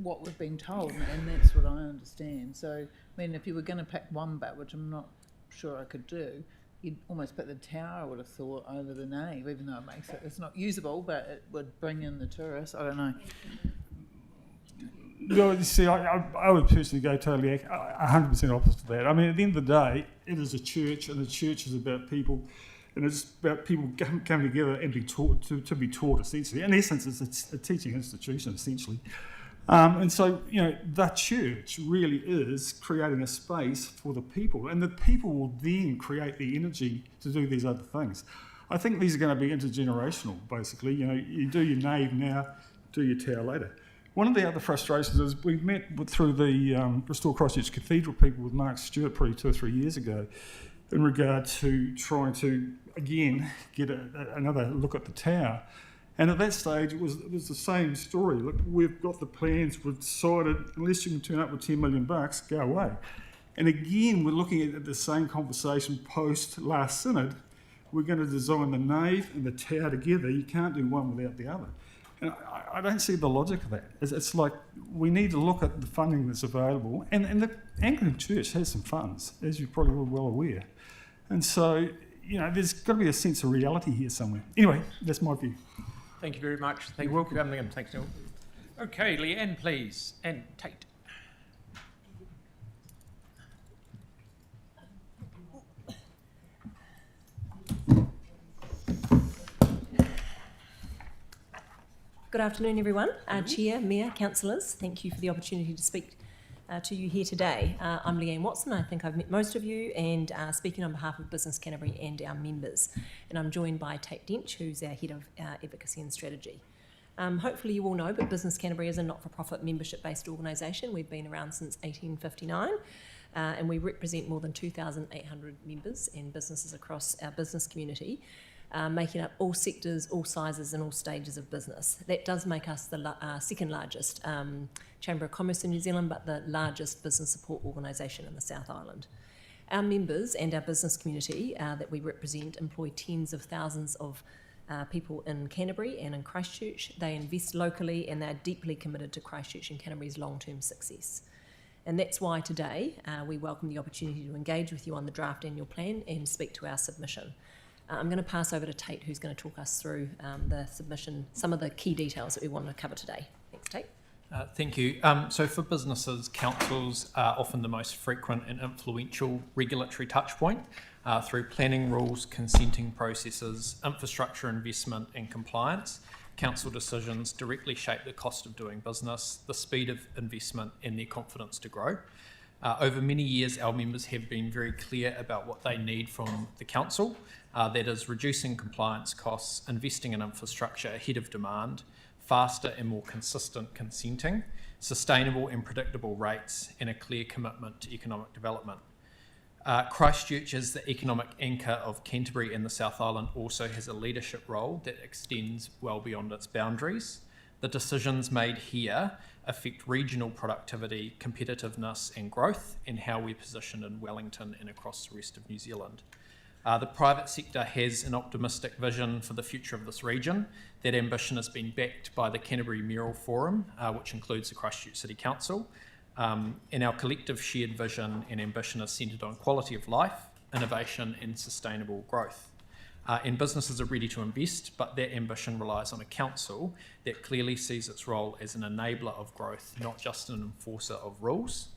what we've been told, and that's what I understand. So, I mean, if you were going to pick one bit, which I'm not sure I could do, you'd almost put the tower, I would have thought, over the nave, even though it's not usable, but it would bring in the tourists. I don't know. No, you see, I would personally go totally 100% opposite to that. I mean, at the end of the day, it is a church, and the church is about people, and it's about people coming together and be taught to be taught, essentially. In essence, it's a teaching institution, essentially. And so, you know, the church really is creating a space for the people, and the people will then create the energy to do these other things. I think these are going to be intergenerational, basically. You know, you do your nave now, do your tower later. One of the other frustrations is we met through the Restore Christchurch Cathedral people with Mark Stewart probably 2 or 3 years ago in regard to trying to, again, get another look at the tower. And at that stage, it was the same story. Look, we've got the plans, we've decided, unless you can turn up with $10 million, go away. And again, we're looking at the same conversation post last synod. We're going to design the nave and the tower together. You can't do one without the other. And I don't see the logic of that. It's like we need to look at the funding that's available. And the Anglican Church has some funds, as you're probably well aware. And so, there's got to be a sense of reality here somewhere. Anyway, that's my view. Thank you very much. Thank you for coming in. Thanks, Neil. Okay, Leanne, please, and Tate. Good afternoon, everyone. Chair, Mayor, councillors, thank you for the opportunity to speak to you here today. I'm Leanne Watson. I think I've met most of you, and speaking on behalf of Business Canterbury and our members. And I'm joined by Tate Dench, who's our Head of Advocacy and Strategy. Hopefully you all know, but Business Canterbury is a not-for-profit membership-based organisation. We've been around since 1859, and we represent more than 2,800 members and businesses across our business community, making up all sectors, all sizes and all stages of business. That does make us the second largest Chamber of Commerce in New Zealand, but the largest business support organisation in the South Island. Our members and our business community that we represent employ tens of thousands of people in Canterbury and in Christchurch. They invest locally and they're deeply committed to Christchurch and Canterbury's long-term success. And that's why today we welcome the opportunity to engage with you on the draft annual plan and speak to our submission. I'm going to pass over to Tate, who's going to talk us through the submission, some of the key details that we want to cover today. Thanks, Tate. Thank you. So for businesses, councils are often the most frequent and influential regulatory touchpoint through planning rules, consenting processes, infrastructure investment and compliance. Council decisions directly shape the cost of doing business, the speed of investment and their confidence to grow. Over many years, our members have been very clear about what they need from the council. That is reducing compliance costs, investing in infrastructure ahead of demand, faster and more consistent consenting, sustainable and predictable rates, and a clear commitment to economic development. Christchurch is the economic anchor of Canterbury and the South Island also has a leadership role that extends well beyond its boundaries. The decisions made here affect regional productivity, competitiveness and growth, and how we're positioned in Wellington and across the rest of New Zealand. The private sector has an optimistic vision for the future of this region. That ambition has been backed by the Canterbury Mayoral Forum, which includes the Christchurch City Council. And our collective shared vision and ambition is centred on quality of life, innovation and sustainable growth. And businesses are ready to invest, but that ambition relies on a council that clearly sees its role as an enabler of growth, not just an enforcer of rules.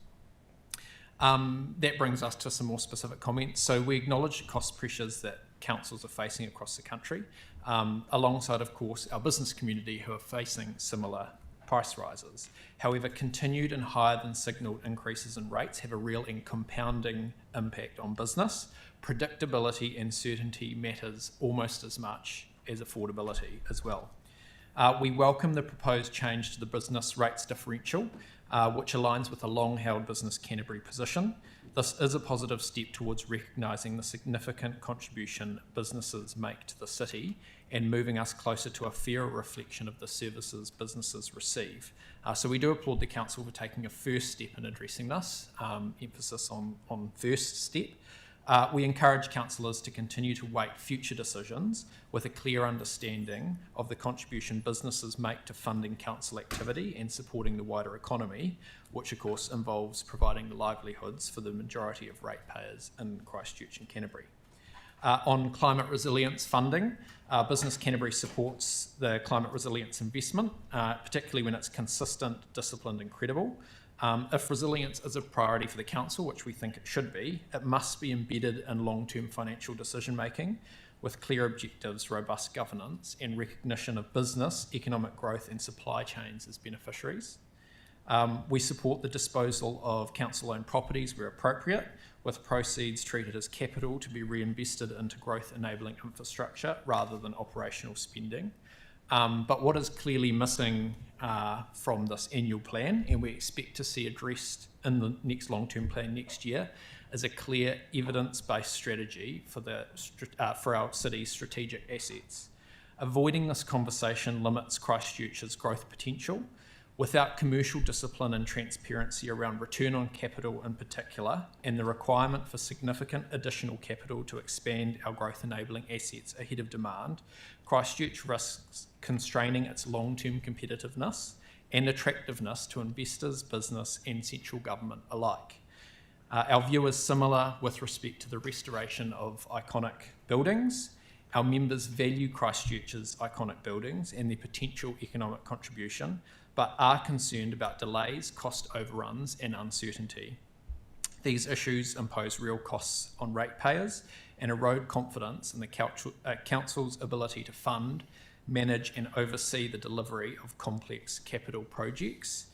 That brings us to some more specific comments. So we acknowledge the cost pressures that councils are facing across the country, alongside, of course, our business community who are facing similar price rises. However, continued and higher than signalled increases in rates have a real and compounding impact on business. Predictability and certainty matters almost as much as affordability as well. We welcome the proposed change to the business rates differential, which aligns with a long-held Business Canterbury position. This is a positive step towards recognising the significant contribution businesses make to the city and moving us closer to a fairer reflection of the services businesses receive. So we do applaud the council for taking a first step in addressing this, emphasis on first step. We encourage councillors to continue to weight future decisions with a clear understanding of the contribution businesses make to funding council activity and supporting the wider economy, which of course involves providing the livelihoods for the majority of ratepayers in Christchurch and Canterbury. On climate resilience funding, Business Canterbury supports the climate resilience investment, particularly when it's consistent, disciplined and credible. If resilience is a priority for the council, which we think it should be, it must be embedded in long-term financial decision-making with clear objectives, robust governance and recognition of business, economic growth and supply chains as beneficiaries. We support the disposal of council-owned properties where appropriate, with proceeds treated as capital to be reinvested into growth-enabling infrastructure rather than operational spending. But what is clearly missing from this annual plan, and we expect to see addressed in the next long-term plan next year, is a clear evidence-based strategy for our city's strategic assets. Avoiding this conversation limits Christchurch's growth potential. Without commercial discipline and transparency around return on capital in particular, and the requirement for significant additional capital to expand our growth-enabling assets ahead of demand, Christchurch risks constraining its long-term competitiveness and attractiveness to investors, business and central government alike. Our view is similar with respect to the restoration of iconic buildings. Our members value Christchurch's iconic buildings and their potential economic contribution, but are concerned about delays, cost overruns and uncertainty. These issues impose real costs on ratepayers and erode confidence in the council's ability to fund, manage and oversee the delivery of complex capital projects.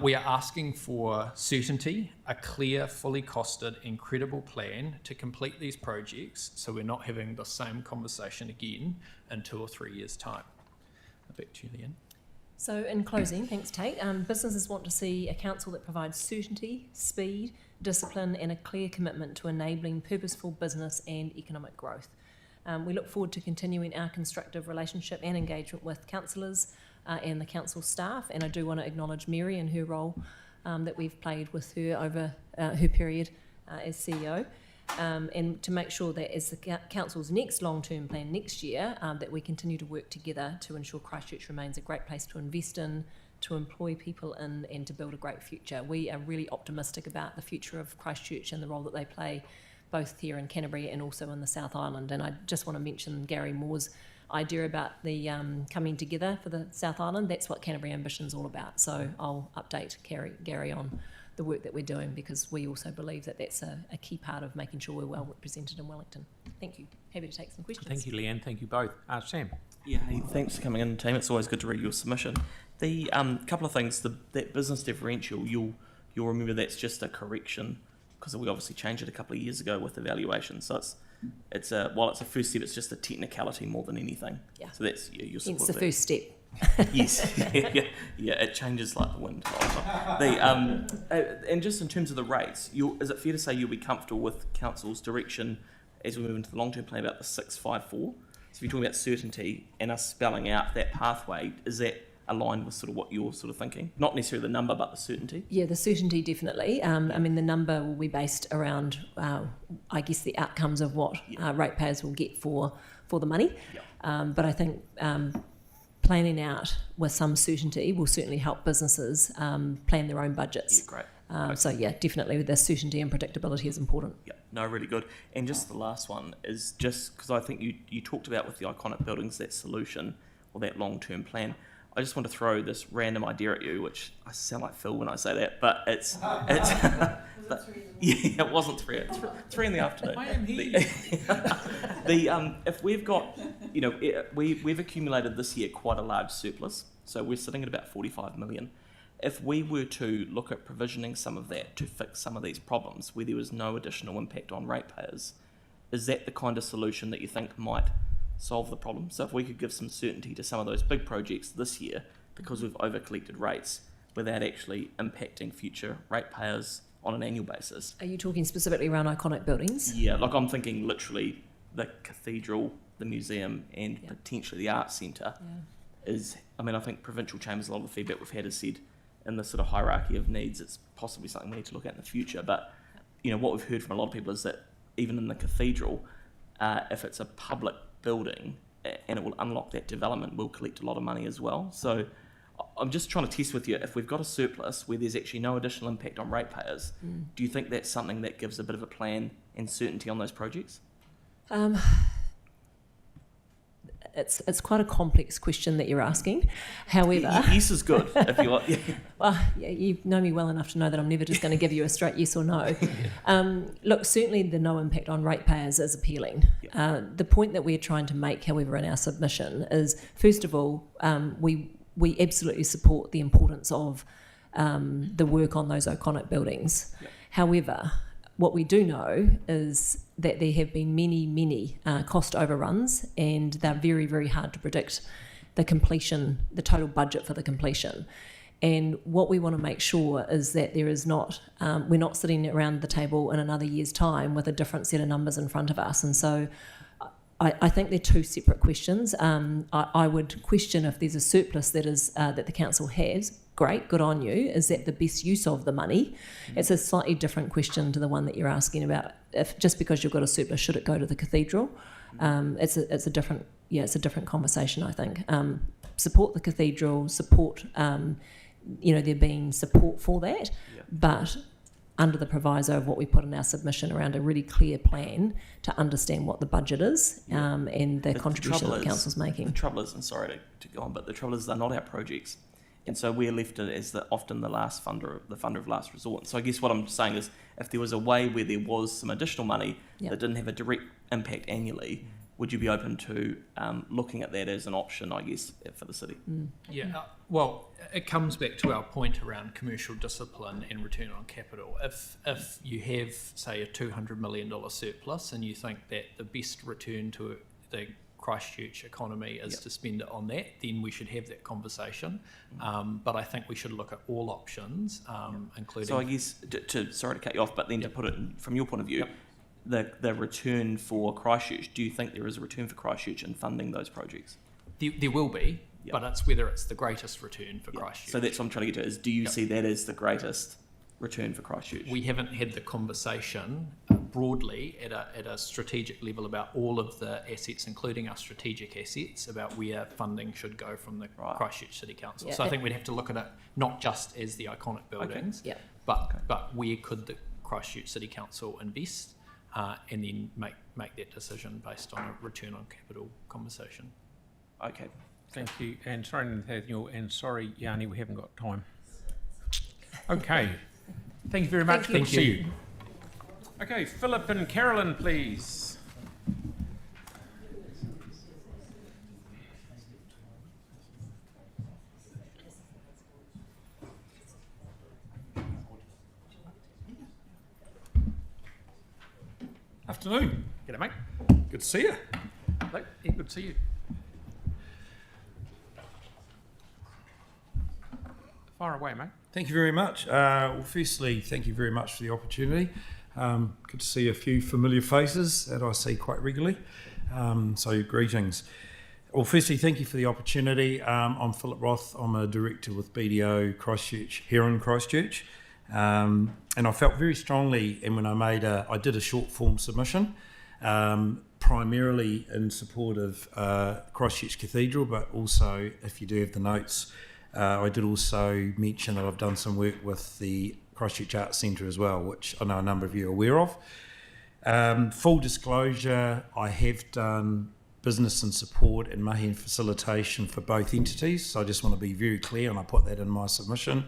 We are asking for certainty, a clear, fully costed and credible plan to complete these projects so we're not having the same conversation again in 2 or 3 years' time. Back to you, Leanne. So in closing, thanks Tate, businesses want to see a council that provides certainty, speed, discipline and a clear commitment to enabling purposeful business and economic growth. We look forward to continuing our constructive relationship and engagement with councillors and the council staff, and I do want to acknowledge Mary and her role that we've played with her over her period as CEO, and to make sure that as the council's next long-term plan next year, that we continue to work together to ensure Christchurch remains a great place to invest in, to employ people in and to build a great future. We are really optimistic about the future of Christchurch and the role that they play both here in Canterbury and also in the South Island. And I just want to mention Gary Moore's idea about the coming together for the South Island. That's what Canterbury Ambition is all about. So I'll update Gary on the work that we're doing, because we also believe that that's a key part of making sure we're well represented in Wellington. Thank you. Happy to take some questions. Thank you, Leanne. Thank you both. Sam. Yeah, hey, thanks for coming in, team. It's always good to read your submission. The couple of things, that business differential, you'll remember that's just a correction, because we obviously changed it a couple of years ago with evaluation. So it's while it's a first step, it's just a technicality more than anything. Yeah. So that's your support. It's the first step. Yes. Yeah. It changes like the wind. And just in terms of the rates, is it fair to say you'll be comfortable with council's direction as we move into the long-term plan about the 654? So if you're talking about certainty and us spelling out that pathway, is that aligned with sort of what you're sort of thinking? Not necessarily the number, but the certainty? Yeah, the certainty definitely. I mean, the number will be based around, I guess, the outcomes of what ratepayers will get for the money. But I think planning out with some certainty will certainly help businesses plan their own budgets. Yeah, great. So yeah, definitely the certainty and predictability is important. Yeah, no, really good. And just the last one is just because I think you talked about with the iconic buildings, that solution or that long-term plan. I just want to throw this random idea at you, which I sound like Phil when I say that, but it's it wasn't 3 in the afternoon. I am here. If we've got, we've accumulated this year quite a large surplus, so we're sitting at about 45 million. If we were to look at provisioning some of that to fix some of these problems where there was no additional impact on ratepayers, is that the kind of solution that you think might solve the problem? So if we could give some certainty to some of those big projects this year, because we've over-collected rates, without actually impacting future ratepayers on an annual basis. Are you talking specifically around iconic buildings? Yeah, like I'm thinking literally the cathedral, the museum, and potentially the arts centre is, I think provincial chambers, a lot of the feedback we've had has said in the sort of hierarchy of needs, it's possibly something we need to look at in the future. But, what we've heard from a lot of people is that even in the cathedral, if it's a public building and it will unlock that development, we'll collect a lot of money as well. So I'm just trying to test with you, if we've got a surplus where there's actually no additional impact on ratepayers, do you think that's something that gives a bit of a plan and certainty on those projects? It's quite a complex question that you're asking. However, yes is good if you like. Well, yeah, you know me well enough to know that I'm never just going to give you a straight yes or no. Look, certainly the no impact on ratepayers is appealing. The point that we're trying to make, however, in our submission is, first of all, we absolutely support the importance of the work on those iconic buildings. However, what we do know is that there have been many cost overruns, and they're very, very hard to predict. the completion, the total budget for the completion. And what we want to make sure is that there is not, we're not sitting around the table in another year's time with a different set of numbers in front of us. And so I think they're two separate questions. I would question if there's a surplus that is that the council has. Great, good on you. Is that the best use of the money? It's a slightly different question to the one that you're asking about. If just because you've got a surplus, should it go to the cathedral? It's a different conversation, I think. Support the cathedral, support there being support for that, but under the proviso of what we put in our submission around a really clear plan to understand what the budget is and the contribution that the council's making. The trouble is, and sorry to go on, but the trouble is they're not our projects. And so we're left as often the funder of last resort. And so I guess what I'm saying is, if there was a way where there was some additional money that didn't have a direct impact annually, would you be open to looking at that as an option, I guess, for the city? Yeah, well, it comes back to our point around commercial discipline and return on capital. If you have, say, a $200 million surplus and you think that the best return to the Christchurch economy is to spend it on that, then we should have that conversation. But I think we should look at all options, including... So I guess, sorry to cut you off, but then to put it from your point of view, the return for Christchurch, do you think there is a return for Christchurch in funding those projects? There will be, but it's whether it's the greatest return for Christchurch. So that's what I'm trying to get to, is do you see that as the greatest return for Christchurch? We haven't had the conversation broadly at a strategic level about all of the assets, including our strategic assets, about where funding should go from the Christchurch City Council. So I think we'd have to look at it not just as the iconic buildings, but where could the Christchurch City Council invest, and then make that decision based on a return on capital conversation. Okay. Thank you. And sorry, Nathaniel, and sorry, Yanni, we haven't got time. Okay. Thank you very much. Good to see you. Okay, Philip and Carolyn, please. Afternoon. G'day, mate. Good to see you. Hello. Yeah, good to see you. Fire away, mate. Thank you very much. Well, firstly, thank you very much for the opportunity. Good to see a few familiar faces that I see quite regularly. So greetings. Well, firstly, thank you for the opportunity. I'm Philip Roth. I'm a director with BDO Christchurch, here in Christchurch. And I felt very strongly, and when I did a short form submission, primarily in support of Christchurch Cathedral, but also, if you do have the notes, I did also mention that I've done some work with the Christchurch Arts Centre as well, which I know a number of you are aware of. Full disclosure, I have done business and support and mahi and facilitation for both entities, so I just want to be very clear, and I put that in my submission,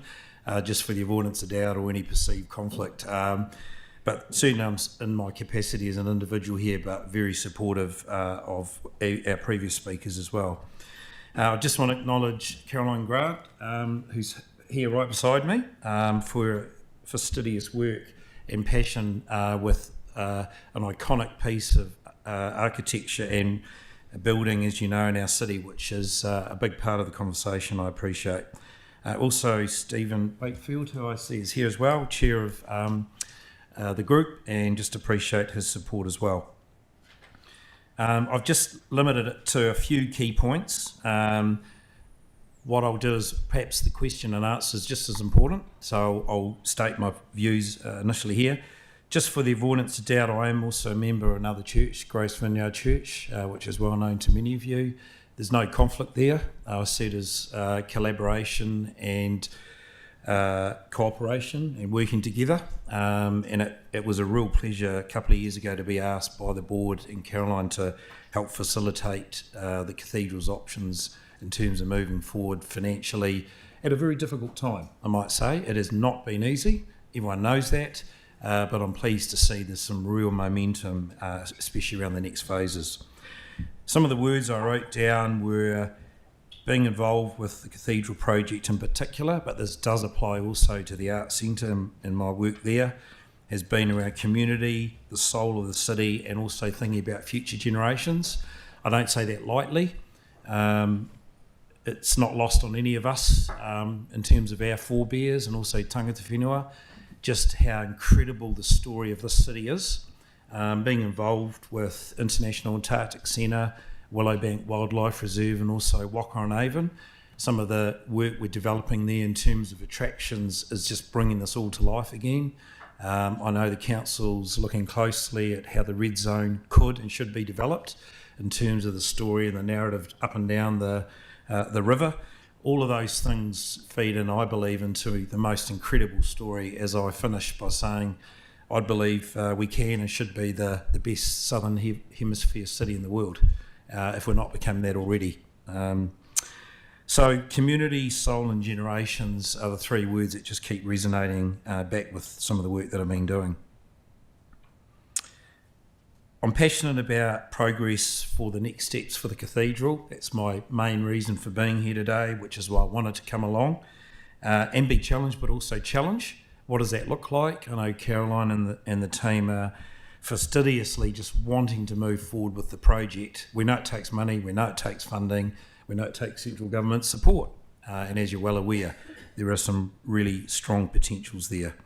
just for the avoidance of doubt or any perceived conflict. But certainly I'm in my capacity as an individual here, but very supportive of our previous speakers as well. I just want to acknowledge Caroline Grant, who's here right beside me, for fastidious work and passion with an iconic piece of architecture and building, as you know, in our city, which is a big part of the conversation I appreciate. Also, Stephen Wakefield, who I see is here as well, chair of the group, and just appreciate his support as well. I've just limited it to a few key points. What I'll do is perhaps the question and answer is just as important, so I'll state my views initially here. Just for the avoidance of doubt, I am also a member of another church, Grace Vineyard Church, which is well known to many of you. There's no conflict there. I see it as collaboration and cooperation and working together. And it was a real pleasure a couple of years ago to be asked by the board and Caroline to help facilitate the cathedral's options in terms of moving forward financially at a very difficult time, I might say. It has not been easy. Everyone knows that. But I'm pleased to see there's some real momentum, especially around the next phases. Some of the words I wrote down were being involved with the cathedral project in particular, but this does apply also to the Arts Centre, and my work there has been around community, the soul of the city, and also thinking about future generations. I don't say that lightly. it's not lost on any of us in terms of our forebears and also tangata whenua, just how incredible the story of this city is. Being involved with International Antarctic Centre, Willowbank Wildlife Reserve and also Waka and Avon, some of the work we're developing there in terms of attractions is just bringing this all to life again. I know the council's looking closely at how the red zone could and should be developed in terms of the story and the narrative up and down the river. All of those things feed in, I believe, into the most incredible story, as I finish by saying I believe we can and should be the best Southern Hemisphere city in the world, if we're not becoming that already. So community, soul and generations are the three words that just keep resonating back with some of the work that I've been doing. I'm passionate about progress for the next steps for the cathedral. That's my main reason for being here today, which is why I wanted to come along and be challenged, but also challenge. What does that look like? I know Caroline and the team are fastidiously just wanting to move forward with the project. We know it takes money, we know it takes funding, we know it takes central government support. And as you're well aware, there are some really strong potentials there.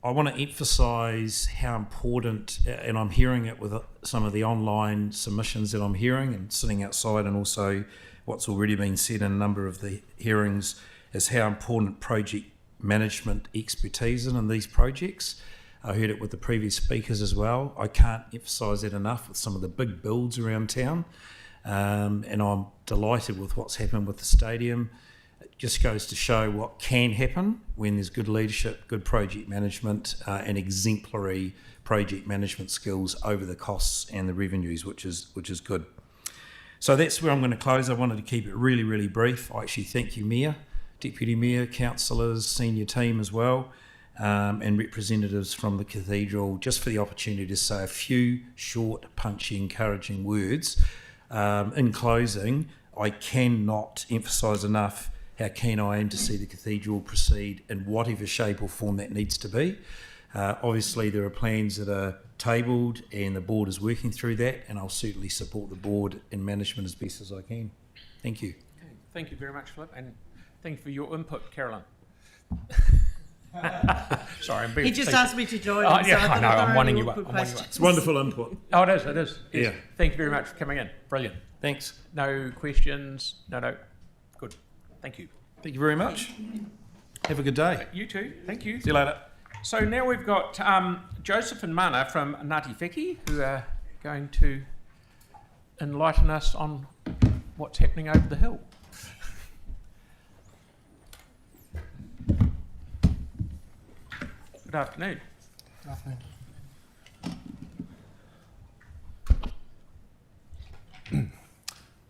I want to emphasise how important, and I'm hearing it with some of the online submissions that I'm hearing and sitting outside, and also what's already been said in a number of the hearings, is how important project management expertise is in these projects. I heard it with the previous speakers as well. I can't emphasise that enough with some of the big builds around town, and I'm delighted with what's happened with the stadium. It just goes to show what can happen when there's good leadership, good project management, and exemplary project management skills over the costs and the revenues, which is good. So that's where I'm going to close. I wanted to keep it really, really brief. I actually thank you, Mayor, Deputy Mayor, councillors, senior team as well, and representatives from the cathedral, just for the opportunity to say a few short, punchy, encouraging words. In closing, I cannot emphasise enough how keen I am to see the cathedral proceed in whatever shape or form that needs to be. Obviously, there are plans that are tabled and the board is working through that, and I'll certainly support the board and management as best as I can. Thank you. Okay. Thank you very much, Philip, and thank you for your input, Caroline. Sorry, I'm being He just facetious. asked me to join. Oh, him, yeah, so I know. I'm winding you up. It's wonderful input. Oh, it is. It is. Yes. Yeah. Thank you very much for coming in. Brilliant. Thanks. No questions. No. Good. Thank you. Thank you very much. Have a good day. You too. Thank you. See you later. So now we've got Joseph and Mana from Ngāti Wheki, who are going to enlighten us on what's happening over the hill. Good afternoon. Good afternoon.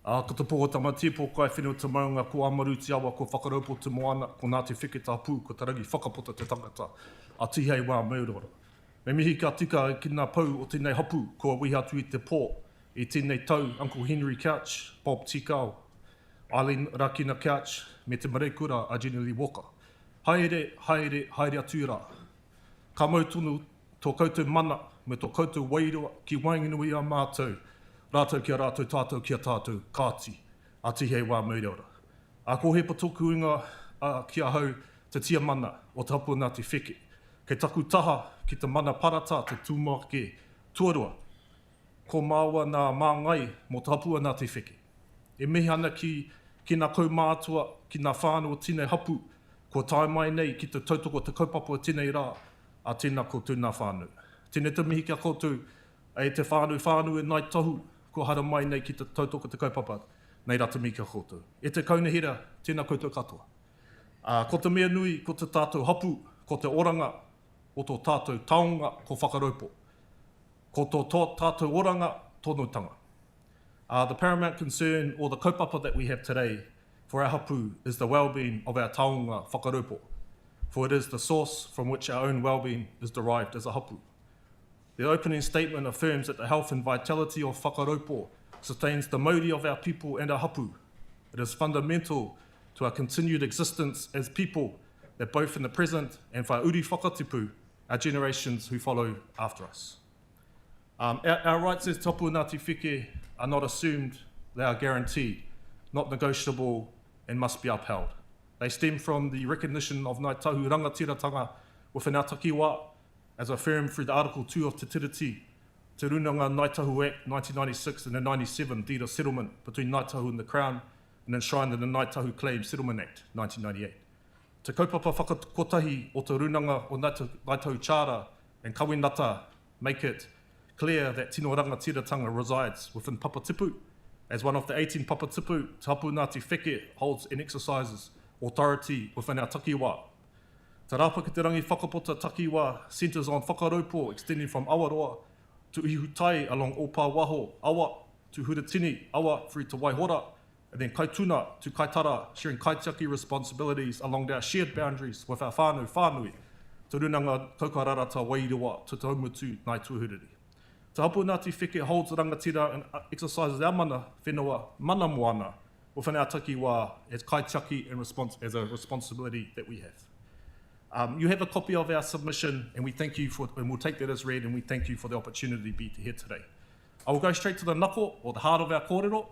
Ko te pō tamati, pō kai whenua te maunga, ko amaru te awa, ko whakaraupo te moana, ko Ngāti Wheki tā pū, ko te rangi whakapota te tangata, a tihei wā maurora. Me mihi ka tika ki ngā pau o tēnei hapu, ko wihatu i te pō, i tēnei tau, Uncle Henry Couch, Bob Tikau, Eileen Rakina Couch, me te marekura a Jenny Lee Walker. Haere atu rā. Ka mautunu tō koutou mana, me tō koutou wairua, ki wainganui a mātou, rātou kia rātou, tātou kia tātou, kāti, a tihei wā maurora. A ko he patoku inga kia hau te tia mana o te hapu Ngāti Wheki. Kei taku taha ki te mana parata, te tūmake tuarua. Ko māua nā māngai mo te hapu Ngāti Wheki. E mihi ana ki ngā kaumātua, ki ngā whānau o tēnei hapu, ko tae mai nei ki te tautoko te kaupapa o tēnei rā, a tēnā koutou ngā whānau. Tēnei te mihi kia koutou, e te whānau e nai tahu, ko hara mai nei ki te tautoko te kaupapa, nei rata mi kia koutou. E te kaunahira, tēnā koutou katoa. Ko te mea nui, ko te tātou hapu, ko te oranga, o tō tātou taonga, ko whakaraupo. Ko tō tātou oranga, tōnutanga. The paramount concern, or the kaupapa that we have today for our hapu, is the well-being of our taonga whakaraupo, for it is the source from which our own well-being is derived as a hapu. The opening statement affirms that the health and vitality of whakaraupo sustains the mauri of our people and our hapu. It is fundamental to our continued existence as people, that both in the present and for our uri whakatipu, our generations who follow after us. Our rights as tapu Ngāti Wheki are not assumed They are guaranteed, not negotiable, and must be upheld. They stem from the recognition of Ngāi Tahu rangatiratanga within our takiwa, as affirmed through the Article 2 of Te Tiriti, Te Runanga Ngāi Tahu Act 1996 and the 97 Deed of Settlement between Ngāi Tahu and the Crown, and enshrined in the Ngāi Tahu Claims Settlement Act 1998. Te kaupapa whakakotahi o te runanga o Ngāi Tahu Charter and kawinata make it clear that tino rangatiratanga resides within Papatipu. As one of the 18 Papatipu, Te Hapu Ngāti Wheke holds and exercises authority within our takiwa. Te rāpaka te rangi whakapota takiwa centres on whakaraupo extending from Awaroa to Ihutai along Opa Waho, Awa to Huratini, Awa through to Waihora, and then Kaituna to Kaitara, sharing kaitiaki responsibilities along our shared boundaries with our whānui, te runanga kaukararata wairewa to te haumutu Ngāi Tūhuriri. Te Hapu Ngāti Wheke holds rangatira and exercises our mana whenua, mana moana, within our takiwa as kaitiaki and as a responsibility that we have. You have a copy of our submission, and we thank you for, and we'll take that as read, and we thank you for the opportunity to be here today. I will go straight to the nako, or the heart of our kōrero,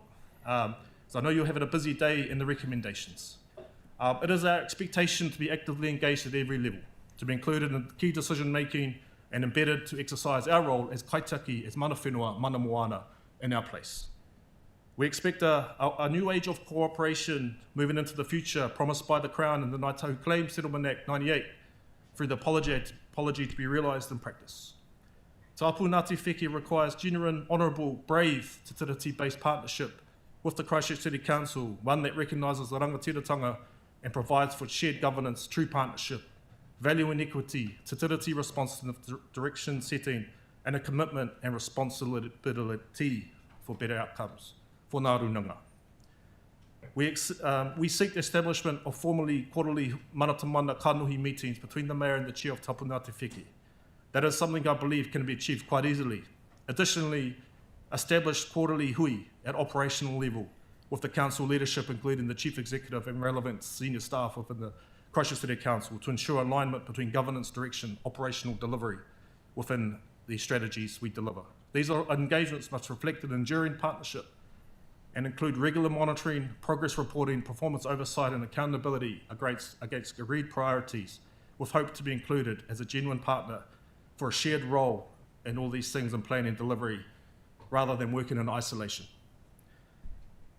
so I know you're having a busy day in the recommendations. It is our expectation to be actively engaged at every level, to be included in key decision making and embedded to exercise our role as kaitiaki, as mana whenua, mana moana in our place. We expect a new age of cooperation moving into the future promised by the Crown in the Ngāi Tahu Claims Settlement Act 98 through the apology to be realised in practice. Te Hapu Ngāti Wheke requires genuine, honourable, brave Te Tiriti-based partnership with the Christchurch City Council, one that recognises the rangatiratanga and provides for shared governance, true partnership, value and equity, Te Tiriti responsive direction setting, and a commitment and responsibility for better outcomes for Ngā Runanga. We seek the establishment of formally quarterly manatamana kanohi meetings between the Mayor and the Chair of Te Hapu Ngāti Wheke. That is something I believe can be achieved quite easily. Additionally, establish quarterly hui at operational level with the Council leadership, including the Chief Executive and relevant senior staff within the Christchurch City Council, to ensure alignment between governance direction, operational delivery within the strategies we deliver. These engagements must reflect an enduring partnership and include regular monitoring, progress reporting, performance oversight and accountability against agreed priorities, with hope to be included as a genuine partner for a shared role in all these things in planning and delivery, rather than working in isolation.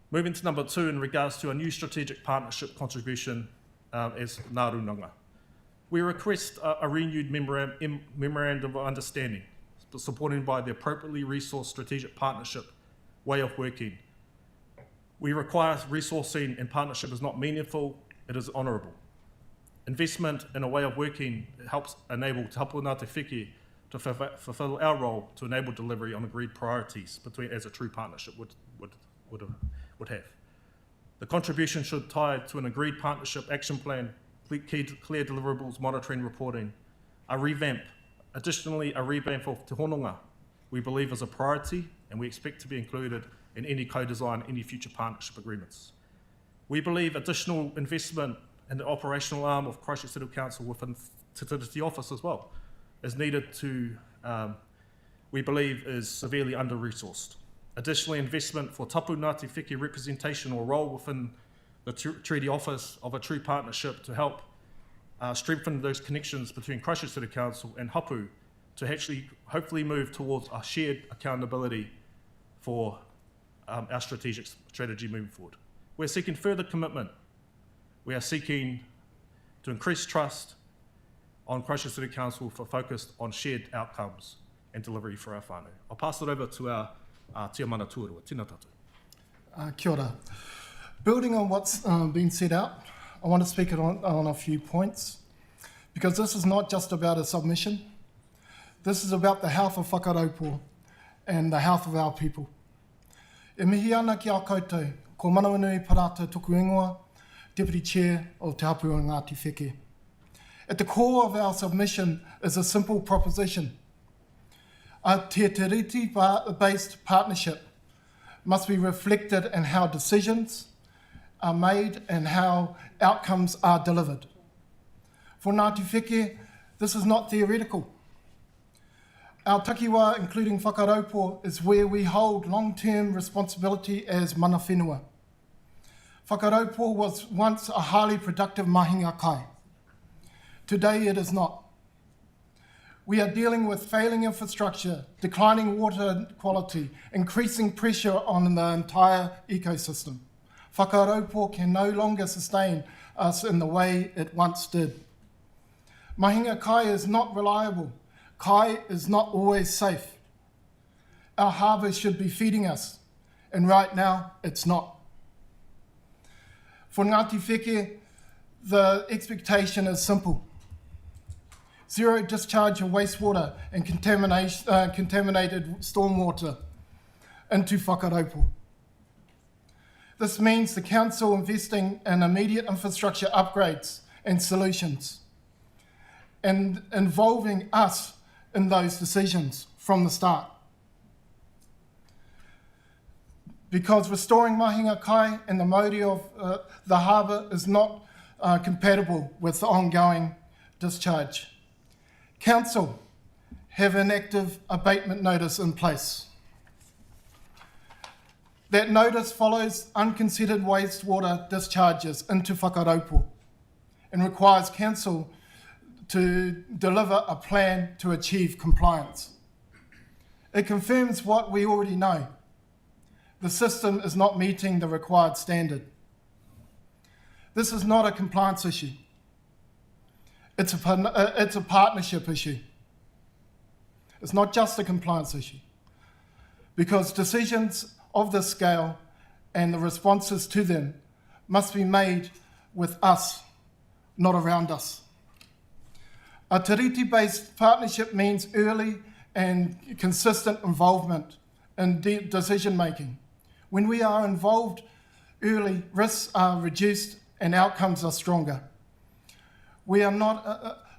Moving to number 2, in regards to a new strategic partnership contribution as Ngā Runanga. We request a renewed memorandum of understanding, supported by the appropriately resourced strategic partnership way of working. We require resourcing and partnership is not meaningful, it is honourable. Investment in a way of working helps enable Te Hapu Ngāti Wheke to fulfil our role to enable delivery on agreed priorities as a true partnership would have. The contribution should tie to an agreed partnership action plan, clear deliverables, monitoring, reporting, a revamp. Additionally, a revamp of Te Hononga we believe is a priority, and we expect to be included in any co-design, any future partnership agreements. We believe additional investment in the operational arm of Christchurch City Council within Te Tiriti office as well is needed to, we believe, is severely under-resourced. Additionally, investment for Tapu Ngāti Wheke representation or role within the treaty office of a true partnership to help strengthen those connections between Christchurch City Council and Hapu to actually hopefully move towards a shared accountability for our strategy moving forward. We're seeking further commitment. We are seeking to increase trust on Christchurch City Council for focused on shared outcomes and delivery for our whānau. I'll pass it over to our Tia Mana Tuarua. Tēnā tātou. Kia ora. Building on what's been set out, I want to speak on a few points, because this is not just about a submission. This is about the health of whakaraupo and the health of our people. E mihi ana ki a koutou, ko Manawanui Parata Tuku Ingoa, Deputy Chair of Te Hapu Ngāti Wheke. At the core of our submission is a simple proposition. A Te Tiriti-based partnership must be reflected in how decisions are made and how outcomes are delivered. For Ngāti Wheke, this is not theoretical. Our takiwa, including whakaraupo, is where we hold long-term responsibility as mana whenua. Whakaraupo was once a highly productive mahinga kai. Today it is not. We are dealing with failing infrastructure, declining water quality, increasing pressure on the entire ecosystem. Whakaraupo can no longer sustain us in the way it once did. Mahinga kai is not reliable. Kai is not always safe. Our harbour should be feeding us, and right now it's not. For Ngāti Wheke, the expectation is simple. Zero discharge of wastewater and contaminated stormwater into Whakaraupo. This means the council investing in immediate infrastructure upgrades and solutions and involving us in those decisions from the start. Because restoring mahinga kai and the mauri of the harbour is not compatible with the ongoing discharge. Council have an active abatement notice in place. That notice follows unconsidered wastewater discharges into Whakaraupo and requires council to deliver a plan to achieve compliance. It confirms what we already know. The system is not meeting the required standard. This is not a compliance issue. It's a partnership issue. It's not just a compliance issue, because decisions of this scale and the responses to them must be made with us, not around us. A tiriti-based partnership means early and consistent involvement in decision-making. When we are involved early, risks are reduced and outcomes are stronger. We are not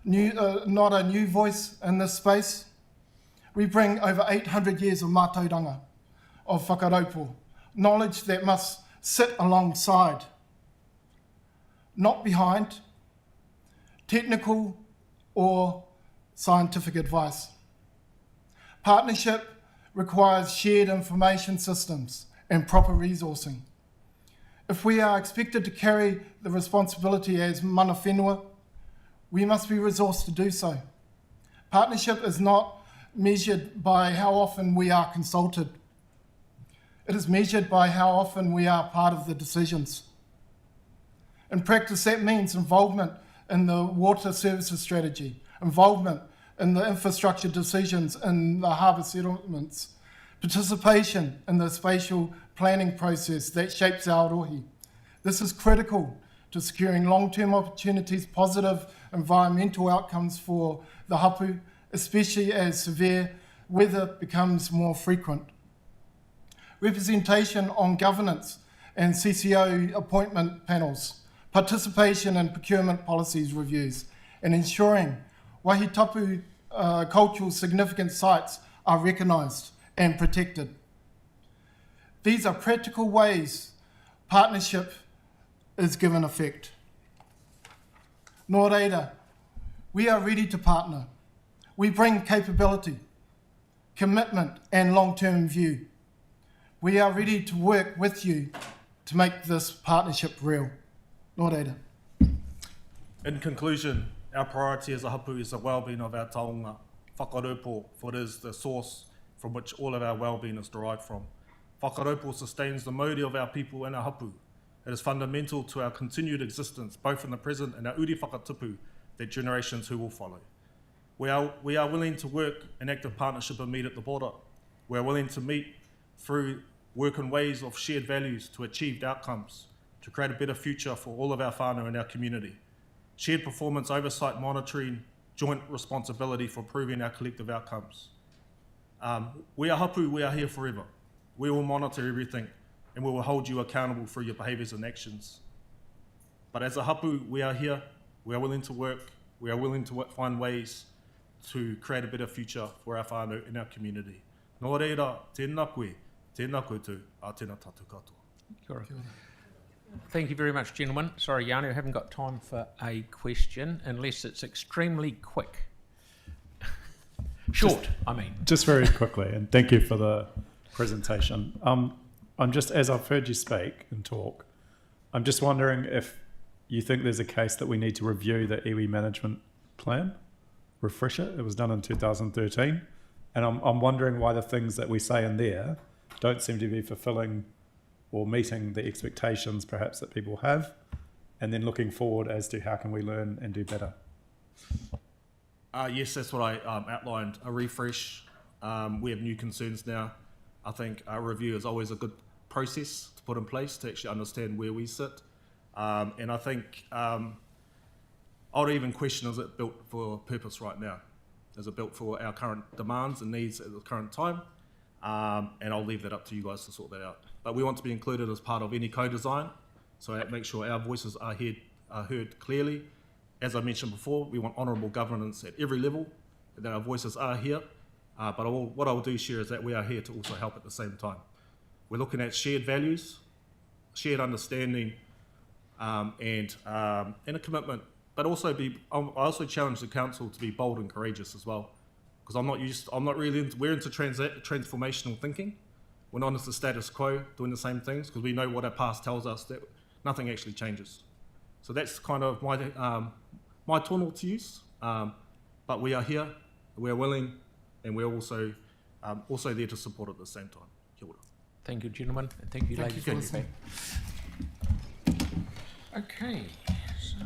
a new voice in this space. We bring over 800 years of mātauranga, of whakaraupo, knowledge that must sit alongside, not behind, technical or scientific advice. Partnership requires shared information systems and proper resourcing. If we are expected to carry the responsibility as mana whenua, we must be resourced to do so. Partnership is not measured by how often we are consulted. It is measured by how often we are part of the decisions. In practice, that means involvement in the water services strategy, involvement in the infrastructure decisions in the harbour settlements, participation in the spatial planning process that shapes our rohi. This is critical to securing long-term opportunities, positive environmental outcomes for the hapu, especially as severe weather becomes more frequent. Representation on governance and CCO appointment panels, participation in procurement policies reviews, and ensuring waihi tapu cultural significant sites are recognised and protected. These are practical ways partnership is given effect. Nō reira, we are ready to partner. We bring capability, commitment, and long-term view. We are ready to work with you to make this partnership real. Nō reira. In conclusion, our priority as a hapu is the well-being of our taonga, whakaraupo, for it is the source from which all of our well-being is derived from. Whakaraupo sustains the mauri of our people and our hapu. It is fundamental to our continued existence, both in the present and our uri whakatupu, that generations who will follow. We are willing to work in active partnership and meet at the border. We are willing to meet through work in ways of shared values to achieve outcomes, to create a better future for all of our whānau and our community. Shared performance, oversight, monitoring, joint responsibility for improving our collective outcomes. We are hapu, we are here forever. We will monitor everything and we will hold you accountable for your behaviours and actions. But as a hapu, we are here, we are willing to work, we are willing to find ways to create a better future for our whānau and our community. Nō reira, tēnā koe, tēnā koutou, a tēnā tātou katoa. Kia ora. Thank you very much, gentlemen. Sorry, Yanu, I haven't got time for a question unless it's extremely quick. Short, I mean. Just very quickly, and thank you for the presentation. I'm just, as I've heard you speak and talk, I'm just wondering if you think there's a case that we need to review the iwi management plan, refresh it. It was done in 2013. And I'm wondering why the things that we say in there don't seem to be fulfilling or meeting the expectations perhaps that people have, and then looking forward as to how can we learn and do better. Yes, that's what I outlined, a refresh. We have new concerns now. I think a review is always a good process to put in place to actually understand where we sit. And I think I would even question, is it built for purpose right now? Is it built for our current demands and needs at the current time? And I'll leave that up to you guys to sort that out. But we want to be included as part of any co-design, so that make sure our voices are heard clearly. As I mentioned before, we want honourable governance at every level, that our voices are here. But what I will do share is that we are here to also help at the same time. We're looking at shared values, shared understanding, and a commitment. But also I also challenge the council to be bold and courageous as well, because we're into transformational thinking. We're not into the status quo doing the same things, because we know what our past tells us, that nothing actually changes. So that's kind of my tunnel to use. But we are here, we're willing, and we're also there to support at the same time. Kia ora. Thank you, gentlemen. Thank you, ladies. Thank you. Okay, so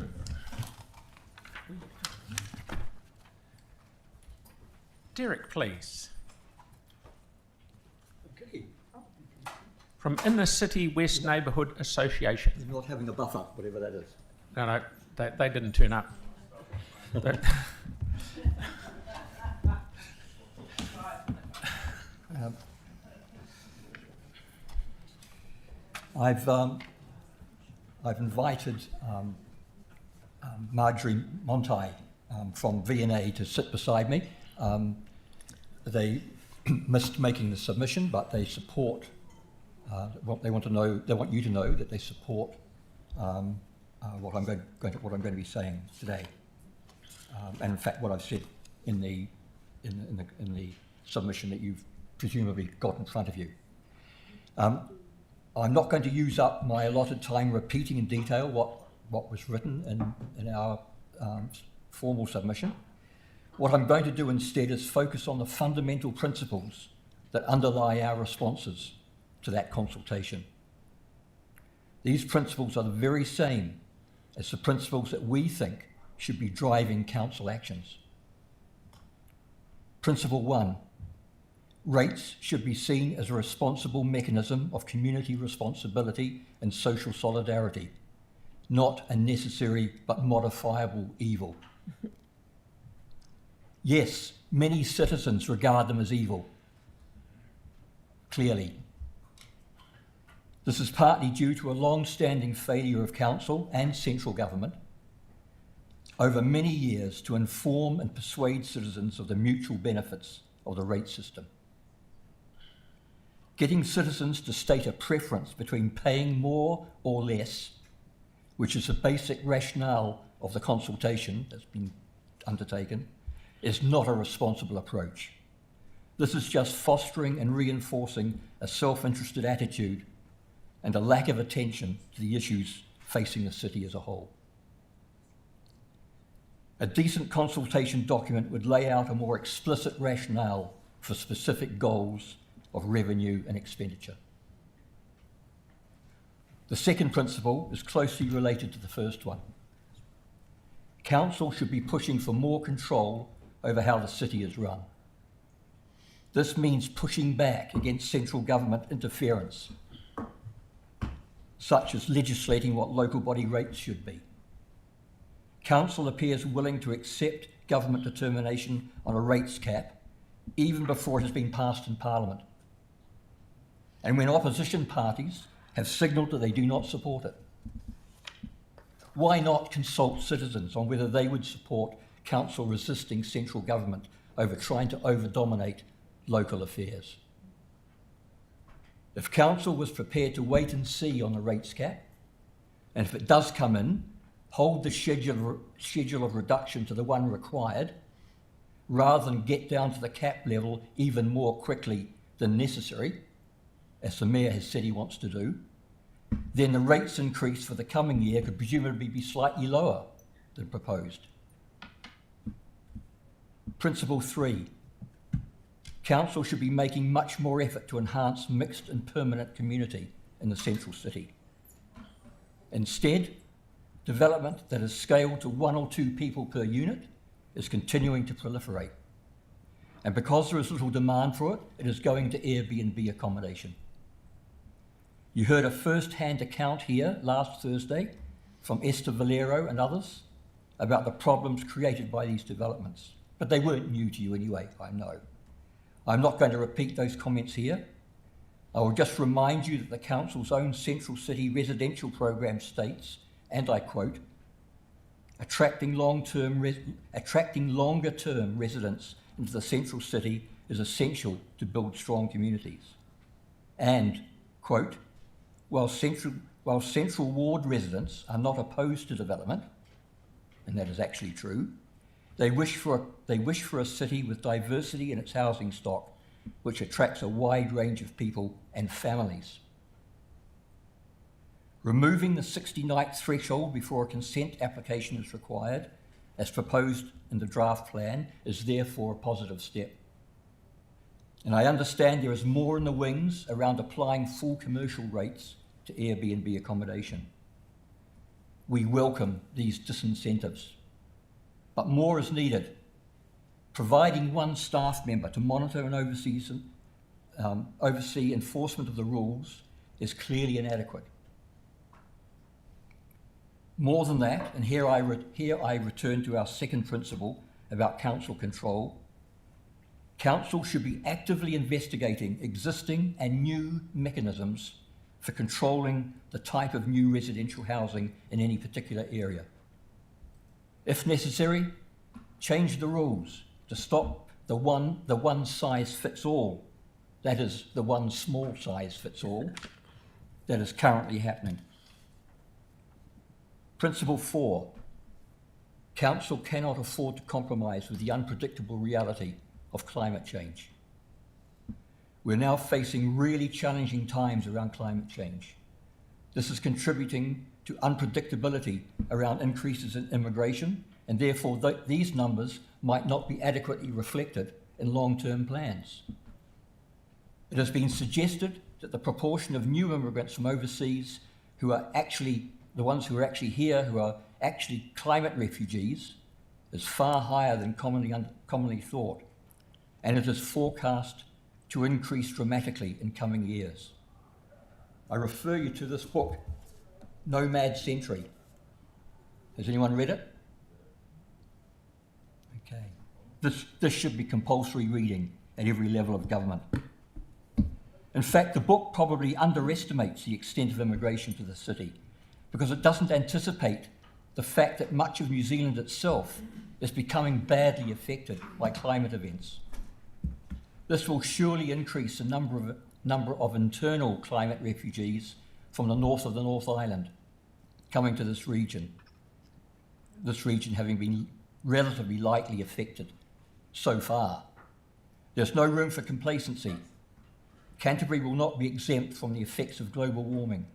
Derek, please. Okay. From Inner City West Neighbourhood Association. Not having a buffer, whatever that is. No, they didn't turn up. I've invited Marjorie Montai from V&A to sit beside me. They missed making the submission, but they support. They want you to know that they support what I'm going to be saying today, and in fact what I've said in the submission that you've presumably got in front of you. I'm not going to use up my allotted time repeating in detail what was written in our formal submission. What I'm going to do instead is focus on the fundamental principles that underlie our responses to that consultation. These principles are the very same as the principles that we think should be driving council actions. Principle 1, rates should be seen as a responsible mechanism of community responsibility and social solidarity, not a necessary but modifiable evil. Yes, many citizens regard them as evil, clearly. This is partly due to a long-standing failure of council and central government over many years to inform and persuade citizens of the mutual benefits of the rate system. Getting citizens to state a preference between paying more or less, which is the basic rationale of the consultation that's been undertaken, is not a responsible approach. This is just fostering and reinforcing a self-interested attitude and a lack of attention to the issues facing the city as a whole. A decent consultation document would lay out a more explicit rationale for specific goals of revenue and expenditure. The second principle is closely related to the first one. Council should be pushing for more control over how the city is run. This means pushing back against central government interference, such as legislating what local body rates should be. Council appears willing to accept government determination on a rates cap even before it has been passed in Parliament. And when opposition parties have signalled that they do not support it, why not consult citizens on whether they would support council resisting central government over trying to over-dominate local affairs? If council was prepared to wait and see on the rates cap, and if it does come in, hold the schedule of reduction to the one required, rather than get down to the cap level even more quickly than necessary, as the Mayor has said he wants to do, then the rates increase for the coming year could presumably be slightly lower than proposed. Principle 3. Council should be making much more effort to enhance mixed and permanent community in the central city. Instead, development that is scaled to 1 or 2 people per unit is continuing to proliferate. And because there is little demand for it, it is going to Airbnb accommodation. You heard a first-hand account here last Thursday from Esther Valero and others about the problems created by these developments. But they weren't new to you anyway, I know. I'm not going to repeat those comments here. I will just remind you that the Council's own Central City residential programme states, and I quote, attracting longer-term residents into the Central City is essential to build strong communities. And, quote, while Central Ward residents are not opposed to development, and that is actually true, they wish for a city with diversity in its housing stock, which attracts a wide range of people and families. Removing the 60-night threshold before a consent application is required, as proposed in the draft plan, is therefore a positive step. And I understand there is more in the wings around applying full commercial rates to Airbnb accommodation. We welcome these disincentives, but more is needed. Providing one staff member to monitor and oversee enforcement of the rules is clearly inadequate. More than that, and here I return to our second principle about council control, council should be actively investigating existing and new mechanisms for controlling the type of new residential housing in any particular area. If necessary, change the rules to stop the one size fits all, that is the one small size fits all, that is currently happening. Principle 4, Council cannot afford to compromise with the unpredictable reality of climate change. We're now facing really challenging times around climate change. This is contributing to unpredictability around increases in immigration, and therefore these numbers might not be adequately reflected in long-term plans. It has been suggested that the proportion of new immigrants from overseas who are actually the ones who are actually here, who are actually climate refugees, is far higher than commonly thought, and it is forecast to increase dramatically in coming years. I refer you to this book, Nomad Century. Has anyone read it? Okay. This should be compulsory reading at every level of government. In fact, the book probably underestimates the extent of immigration to the city, because it doesn't anticipate the fact that much of New Zealand itself is becoming badly affected by climate events. This will surely increase the number of internal climate refugees from the north of the North Island coming to this region having been relatively lightly affected so far. There's no room for complacency. Canterbury will not be exempt from the effects of global warming.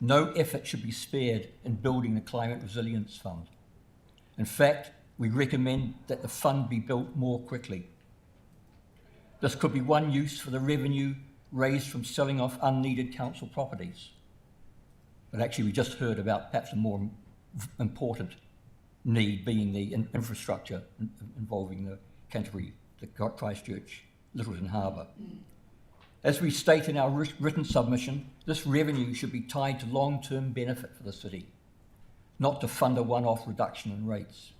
No effort should be spared in building the Climate Resilience Fund. In fact, we recommend that the fund be built more quickly. This could be one use for the revenue raised from selling off unneeded council properties. But actually, we just heard about perhaps a more important need being the infrastructure involving the Canterbury, the Christchurch, Lyttelton Harbour. As we state in our written submission, this revenue should be tied to long-term benefit for the city, not to fund a one-off reduction in rates.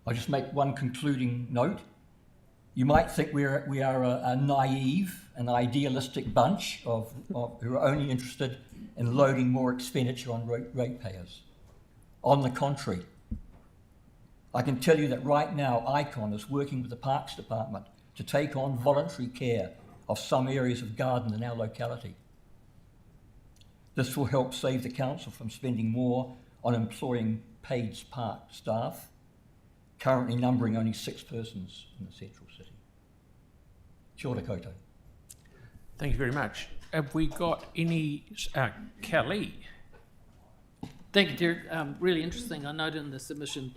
I'll just make one concluding note. You might think we are a naive and idealistic bunch who are only interested in loading more expenditure on ratepayers. On the contrary, I can tell you that right now ICON is working with the Parks Department to take on voluntary care of some areas of garden in our locality. This will help save the council from spending more on employing paid park staff currently numbering only 6 persons in the central city. Kia ora koutou. Thank you very much. Have we got any, Kelly? Thank you, Derek. Really interesting. I noted in the submission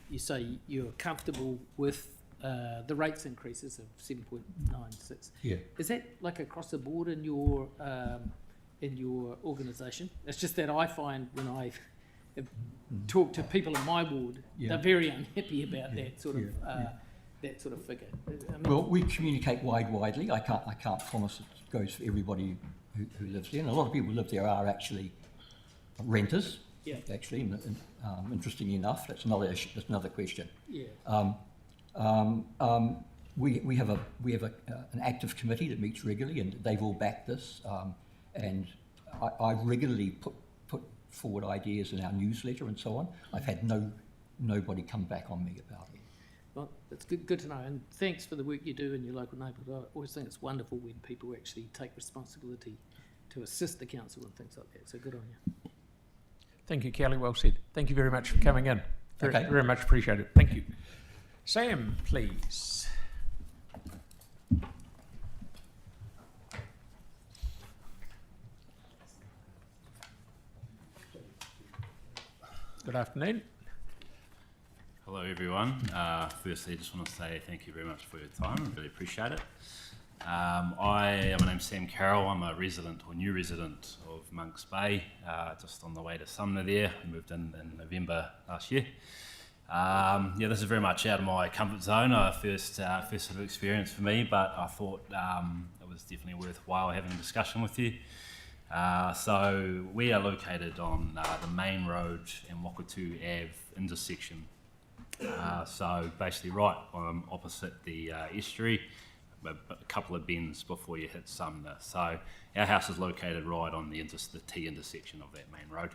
you say you're comfortable with the rates increases of 7.96. Yeah. Is that like across the board in your organisation? It's just that I find when I talk to people in my ward, they're very unhappy about that sort of figure. I mean, Well, we communicate widely. I can't promise it goes for everybody who lives there. And a lot of people who live there are actually renters. Yeah. Actually, and interestingly enough, that's another issue. That's another question. Yeah. We have an active committee that meets regularly, and they've all backed this. And I regularly put forward ideas in our newsletter and so on. I've had nobody come back on me about it. Well, it's good to know, and thanks for the work you do in your local neighbourhood. I always think it's wonderful when people actually take responsibility to assist the council and things like that, so good on you. Thank you, Kelly. Well said. Thank you very much for coming in. Okay. Very much appreciated. Thank you. Sam, please. Good afternoon. Hello everyone. Firstly, I just want to say thank you very much for your time. I really appreciate it. My name's Sam Carroll. I'm a resident or new resident of Monks Bay, just on the way to Sumner there. I moved in November last year. This is very much out of my comfort zone. First sort of experience for me, but I thought it was definitely worthwhile having a discussion with you. So we are located on the main road and Wakatu Ave intersection. So basically right opposite the estuary, a couple of bends before you hit Sumner. So our house is located right on the T intersection of that main road.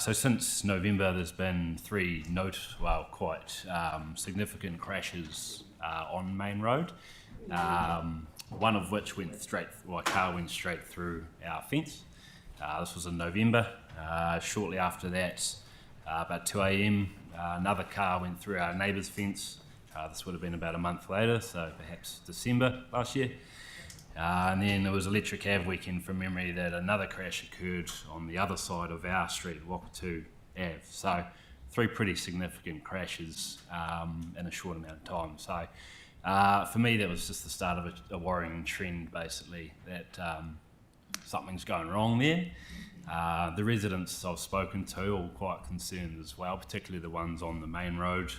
So since November, there's been 3 quite significant crashes on main road. One of which a car went straight through our fence. This was in November. Shortly after that, about 2 a.m, another car went through our neighbour's fence. This would have been about a month later, so perhaps December last year. And then there was Electric Ave weekend from memory that another crash occurred on the other side of our street, Wakatu Ave. So 3 pretty significant crashes in a short amount of time. So for me, that was just the start of a worrying trend, basically, that something's going wrong there. The residents I've spoken to are all quite concerned as well, particularly the ones on the main road.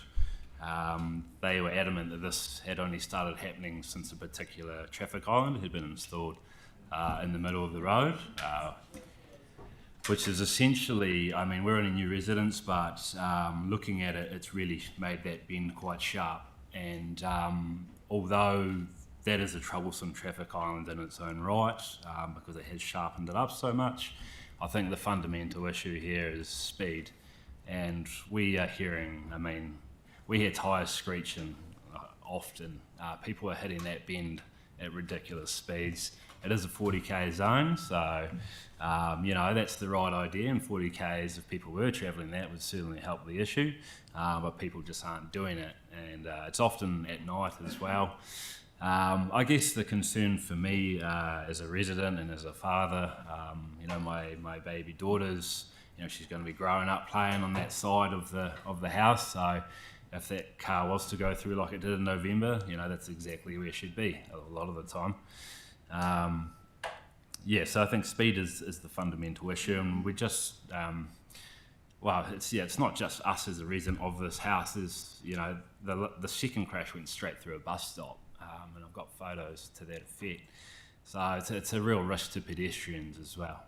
They were adamant that this had only started happening since a particular traffic island had been installed in the middle of the road, which is essentially, I mean, we're only new residents, but looking at it, it's really made that bend quite sharp. And although that is a troublesome traffic island in its own right, because it has sharpened it up so much, I think the fundamental issue here is speed. And we are hearing, I mean, we hear tyres screeching often. People are hitting that bend at ridiculous speeds. It is a 40k zone, so that's the right idea, and 40k's, if people were travelling that, would certainly help the issue, but people just aren't doing it, and it's often at night as well. I guess the concern for me as a resident and as a father, my baby daughter's, she's going to be growing up playing on that side of the house, so if that car was to go through like it did in November, that's exactly where she'd be a lot of the time. So I think speed is the fundamental issue, and we just, it's not just us as a resident of this house. The second crash went straight through a bus stop, and I've got photos to that effect. So it's a real risk to pedestrians as well.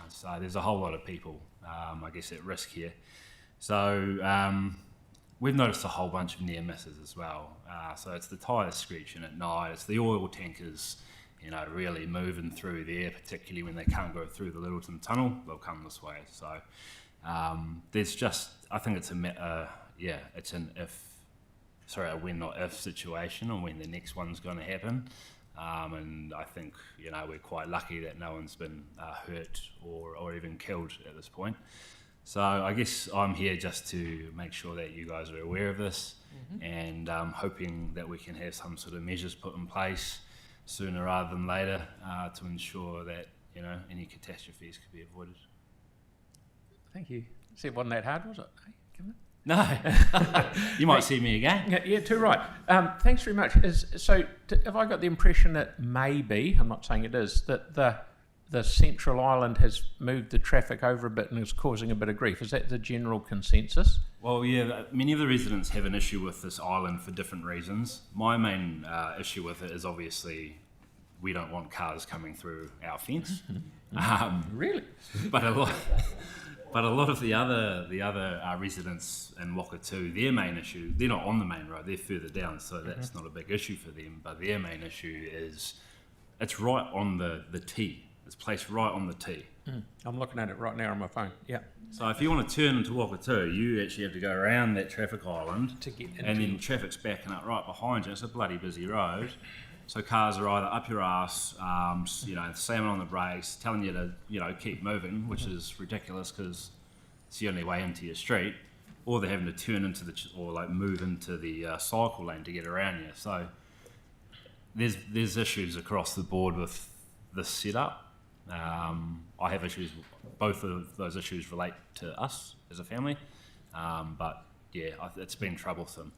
So there's a whole lot of people, I guess, at risk here. So we've noticed a whole bunch of near misses as well. So it's the tyres screeching at night, it's the oil tankers, really moving through there, particularly when they can't go through the Littleton Tunnel, they'll come this way. So there's just, I think it's it's an a when not if situation, or when the next one's going to happen. And I think, we're quite lucky that no one's been hurt or even killed at this point. So I guess I'm here just to make sure that you guys are aware of this, and hoping that we can have some sort of measures put in place sooner rather than later to ensure that any catastrophes could be avoided. Thank you. See, it wasn't that hard, was it? Hey, come on. No, you might see me again. Yeah, too right. Thanks very much. Have I got the impression that maybe, I'm not saying it is, that the central island has moved the traffic over a bit and is causing a bit of grief? Is that the general consensus? Well, yeah, many of the residents have an issue with this island for different reasons. My main issue with it is obviously we don't want cars coming through our fence. Really? But a lot of the other residents in Wakatu, their main issue, they're not on the main road, they're further down, so that's not a big issue for them. But their main issue is it's right on the T. It's placed right on the T. I'm looking at it right now on my phone. Yeah. So if you want to turn into Wakatu, you actually have to go around that traffic island to get into, and then traffic's backing up right behind you. It's a bloody busy road. So cars are either up your ass, slamming on the brakes, telling you to, keep moving, which is ridiculous because it's the only way into your street, or they're having to turn into move into the cycle lane to get around you. So there's issues across the board with this setup. I have issues. Both of those issues relate to us as a family, but yeah, it's been troublesome.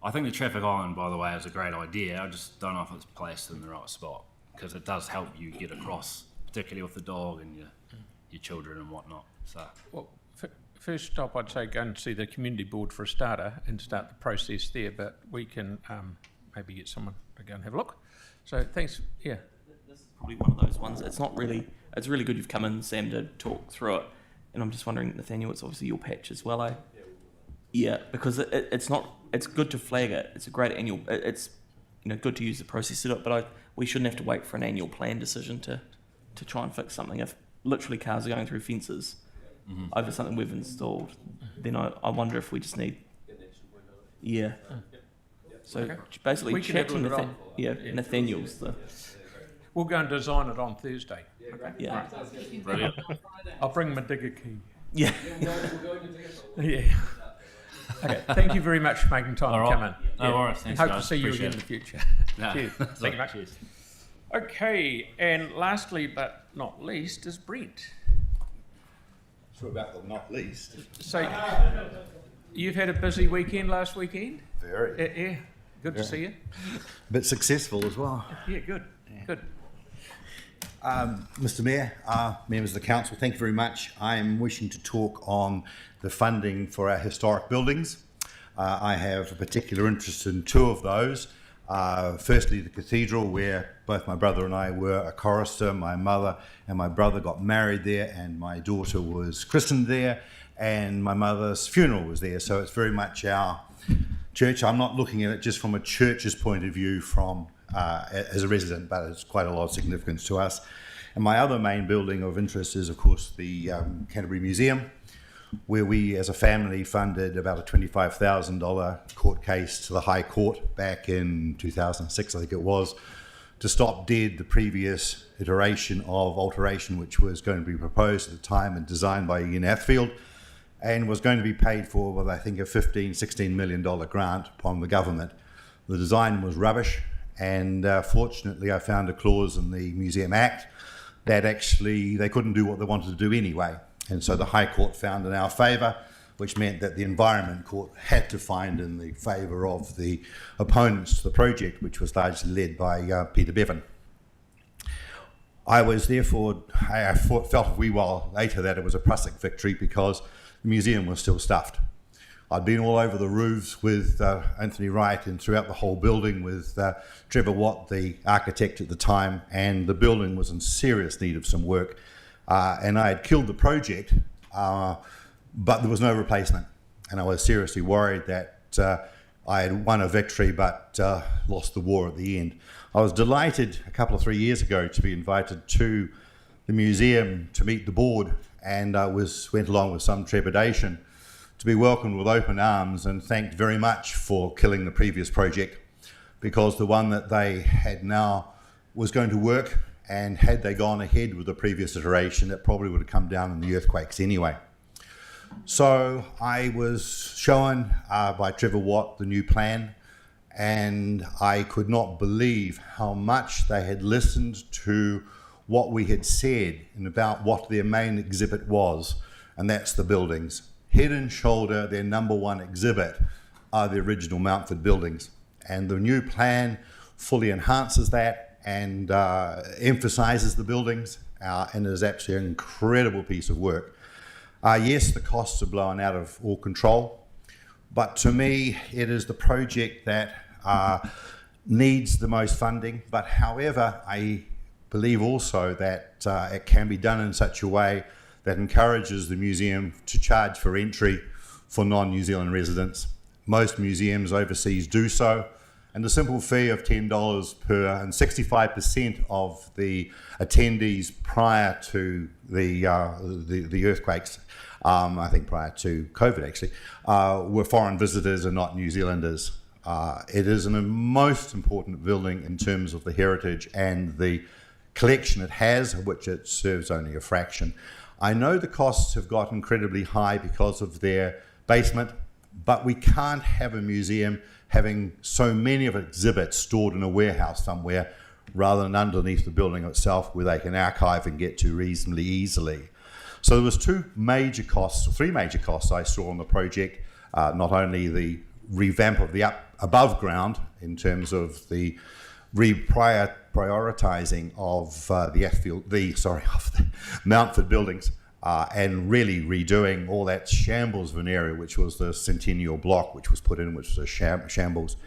I think the traffic island, by the way, is a great idea. I just don't know if it's placed in the right spot because it does help you get across, particularly with the dog and your children and whatnot. So, well, first stop, I'd say go and see the community board for a starter and start the process there. But we can maybe get someone to go and have a look. So thanks. Yeah. This is probably one of those ones. It's not really. It's really good you've come in, Sam, to talk through it. And I'm just wondering, Nathaniel, it's obviously your patch as well, eh? Yeah, because it's not. It's good to flag it. It's a great annual. It's good to use the process to do it. But we shouldn't have to wait for an annual plan decision to try and fix something. If literally cars are going through fences over something we've installed, then I wonder if we just need. Yeah. So basically, we chat to Nathaniel's the. We'll go and design it on Thursday. Okay. Yeah. Right. Brilliant. I'll bring my digger key. Yeah. Yeah. Okay. Thank you very much for making time to come in. No worries. Thanks, Hope guys. to see you Appreciate again in it. the future. No. Cheers. Thank you much. Cheers. Okay, and lastly but not least is Brent. Sure about the not least. So you've had a busy weekend last weekend? Very. Yeah. Good to see you. A bit successful as well. Yeah, good. Good. Mr Mayor, members of the council, thank you very much. I am wishing to talk on the funding for our historic buildings. I have a particular interest in two of those. Firstly, the cathedral, where both my brother and I were a chorister. My mother and my brother got married there, and my daughter was christened there, and my mother's funeral was there. So it's very much our church. I'm not looking at it just from a church's point of view as a resident, but it's quite a lot of significance to us. And my other main building of interest is, of course, the Canterbury Museum, where we as a family funded about a $25,000 court case to the High Court back in 2006, I think it was, to stop dead the previous iteration of alteration which was going to be proposed at the time and designed by Ian Athfield, and was going to be paid for with, I think, a $16 million grant from the government. The design was rubbish, and fortunately I found a clause in the Museum Act that actually they couldn't do what they wanted to do anyway. And so the High Court found in our favour, which meant that the Environment Court had to find in the favour of the opponents to the project, which was largely led by Peter Bevan. I was therefore, I felt a wee while later that it was a Prussic victory because the museum was still stuffed. I'd been all over the roofs with Anthony Wright and throughout the whole building with Trevor Watt, the architect at the time, and the building was in serious need of some work. And I had killed the project, but there was no replacement. And I was seriously worried that I had won a victory but lost the war at the end. I was delighted a couple of 3 years ago to be invited to the museum to meet the board, and went along with some trepidation to be welcomed with open arms and thanked very much for killing the previous project, because the one that they had now was going to work, and had they gone ahead with the previous iteration, it probably would have come down in the earthquakes anyway. So I was shown by Trevor Watt the new plan, and I could not believe how much they had listened to what we had said and about what their main exhibit was, and that's the buildings. Head and shoulder, their number one exhibit are the original Mountford buildings, and the new plan fully enhances that and emphasises the buildings, and is actually an incredible piece of work. Yes, the costs are blown out of all control, but to me, it is the project that needs the most funding. But however, I believe also that it can be done in such a way that encourages the museum to charge for entry for non-New Zealand residents. Most museums overseas do so, and the simple fee of $10 per, and 65% of the attendees prior to the earthquakes, I think prior to COVID actually, were foreign visitors and not New Zealanders. It is a most important building in terms of the heritage and the collection it has, of which it serves only a fraction. I know the costs have got incredibly high because of their basement, but we can't have a museum having so many of its exhibits stored in a warehouse somewhere rather than underneath the building itself where they can archive and get to reasonably easily. So there was three major costs I saw on the project, not only the revamp of the above ground in terms of the prioritising of the Mountford buildings, and really redoing all that shambles of an area, which was the Centennial Block, which was put in, which was a shambles.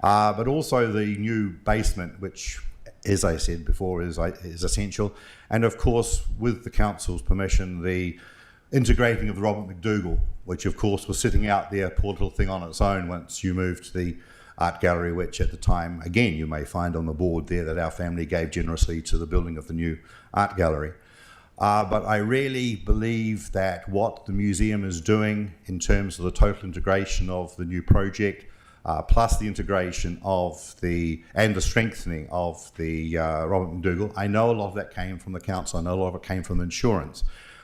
But also the new basement, which, as I said before, is essential. And of course, with the council's permission, the integrating of the Robert McDougall, which of course was sitting out there, poor little thing on its own once you moved to the art gallery, which at the time, again, you may find on the board there that our family gave generously to the building of the new art gallery. But I really believe that what the museum is doing in terms of the total integration of the new project, plus the integration of and the strengthening of the Robert McDougall, I know a lot of that came from the council, I know a lot of it came from insurance.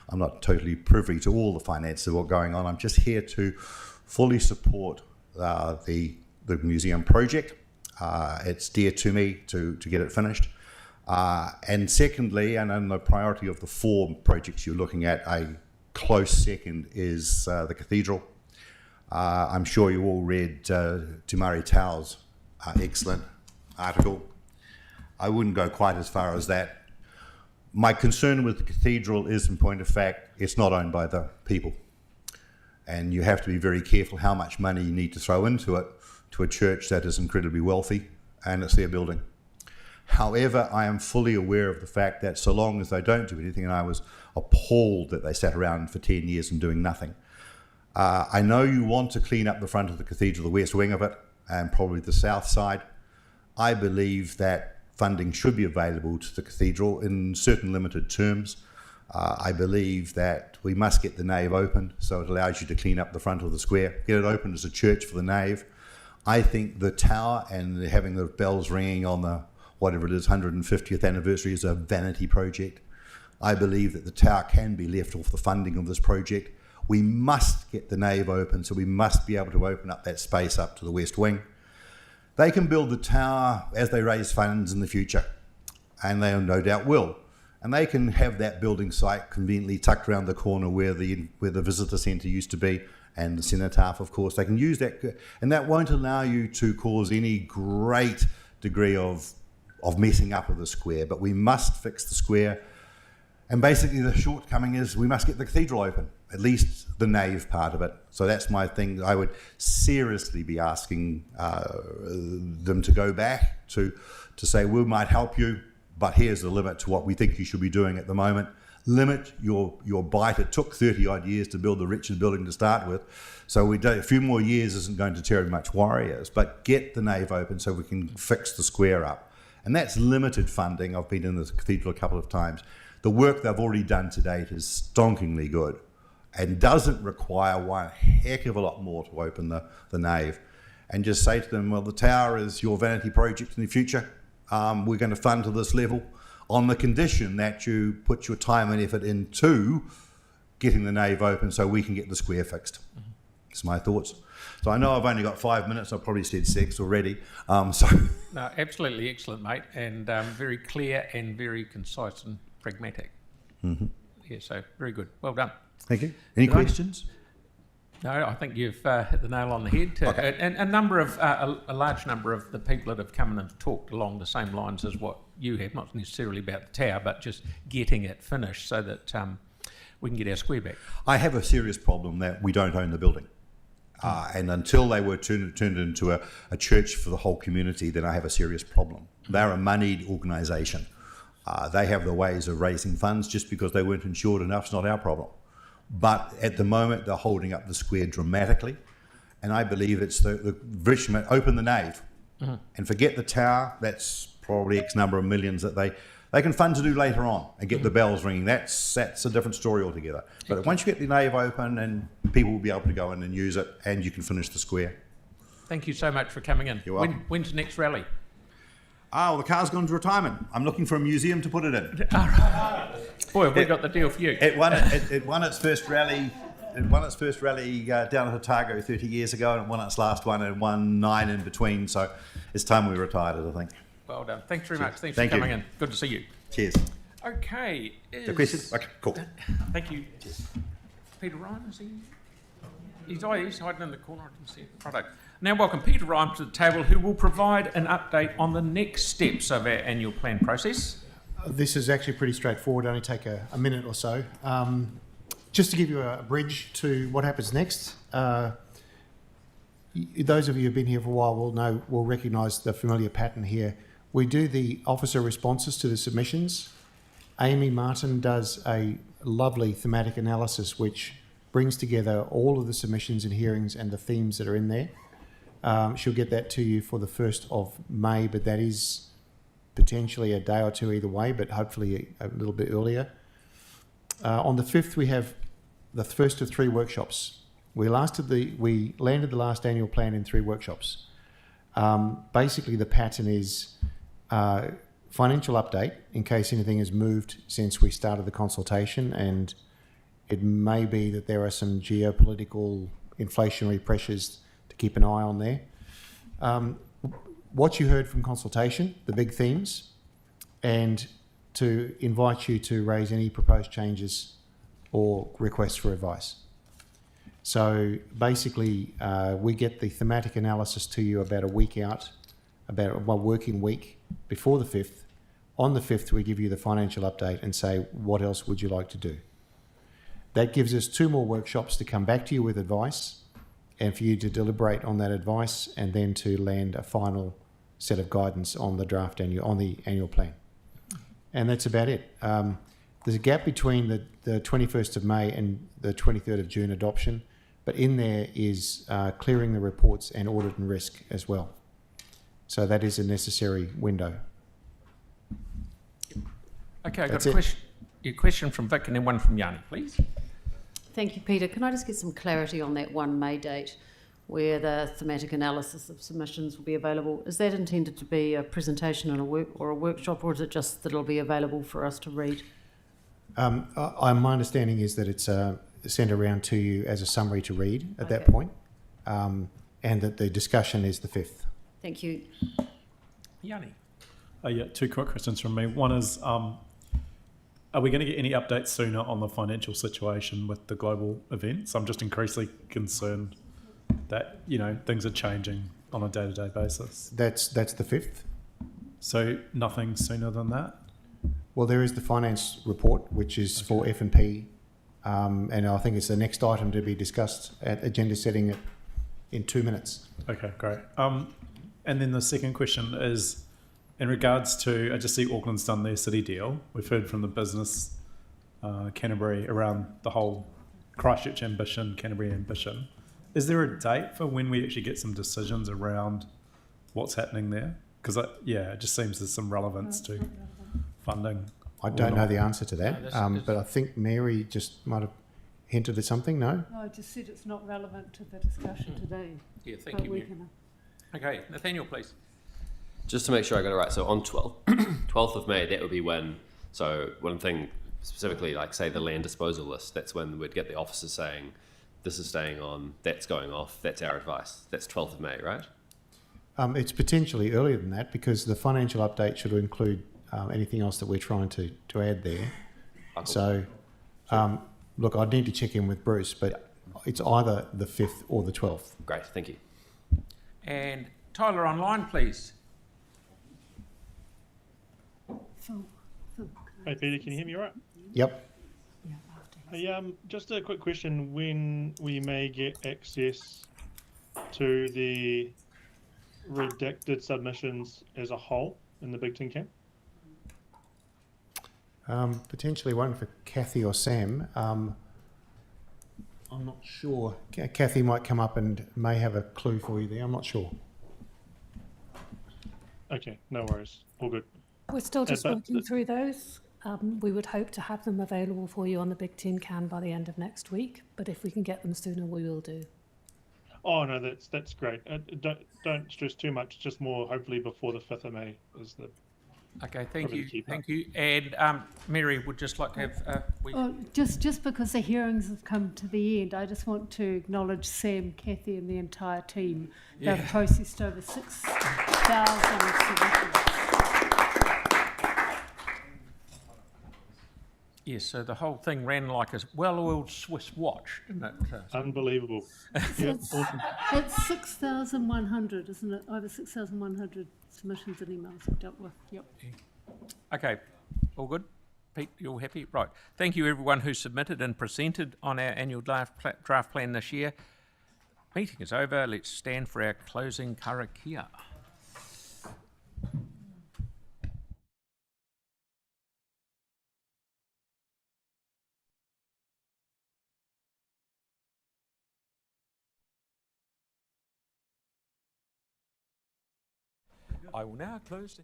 I'm not totally privy to all the finances of what's going on. I'm just here to fully support the museum project. It's dear to me to get it finished. And secondly, and in the priority of the four projects you're looking at, a close second is the cathedral. I'm sure you all read Te Mari Tau's excellent article. I wouldn't go quite as far as that. My concern with the cathedral is, in point of fact, it's not owned by the people. And you have to be very careful how much money you need to throw into it to a church that is incredibly wealthy, and it's their building. However, I am fully aware of the fact that so long as they don't do anything, and I was appalled that they sat around for 10 years and doing nothing. I know you want to clean up the front of the cathedral, the west wing of it, and probably the south side. I believe that funding should be available to the cathedral in certain limited terms. I believe that we must get the nave open so it allows you to clean up the front of the square, get it open as a church for the nave. I think the tower and having the bells ringing on the whatever it is, 150th anniversary is a vanity project. I believe that the tower can be left off the funding of this project. We must get the nave open, so we must be able to open up that space up to the west wing. They can build the tower as they raise funds in the future, and they no doubt will. And they can have that building site conveniently tucked around the corner where the visitor centre used to be, and the cenotaph, of course. They can use that, and that won't allow you to cause any great degree of messing up of the square, but we must fix the square. And basically the shortcoming is we must get the cathedral open, at least the nave part of it. So that's my thing. I would seriously be asking them to go back to say, we might help you, but here's the limit to what we think you should be doing at the moment. Limit your bite. It took 30 odd years to build the Richard building to start with. So a few more years isn't going to terribly much worry us, but get the nave open so we can fix the square up. And that's limited funding. I've been in the cathedral a couple of times. The work they've already done to date is stonkingly good and doesn't require one heck of a lot more to open the nave. And just say to them, well, the tower is your vanity project in the future. We're going to fund to this level on the condition that you put your time and effort into getting the nave open so we can get the square fixed. That's my thoughts. So I know I've only got 5 minutes. I've probably said 6 already. So No, absolutely excellent, mate, and very clear and very concise and pragmatic. Yeah, so very good. Well done. Thank you. Any questions? No, I think you've hit the nail on the head. And a large number of the people that have come in and talked along the same lines as what you have, not necessarily about the tower, but just getting it finished so that we can get our square back. I have a serious problem that we don't own the building. And until they were turned into a church for the whole community, then I have a serious problem. They're a moneyed organisation. They have the ways of raising funds. Just because they weren't insured enough is not our problem. But at the moment, they're holding up the square dramatically. And I believe it's the Richmond, open the nave and forget the tower. That's probably X number of millions that they can fund to do later on and get the bells ringing. That's a different story altogether. But once you get the nave open, and people will be able to go in and use it, and you can finish the square. Thank you so much for coming in. You're welcome. When's the next rally? Well, the car's gone to retirement. I'm looking for a museum to put it in. Boy, have we got the deal for you. It won its first rally. It won its first rally down at Otago 30 years ago, and it won its last one and won 9 in between. So it's time we retired it, I think. Well done. Thanks very much. Thanks Thank for you. coming in. Good to see you. Cheers. Okay. The question? Okay, cool. Thank you. Cheers. Peter Ryan, is he? He's hiding in the corner. I can see it. Righto. Now welcome Peter Ryan to the table, who will provide an update on the next steps of our annual plan process. This is actually pretty straightforward, only take a minute or so. Just to give you a bridge to what happens next, those of you who've been here for a while will recognise the familiar pattern here. We do the officer responses to the submissions. Amy Martin does a lovely thematic analysis which brings together all of the submissions and hearings and the themes that are in there. She'll get that to you for the 1st of May, but that is potentially a day or two either way, but hopefully a little bit earlier. On the 5th, we have the first of 3 workshops. We landed the last annual plan in 3 workshops. Basically, the pattern is financial update in case anything has moved since we started the consultation, and it may be that there are some geopolitical inflationary pressures to keep an eye on there. What you heard from consultation, the big themes, and to invite you to raise any proposed changes or requests for advice. So basically, we get the thematic analysis to you about a week out, about one working week before the 5th. On the 5th, we give you the financial update and say, what else would you like to do? That gives us 2 more workshops to come back to you with advice and for you to deliberate on that advice and then to land a final set of guidance on the annual plan. And that's about it. There's a gap between the 21st of May and the 23rd of June adoption, but in there is clearing the reports and audit and risk as well. So that is a necessary window. Okay, I've got a question from Vic and then one from Yanni, please. Thank you, Peter. Can I just get some clarity on that 1 May date where the thematic analysis of submissions will be available? Is that intended to be a presentation and a workshop, or is it just that it'll be available for us to read? My understanding is that it's sent around to you as a summary to read at that point, and that the discussion is the 5th. Thank you. Yanni. Yeah, 2 quick questions from me. One is, are we going to get any updates sooner on the financial situation with the global events? I'm just increasingly concerned that, things are changing on a day-to-day basis. That's the 5th. So nothing sooner than that? Well, there is the finance report, which is for F&P, and I think it's the next item to be discussed at agenda setting in 2 minutes. Okay, great. And then the second question is, in regards to, I just see Auckland's done their city deal. We've heard from the business, Canterbury, around the whole Christchurch ambition, Canterbury ambition. Is there a date for when we actually get some decisions around what's happening there? Because, it just seems there's some relevance to funding. I don't know the answer to that, but I think Mary just might have hinted at something, no? No, I just said it's not relevant to the discussion today. Yeah, thank you, Mary. Okay, Nathaniel, please. Just to make sure I got it right, so on 12th of May, that would be when, so one thing specifically, like say the land disposal list, that's when we'd get the officers saying, this is staying on, that's going off, that's our advice. That's 12th of May, right? It's potentially earlier than that because the financial update should include anything else that we're trying to add there. Oh, cool. So, look, I'd need to check in with Bruce, but it's either the 5th or the 12th. Great, thank you. And Tyler, online, please. Phil, Hey Peter, can you hear me all right? Yep. Hey, just a quick question: when we may get access to the redacted submissions as a whole in the Big Tin Can? Potentially one for Kathy or Sam. I'm not sure. Kathy might come up and may have a clue for you there. I'm not sure. Okay, no worries. All good. We're still just working through those. We would hope to have them available for you on the Big Tin Can by the end of next week, but if we can get them sooner, we will do. Oh no, that's great. Don't stress too much. Just more hopefully before the 5th of May is the. Okay, thank you. And Mary would just like to have. Just because the hearings have come to the end, I just want to acknowledge Sam, Kathy, and the entire team. They've processed over 6,000 submissions. Yes, so the whole thing ran like a well-oiled Swiss watch, didn't it? Unbelievable. It's 6,100, isn't it? Over 6,100 submissions and emails we've dealt with. Yep. Okay, all good? Pete, you're happy? Right. Thank you everyone who submitted and presented on our annual draft plan this year. Meeting is over. Let's stand for our closing karakia. I will now close the